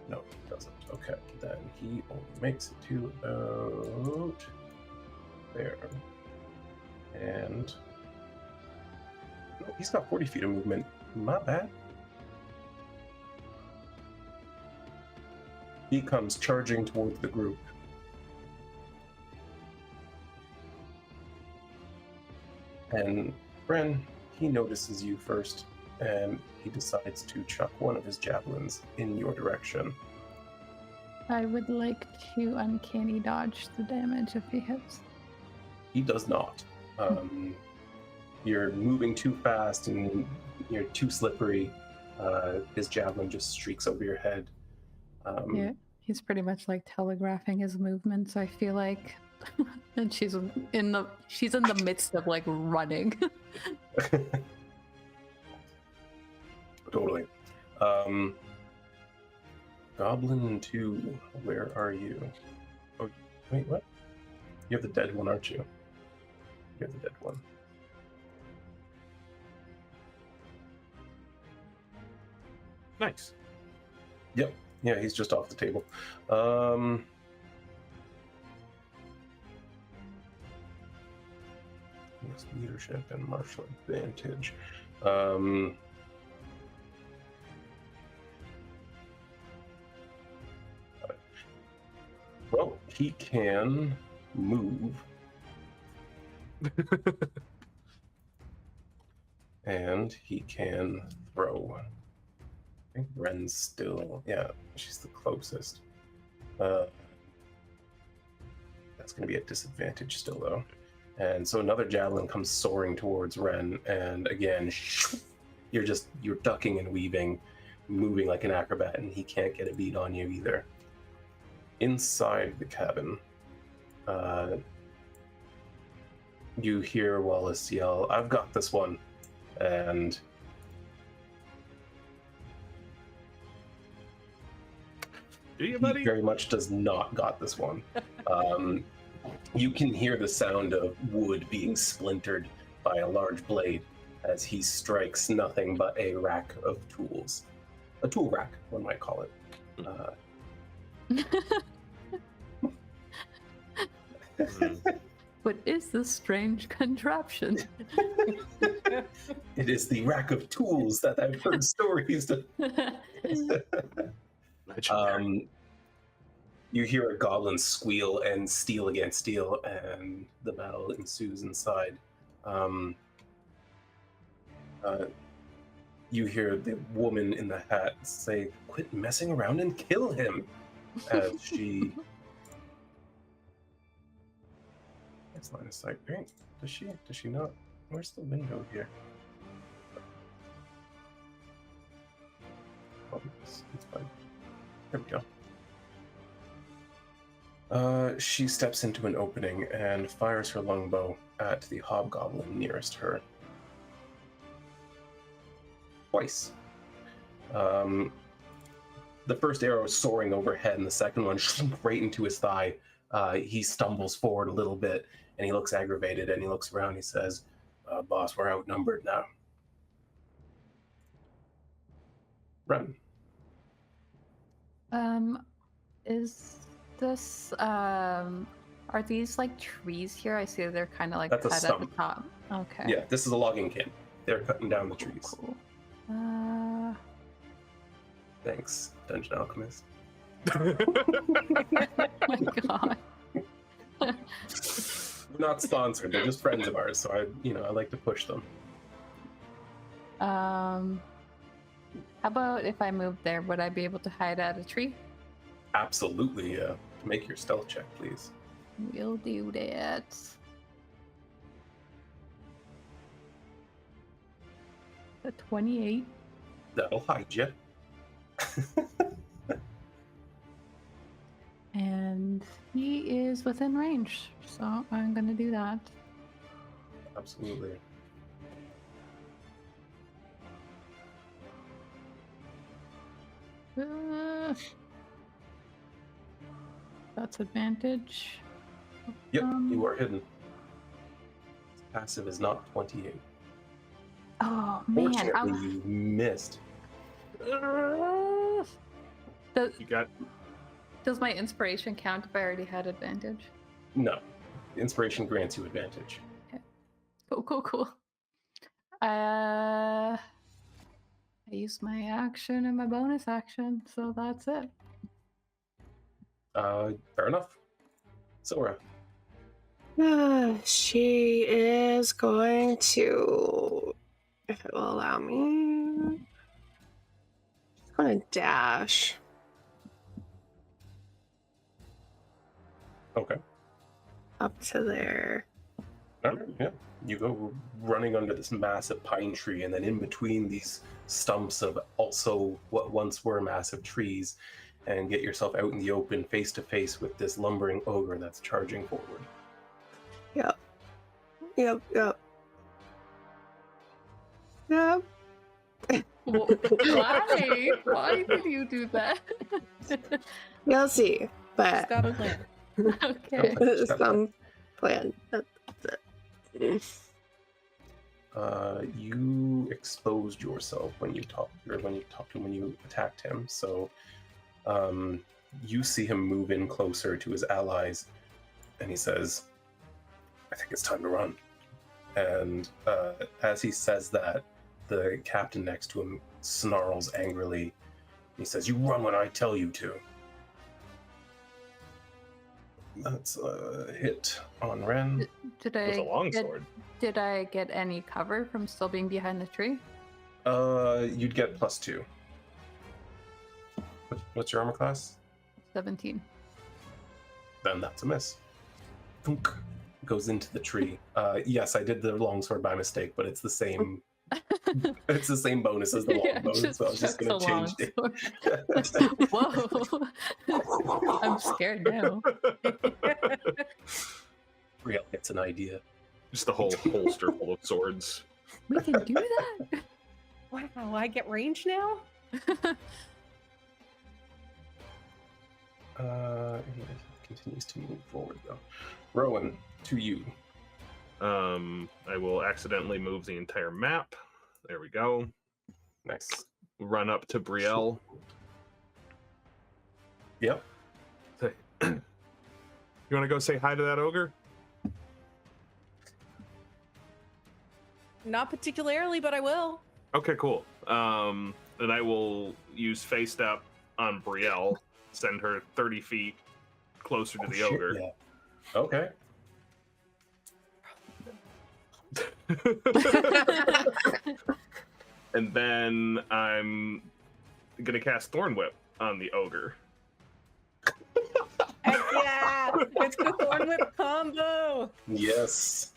No, he doesn't. Okay, then he only makes it to about there. And no, he's got 40 feet of movement. Not bad. He comes charging towards the group. And Wren, he notices you first, and he decides to chuck one of his javelins in your direction. I would like to uncanny dodge the damage if he hits. He does not. You're moving too fast and you're too slippery. His javelin just streaks over your head. Yeah, he's pretty much like telegraphing his movements, I feel like. And she's in the midst of like running. Totally. Goblin 2, where are you? Oh, wait, what? You have the dead one, aren't you? You have the dead one. Nice. Yep. Yeah, he's just off the table. Yes, leadership and martial advantage. Well, he can move. And he can throw. I think Wren's still, yeah, she's the closest. That's going to be a disadvantage still, though. And so another javelin comes soaring towards Wren, and again, you're ducking and weaving, moving like an acrobat, and he can't get a beat on you either. Inside the cabin, you hear Wallace yell, "I've got this one," and Do you, He buddy? very much does not got this one. You can hear the sound of wood being splintered by a large blade as he strikes nothing but a rack of tools. A tool rack, one might call it. What is this strange contraption? It is the rack of tools that I've heard stories of. You hear a goblin squeal and steel against steel, and the battle ensues inside. You hear the woman in the hat say, "Quit messing around and kill him," as she... That's line of sight. Right? Does she not? Where's the window here? Oh, it's fine. There we go. She steps into an opening and fires her longbow at the hobgoblin nearest her. Twice. The first arrow is soaring overhead, and the second one right into his thigh. He stumbles forward a little bit, and he looks aggravated, and he looks around. He says, "Boss, we're outnumbered now." Run. Is this are these like trees here? I see they're kind of like That's a cut at the stump. top. Okay. Yeah, this is a logging camp. They're cutting down the trees. Cool. Thanks, Dungeon Alchemist. Oh my god. We're not sponsored. They're just friends of ours, so I like to push them. How about if I moved there, would I be able to hide at a tree? Absolutely. Make your stealth check, please. We'll do that. A 28. That'll hide you. And he is within range, so I'm gonna do that. Absolutely. That's advantage. Yep, you are hidden. His passive is not 28. Oh man, Fortunately, you missed. Does my inspiration count if I already had advantage? No. Inspiration grants you advantage. Cool. I used my action and my bonus action, so that's it. Fair enough. Sora. She is going to, if it will allow me, she's going to dash. Okay. Up to there. All right, yeah. You go running under this massive pine tree, and then in between these stumps of also what once were massive trees, and get yourself out in the open, face to face with this lumbering ogre that's charging forward. Yep. Why? Why did you do that? You'll see, but She's got a plan. Okay. some plan. That's it. You exposed yourself when you attacked him. So, you see him move in closer to his allies, and he says, "I think it's time to run." And as he says that, the captain next to him snarls angrily. He says, "You run when I tell you to." That's a hit on Wren. Did With a I longsword. did I get any cover from still being behind the tree? You'd get +2. What's your armor class? 17. Then that's a miss. Thunk. Goes into the tree. Yes, I did the longsword by mistake, but it's the same. It's the same bonus as the longbow, so I was just going to change it. Whoa! I'm scared now. Brielle gets an idea. Just the whole holster full of swords. We can do that. Wow, I get range now? He continues to move forward though. Rhowan, to you. I will accidentally move the entire map. There we go. Nice. Run up to Brielle. Yep. Say, you want to go say hi to that ogre? Not particularly, but I will. Okay, cool. Then I will use face step on Brielle, send her 30 feet closer to the shit, ogre. yeah. Okay. And then I'm gonna cast Thorn Whip on the ogre. Heck yeah! It's the Thorn Whip combo. Yes.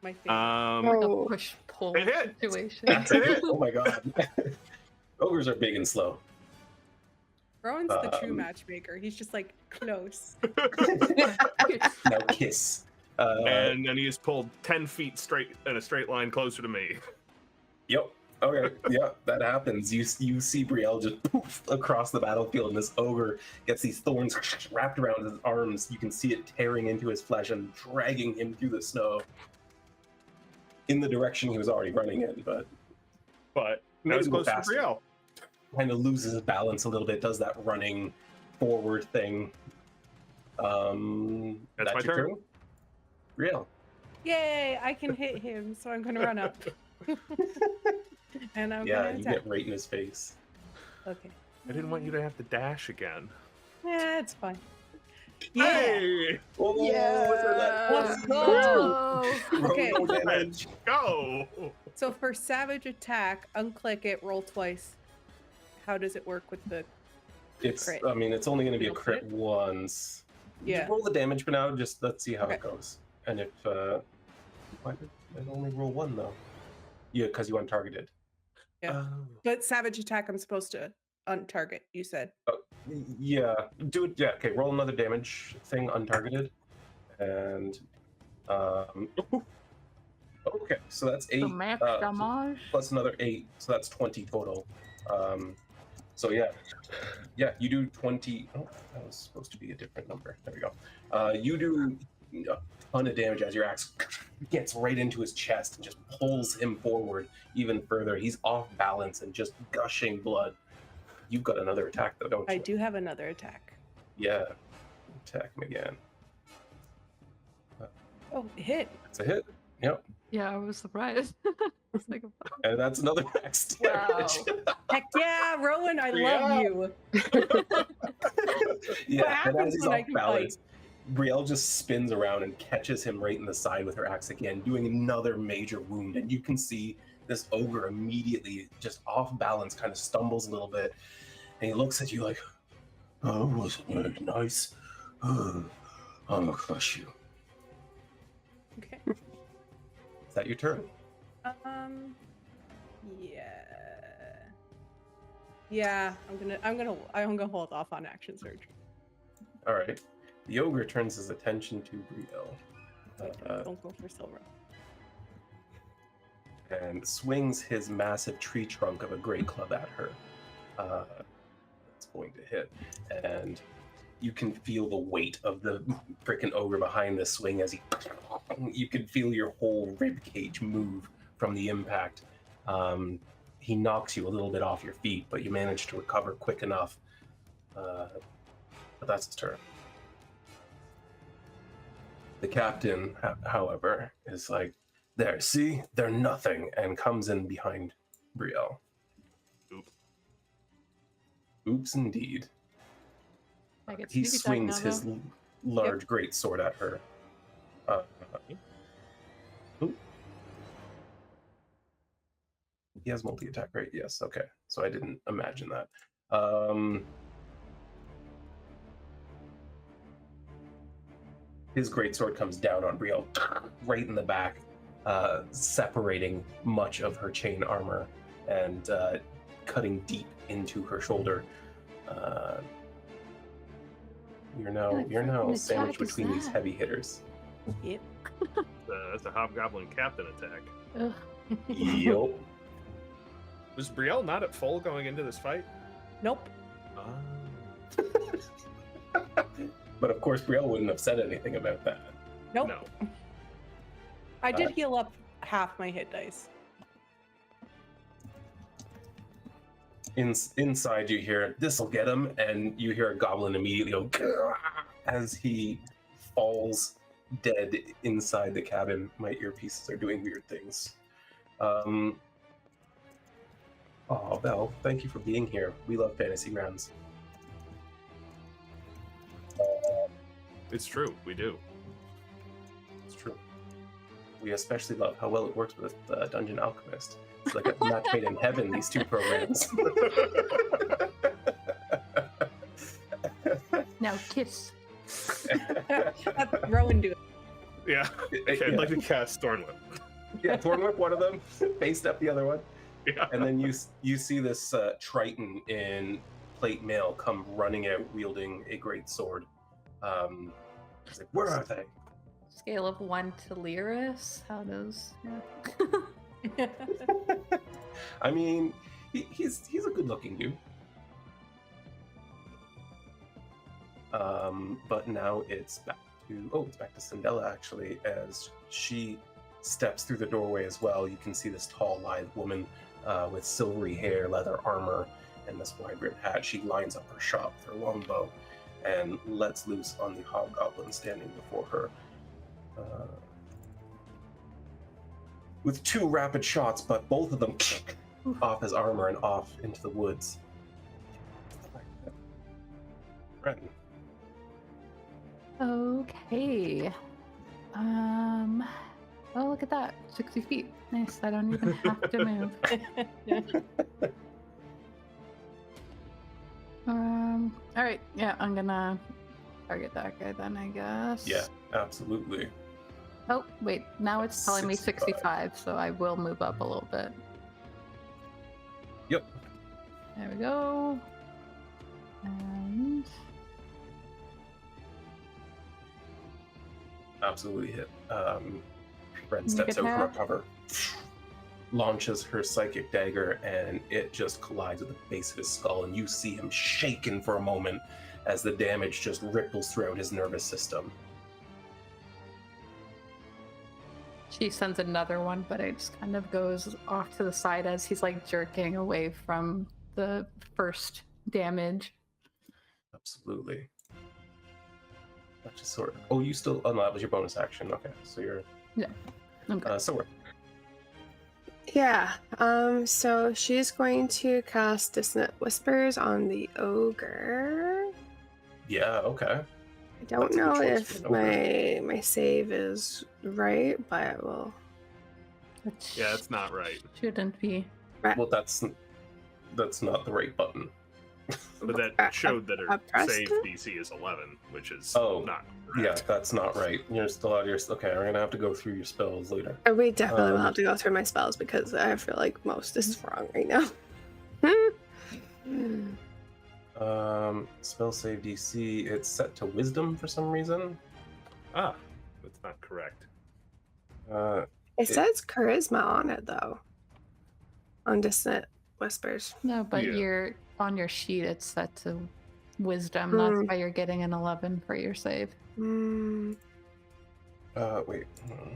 My favorite. Oh. A push-pull It hit. situation. That's it. Oh my god. Ogres are big and slow. Rowan's the true um, matchmaker. He's just like close. Now kiss. And then he just pulled 10 feet straight in a straight line closer to me. Yep. Okay. Yep. That happens. You see Brielle just poof across the battlefield, and this ogre gets these thorns wrapped around his arms. You can see it tearing into his flesh and dragging him through the snow in the direction he was already running in. But But Maybe I was go close to faster. Brielle. kind of loses his balance a little bit. Does that running forward thing. That's my your turn. Brielle. Yay! I can hit him, so I'm gonna run up. And I'm Yeah, gonna you attack. get right in his face. Okay. I didn't want you to have to dash again. Yeah, it's fine. Yeah. Hey! Oh, Yeah. Let's go. Okay. Roll damage. Go! So for savage attack, unclick it, roll twice. How does it work with the? It's. Crit. I mean, it's only going to be a You'll crit crit? once. Yeah. Just roll the damage for now. Just let's see how it Okay. goes. And if why did it only roll one though? Yeah, because you untargeted. Yeah. But savage attack, I'm supposed to untarget. You said. Yeah, do it. Yeah, okay. Roll another damage thing untargeted, and okay, so that's 8 The max damage. plus another 8, so that's 20 total. So yeah, you do 20. Oh, that was supposed to be a different number. There we go. You do a ton of damage as your axe gets right into his chest and just pulls him forward even further. He's off balance and just gushing blood. You've got another attack though, don't you? I do have another attack. Yeah. Attack him again. Oh, it hit. That's a hit. Yep. Yeah, I was surprised. It's like, And that's another max damage. Heck yeah, Rowan, I Yeah. love you. Yeah, and happens as he's when I off can balance, Brielle just spins around and catches him right in the side with her axe again, doing another major wound. And you can see this ogre immediately just off balance, kind of stumbles a little bit. And he looks at you like, oh, wasn't very nice. I'm gonna crush you. Okay. Is that your turn? Yeah. Yeah, I'm gonna hold off on action surge. All right. The ogre turns his attention to Brielle. Don't go for silver. And swings his massive tree trunk of a great club at her. It's going to hit. And you can feel the weight of the freaking ogre behind the swing as you can feel your whole rib cage move from the impact. He knocks you a little bit off your feet, but you manage to recover quick enough. But that's his turn. The captain, however, is like, there, see? They're nothing, and comes in behind Brielle. Oops. Oops, indeed. I get He sneak attack swings now, his though. large great sword at her. Ooh. He has multi-attack, right? Yes, okay. So I didn't imagine that. His greatsword comes down on Brielle, right in the back, separating much of her chain armor and cutting deep into her shoulder. You're now fucking sandwiched attack is between these that? heavy hitters. Yep. That's a hobgoblin captain attack. Ugh. Yup. Was Brielle not at full going into this fight? Nope. But of course, Brielle wouldn't have said anything about that. Nope. No. I did heal up half my hit dice. Inside, you hear, "This'll get him," and you hear a goblin immediately go "Grrr," as he falls dead inside the cabin. My earpieces are doing weird things. Oh, Belle, thank you for being here. We love Fantasy Grounds. It's true. We do. It's true. We especially love how well it works with Dungeon Alchemist. It's like a match made in heaven, these two programs. Now kiss. Rhowan do it. Yeah. Okay, I'd like to cast Thornwhip. Yeah, Thornwhip, one of them, faced up the other one. Yeah. And then you see this Triton in plate mail come running out wielding a great sword. It's like, where are they? Scale of 1 to Lyris. How does? Yeah. I mean, he's a good-looking dude. But now it's back to Cindella actually, as she steps through the doorway as well. You can see this tall, lithe woman with silvery hair, leather armor, and this wide-brimmed hat. She lines up her shop with her longbow and lets loose on the hobgoblin standing before her. With 2 rapid shots, but both of them off his armor and off into the woods. Wren. Okay. Oh, look at that. 60 feet. Nice. I don't even have to move. All right. Yeah, I'm gonna target that guy then, I guess. Yeah, absolutely. Oh, wait. Now it's telling me 65. 65, so I will move up a little bit. Yep. There we go. And Absolutely hit. Wren You steps get out from her that? cover, launches her psychic dagger, and it just collides with the base of his skull, and you see him shaken for a moment as the damage just ripples throughout his nervous system. she sends another one, but it just kind of goes off to the side as he's like jerking away from the first damage. Absolutely. That just sort of... Oh, you still... Oh, no, that was your bonus action. Okay, so you're... Okay. So we're... Yeah, so she's going to cast Dissonant Whispers on the ogre. Yeah, okay. I don't That's a good know choice if for an my save is right, but I will. That Yeah, it's not right. shouldn't be. Well, that's not the right button. But that showed that her pressed save it? DC is 11, which is Oh, not Yeah, correct. that's not right. You're still out of your... Okay, we're gonna have to go through your spells later. We definitely will Um, have to go through my spells because I feel like most is wrong right now. Spell save DC, it's set to Wisdom for some reason. Ah, that's not correct. It says charisma on it though. On Dissonant Whispers. No, but Yeah. you're on your sheet. It's set to wisdom. That's why you're getting an 11 for your save. Mm, Wait,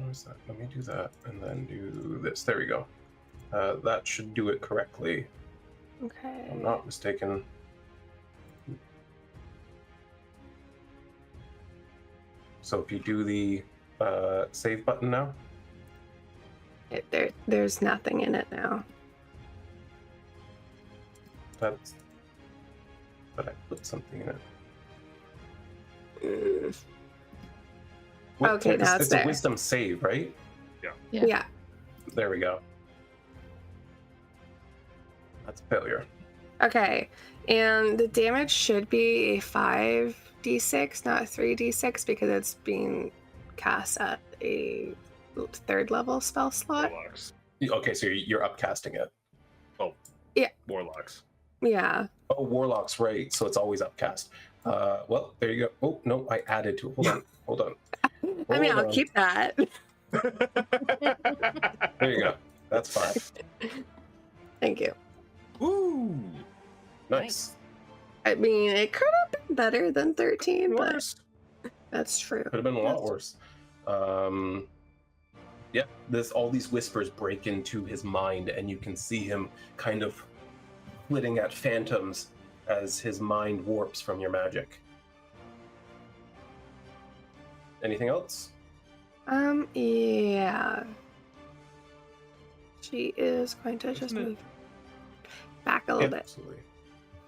where's that? Let me do that and then do this. There we go. That should do it correctly. okay. If I'm not mistaken. So if you do the save button now, There's nothing in it now. that's... But I put something in it. Mm, Okay, now it's it's a there. Wisdom save, right? Yeah. yeah. There we go. That's a failure. Okay. And the damage should be a 5d6, not 3d6, because it's being cast at a 3rd level spell slot. Warlocks. Okay, so you're upcasting it. Warlocks. Yeah. Oh, Warlock's right, so it's always upcast. Well, there you go. Oh, no, I added to it. Hold on. I mean, Hold I'll on. keep that. There you go. That's fine. Thank you. Ooh. Nice. I mean, it could have been better than 13, but Worse. That's true. Could have been a lot worse. Yeah, all these whispers break into his mind, and you can see him kind of flitting at phantoms as his mind warps from your magic. Anything else? Yeah. She is going to just move back a little bit. Absolutely.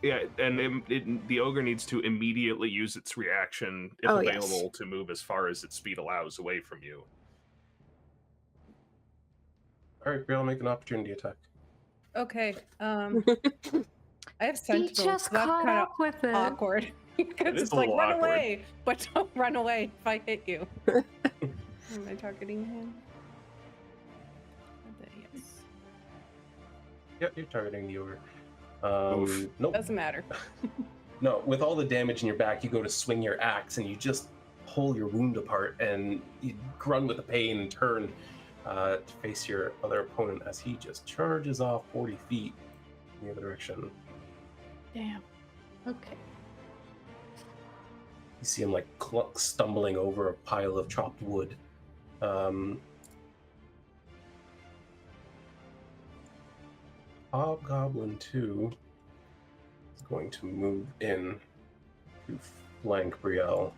Yeah, and the ogre needs to immediately use its reaction, if Oh, available, yes. to move as far as its speed allows away from you. All right, Brielle, make an opportunity attack. Okay. I have He sentinels. just so that's caught kind up of with it. awkward. It Because is it's a like, little run awkward. away, but don't run away if I hit you. Am I targeting him? Yes. Yep, you're targeting the ogre. Oof. Nope. Doesn't matter. No, with all the damage in your back, you go to swing your axe and you just pull your wound apart and you grunt with the pain and turn to face your other opponent as he just charges off 40 feet in the other direction. Damn. Okay. You see him like stumbling over a pile of chopped wood. Hobgoblin 2 is going to move in to flank Brielle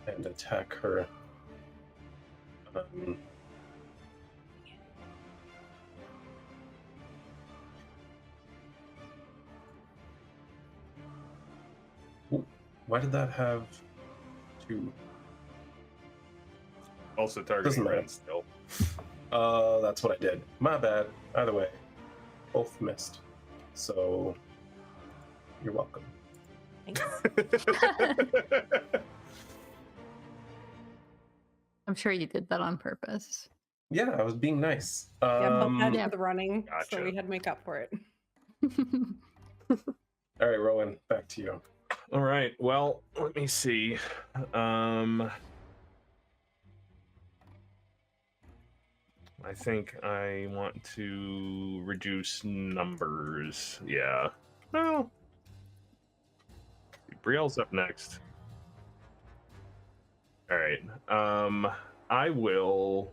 and attack her. Why did that have 2? Also Doesn't targeting matter. Wren still. That's what I did. My bad. Either way, both missed. So, you're welcome. Thanks. I'm sure you did that on purpose. Yeah, I was being nice. Yeah, but bad yeah. for the running, Gotcha. so we had to make up for it. All right, Rhowan, back to you. All right. Well, let me see. I think I want to reduce numbers. Yeah. Well, Brielle's up next. All right. I will.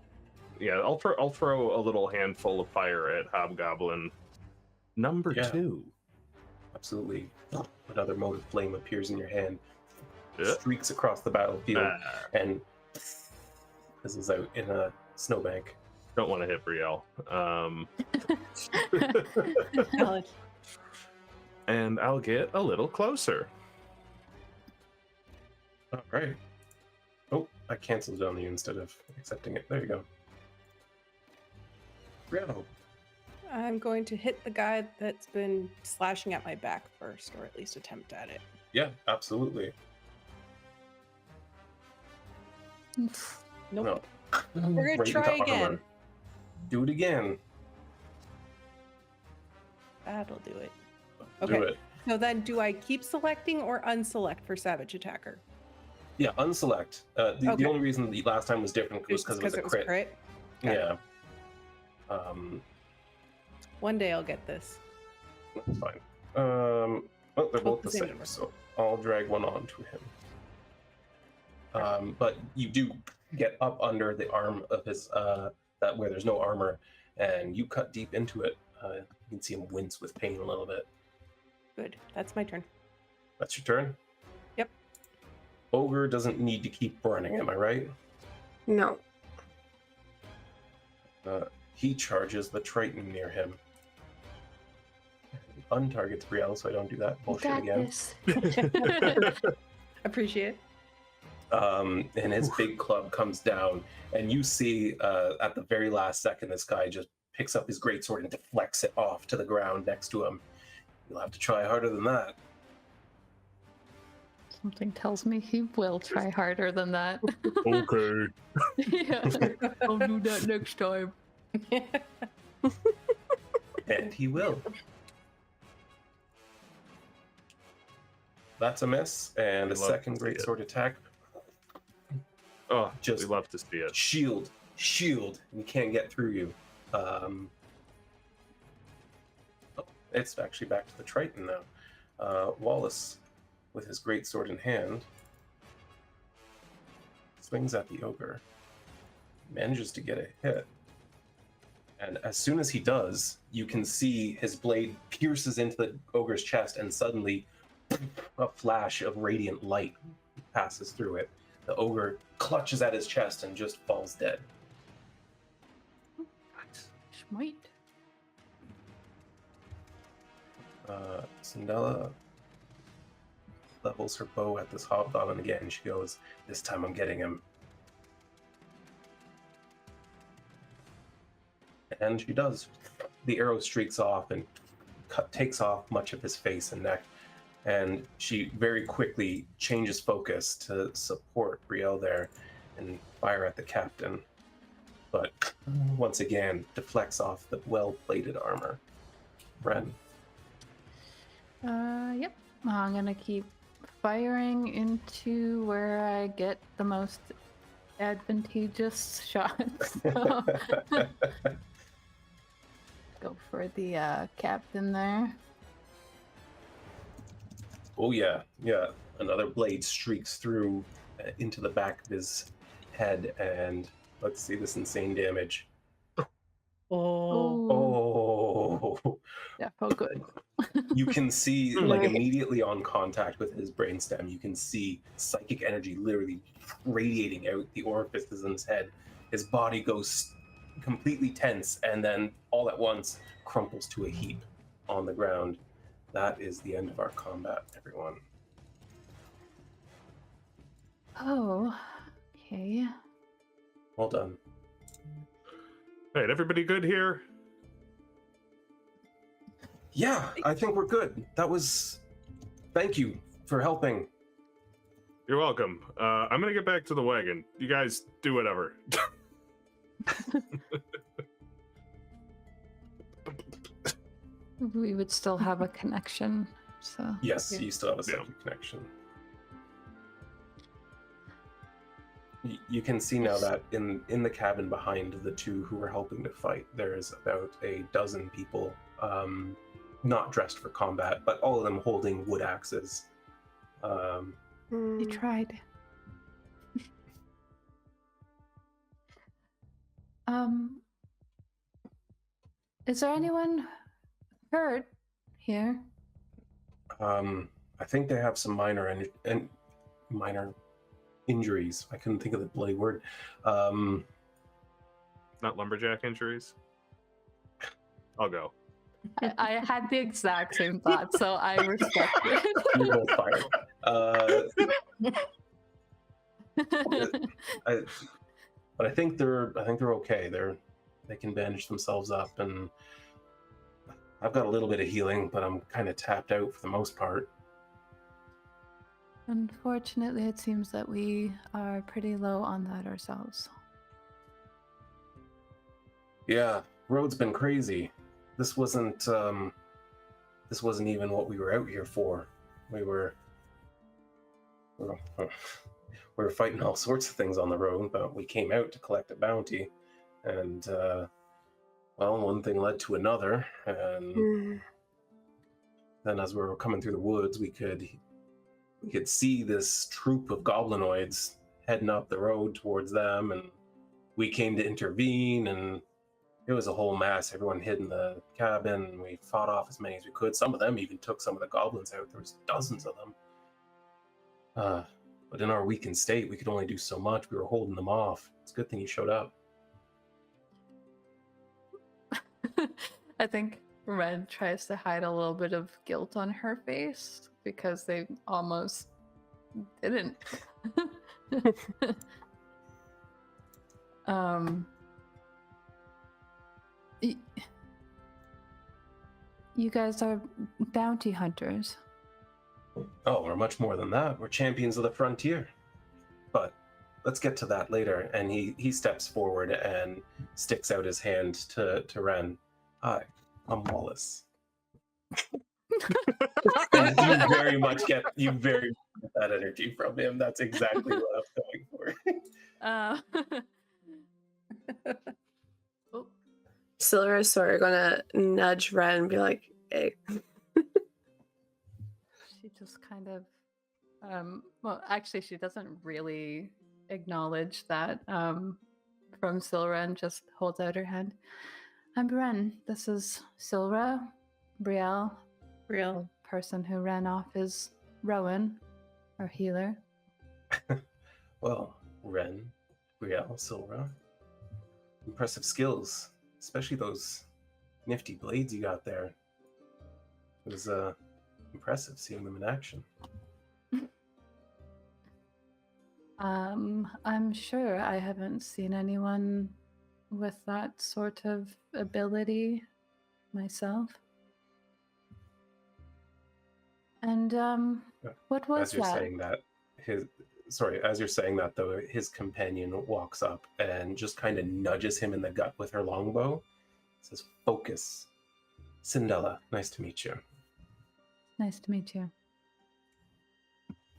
Yeah, I'll throw a little handful of fire at Hobgoblin number Yeah. 2. Absolutely. Another motive flame appears in your hand, Yeah. streaks across the battlefield, Ah, and fizzles out in a snowbank. don't want to hit Brielle. Valid. And I'll get a little closer. All right. Oh, I canceled it on you instead of accepting it. There you go. Brielle. I'm going to hit the guy that's been slashing at my back first, or at least attempt at it. Yeah, absolutely. Nope. No. We're gonna Right try into again. armor. Do it again. That'll do it. Do Okay. it. So then, do I keep selecting or unselect for Savage Attacker? Yeah, unselect. The Okay. only reason the last time was different was because it was a crit. Got it. Yeah. One day I'll get this. That's fine. Well, they're both the the same same, number. so I'll drag one on to him. But you do get up under the arm of his that where there's no armor, and you cut deep into it. You can see him wince with pain a little bit. Good. That's my turn. That's your turn. Yep. Ogre doesn't need to keep running, am I right? No. He charges the Triton near him. Untargets Brielle, so I don't do that bullshit Got again. this. Appreciate. And his big club comes down, and you see at the very last second, this guy just picks up his greatsword and deflects it off to the ground next to him. You'll have to try harder than that. Something tells me he will try harder than that. Okay. Yeah. I'll do that next time. And he will. That's a miss, and a We love second to see it. greatsword attack. Oh, Just we love to see it. Shield, and he can't get through you. It's actually back to the Triton now. Wallace, with his greatsword in hand, swings at the ogre, manages to get a hit. And as soon as he does, you can see his blade pierces into the ogre's chest, and suddenly a flash of radiant light passes through it. The ogre clutches at his chest and just falls dead. Schmite. Cinderella levels her bow at this hobgoblin again. She goes, "This time I'm getting him." And she does. The arrow streaks off and takes off much of his face and neck. And she very quickly changes focus to support Brielle there and fire at the captain. But once again, deflects off the well-plated armor. Wren. Yep. I'm gonna keep firing into where I get the most advantageous shots. So go for the captain there. Oh yeah. Another blade streaks through into the back of his head, and let's see this insane damage. Oh. That felt good. You can see, like, Nice. immediately on contact with his brainstem, you can see psychic energy literally radiating out the orifices in his head. His body goes completely tense, and then all at once crumples to a heap on the ground. That is the end of our combat, everyone. Oh, okay. Well done. Right, everybody good here? Yeah, I think we're good. That was... Thank you for helping. You're welcome. I'm gonna get back to the wagon. You guys do whatever. We would still have a connection, so. Yes, yeah. you still have a Yeah. psychic connection. You can see now that in the cabin behind the two who were helping to fight, there's about a dozen people, not dressed for combat, but all of them holding wood axes. You tried. Is there anyone hurt here? I think they have some minor injuries. I couldn't think of the bloody word. Not lumberjack injuries? I'll go. I had the exact same thought, so I respect it. You both fired. But I think they're okay. They can bandage themselves up, and I've got a little bit of healing, but I'm kind of tapped out for the most part. Unfortunately, it seems that we are pretty low on that ourselves. Yeah, road's been crazy. This wasn't even what we were out here for. We were fighting all sorts of things on the road, but we came out to collect a bounty, and well, one thing led to another, and then as we were coming through the woods, we could see this troop of goblinoids heading up the road towards them, and we came to intervene, and it was a whole mess. Everyone hid in the cabin, and we fought off as many as we could. Some of them even took some of the goblins out. There was dozens of them. But in our weakened state, we could only do so much. We were holding them off. It's a good thing you showed up. I think Red tries to hide a little bit of guilt on her face because they almost didn't. You guys are bounty hunters. Oh, we're much more than that. We're champions of the frontier. But let's get to that later. And he steps forward and sticks out his hand to Wren. Hi, I'm Wallace. you very much get that energy from him. That's exactly what I was going for. Oh. Silver is sort of gonna nudge Ren and be like, "Hey." She just kind of, well, actually, she doesn't really acknowledge that from Silra and just holds out her hand. I'm Wren. This is Silra. Brielle. Real. The person who ran off is Rhowan, our healer. Well, Wren, Brielle, Silra. Impressive skills, especially those nifty blades you got there. It was impressive seeing them in action. I'm sure I haven't seen anyone with that sort of ability myself. And what was As you're that? saying that, as you're saying that though, his companion walks up and just kind of nudges him in the gut with her longbow. Says, "Focus, Cindella. Nice to meet you." Nice to meet you.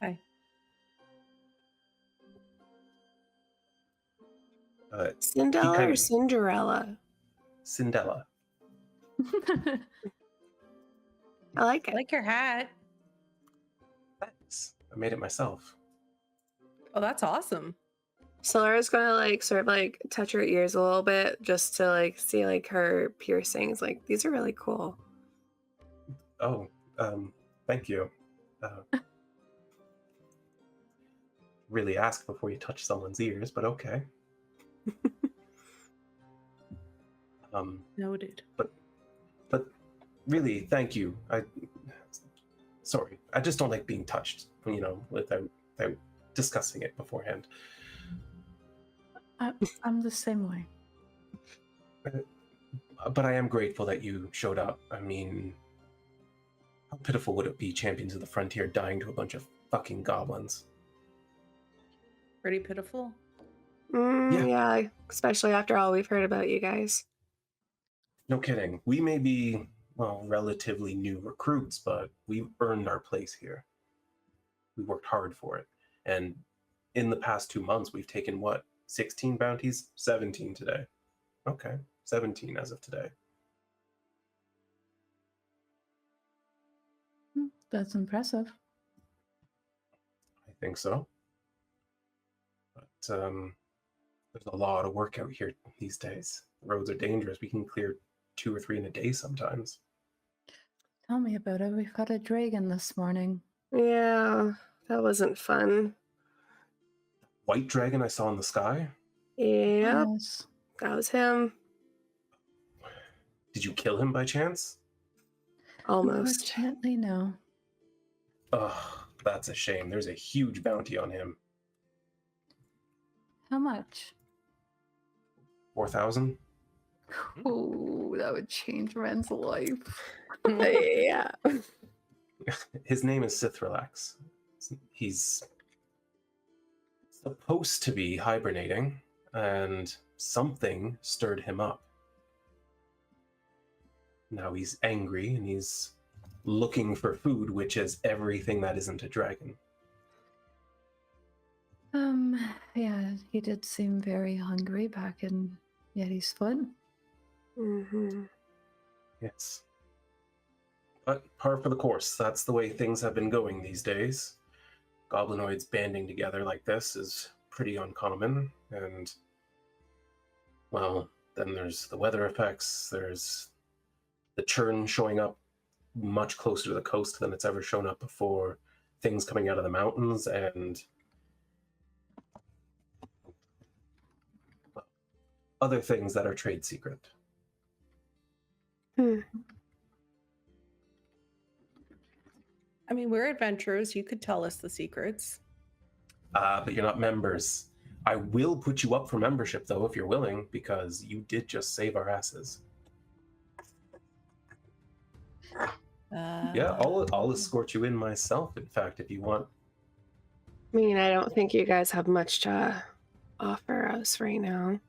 Hi. Cinderella kind or of- Cinderella? Cindella. I like I it. like your hat. Thanks. I made it myself. Oh, that's awesome. Solara's gonna like sort of like touch her ears a little bit just to like see like her piercings. Like these are really cool. Oh, thank you. Really ask before you touch someone's ears, but okay. Noted. But really, thank you. Sorry, I just don't like being touched, without discussing it beforehand. I'm the same way. But I am grateful that you showed up. I mean, how pitiful would it be, champions of the frontier dying to a bunch of fucking goblins? Pretty pitiful. Yeah, especially after all we've heard about you guys. No kidding. We may be, well, relatively new recruits, but we've earned our place here. We worked hard for it. And in the past 2 months, we've taken, 16 bounties? 17 today. Okay, 17 as of today. That's impressive. I think so. But there's a lot of work out here these days. The roads are dangerous. We can clear 2 or 3 in a day sometimes. Tell me about it. We've got a dragon this morning. Yeah, that wasn't fun. White dragon I saw in the sky? Yep, Yes. that was him. Did you kill him by chance? Almost. Unfortunately, no. Ugh, that's a shame. There's a huge bounty on him. How much? 4,000? Oh, that would change Ren's life. Yeah. His name is Sythralix. He's supposed to be hibernating, and something stirred him up. Now he's angry, and he's looking for food, which is everything that isn't a dragon. Yeah, he did seem very hungry back in Yeti's foot. Mm-hmm. Yes. But par for the course. That's the way things have been going these days. Goblinoids banding together like this is pretty uncommon, and, well, then there's the weather effects, there's the churn showing up much closer to the coast than it's ever shown up before, things coming out of the mountains, and other things that are trade secret. Hmm. I mean, we're adventurers. You could tell us the secrets. But you're not members. I will put you up for membership, though, if you're willing, because you did just save our asses. Yeah, I'll escort you in myself, in fact, if you want. I mean, I don't think you guys have much to offer us right now.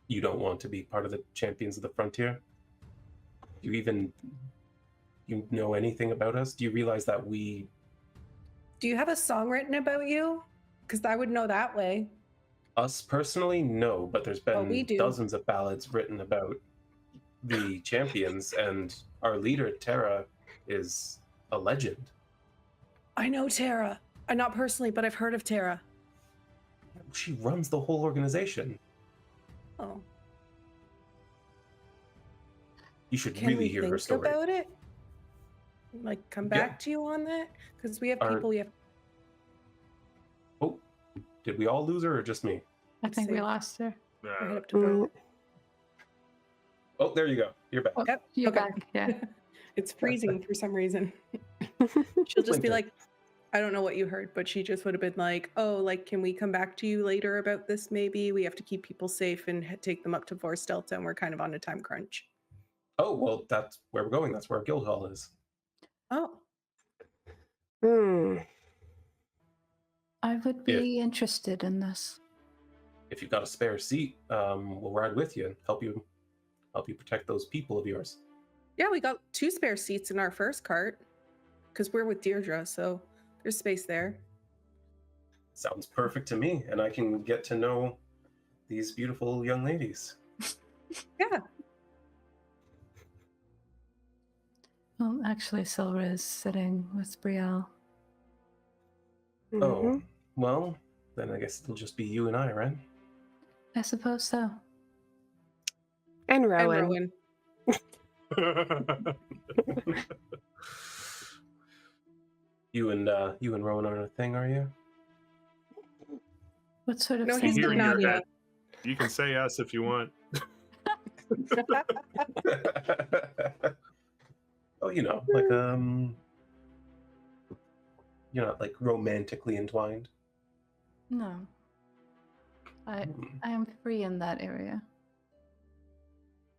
You don't want to be part of the Champions of the Frontier? You know anything about us? Do you realize that we... Do you have a song written about you? Because I would know that way. Us personally, no, but there's been we do. dozens of ballads written about the champions, and our leader, Tara, is a legend. I know Tara. Not personally, but I've heard of Tara. She runs the whole organization. Oh. You should Can really we hear her think story. about it? Like, come Yeah. back to you on that? Because we have Are- people we have. Oh, did we all lose her or just me? I think we Safe. lost her. We're head Uh, up to vote. Oh, there you go. You're back. Oh, Yep. you're okay. back. Yeah. It's freezing for some reason. She'll just be Winter. like, I don't know what you heard, but she just would have been like, oh, like, can we come back to you later about this? Maybe we have to keep people safe and take them up to Vorstelta, and we're kind of on a time crunch. Oh, well, that's where we're going. That's where our guild hall is. Oh, Hmm. I would be interested in this. If you've got a spare seat, we'll ride with you and help you protect those people of yours. yeah, we got 2 spare seats in our first cart because we're with Deirdre, so there's space there. Sounds perfect to me, and I can get to know these beautiful young ladies. Yeah. Well, actually, Silver is sitting with Brielle. Oh, well, then I guess it'll just be you and I, Wren. I suppose so. And And Rowan. Rowan. You and Rhowan aren't a thing, are you? What sort of No, thing? he's Here the in your Nadia. head. You can say yes if you want. Oh, like you're not like romantically entwined. No. I am free in that area.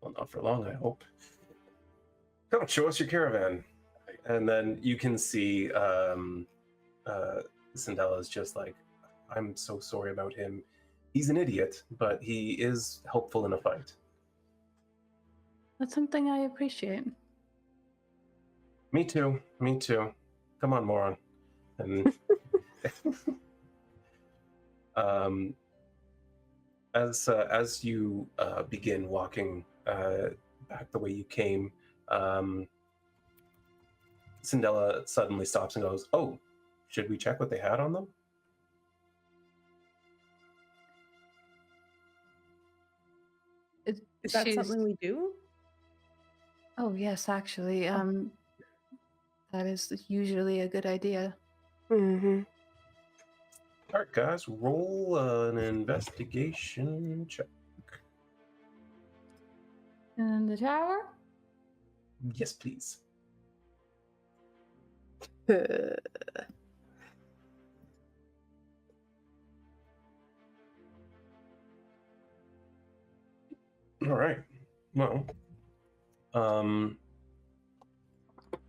Well, not for long, I hope. Come, show us your caravan. And then you can see Cindella's just like, I'm so sorry about him. He's an idiot, but he is helpful in a fight. That's something I appreciate. Me too. Come on, moron. And as you begin walking back the way you came, Cindella suddenly stops and goes, "Oh, should we check what they had on them?" Is that something we do? Oh yes, actually, that is usually a good idea. Mm-hmm. All right, guys, roll an investigation check. In the tower? Yes, please. All right. Well,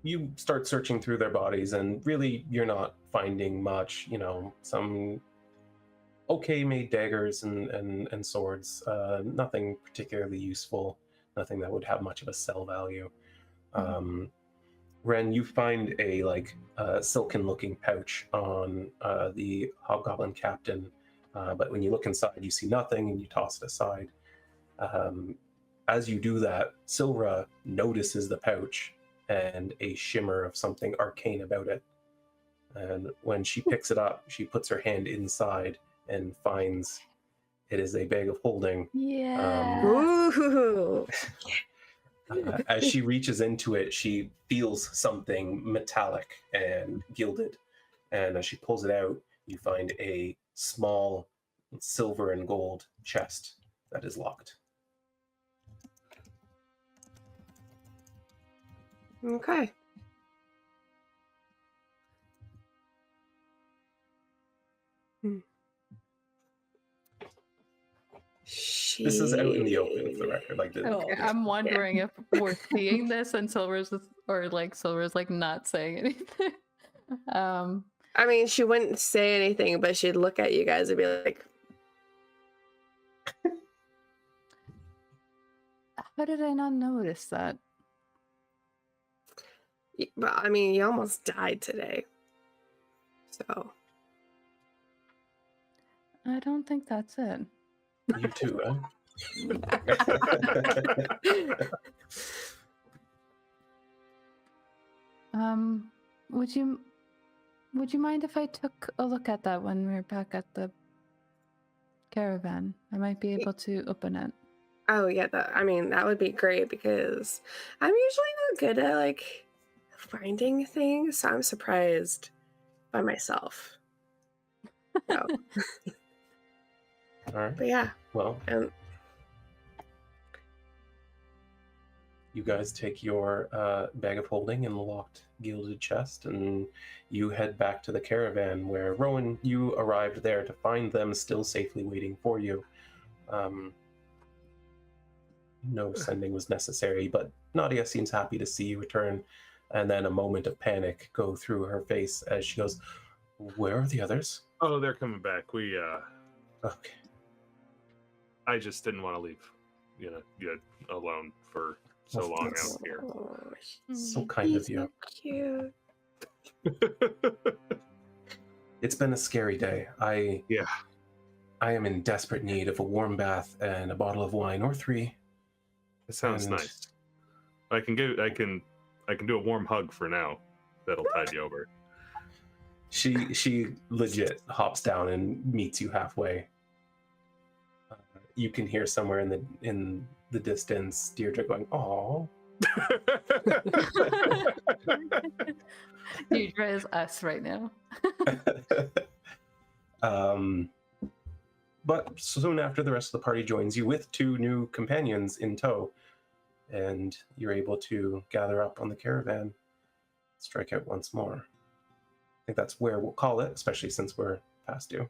you start searching through their bodies, and really, you're not finding much. Some okay made daggers and swords. Nothing particularly useful. Nothing that would have much of a sell value. Wren, you find a silken-looking pouch on the hobgoblin captain, but when you look inside, you see nothing, and you toss it aside. As you do that, Silra notices the pouch and a shimmer of something arcane about it. And when she picks it up, she puts her hand inside and finds it is a bag of holding. Yeah. Ooh. As she reaches into it, she feels something metallic and gilded. And as she pulls it out, you find a small silver and gold chest that is locked. Okay. This is out in the open, for the record. Okay, I'm wondering if we're seeing this and Silver's not saying anything. I mean, she wouldn't say anything, but she'd look at you guys and be like, how did I not notice that? but I mean, you almost died today. So. I don't think that's it. You too, huh? Would you would you mind if I took a look at that when we're back at the caravan? I might be able to open it. Oh yeah, that would be great because I'm usually not good at like finding things, so I'm surprised by myself. So, All right. but yeah, Well, um, you guys take your bag of holding in the locked gilded chest, and you head back to the caravan where, Rhowan, you arrived there to find them still safely waiting for you. No sending was necessary, but Nadia seems happy to see you return, and then a moment of panic go through her face as she goes, "Where are the others?" Oh, they're coming back. We Okay. I just didn't want to leave you alone for so long out here. oh, So kind of he's you. so cute. It's been a scary day. I am in desperate need of a warm bath and a bottle of wine or 3. It sounds And- nice. I can do a warm hug for now. That'll tide you over. She legit hops down and meets you halfway. You can hear somewhere in the distance Deirdre going, "Aw." Deirdre is us right now. But soon after, the rest of the party joins you with 2 new companions in tow, and you're able to gather up on the caravan, strike out once more. I think that's where we'll call it, especially since we're past due.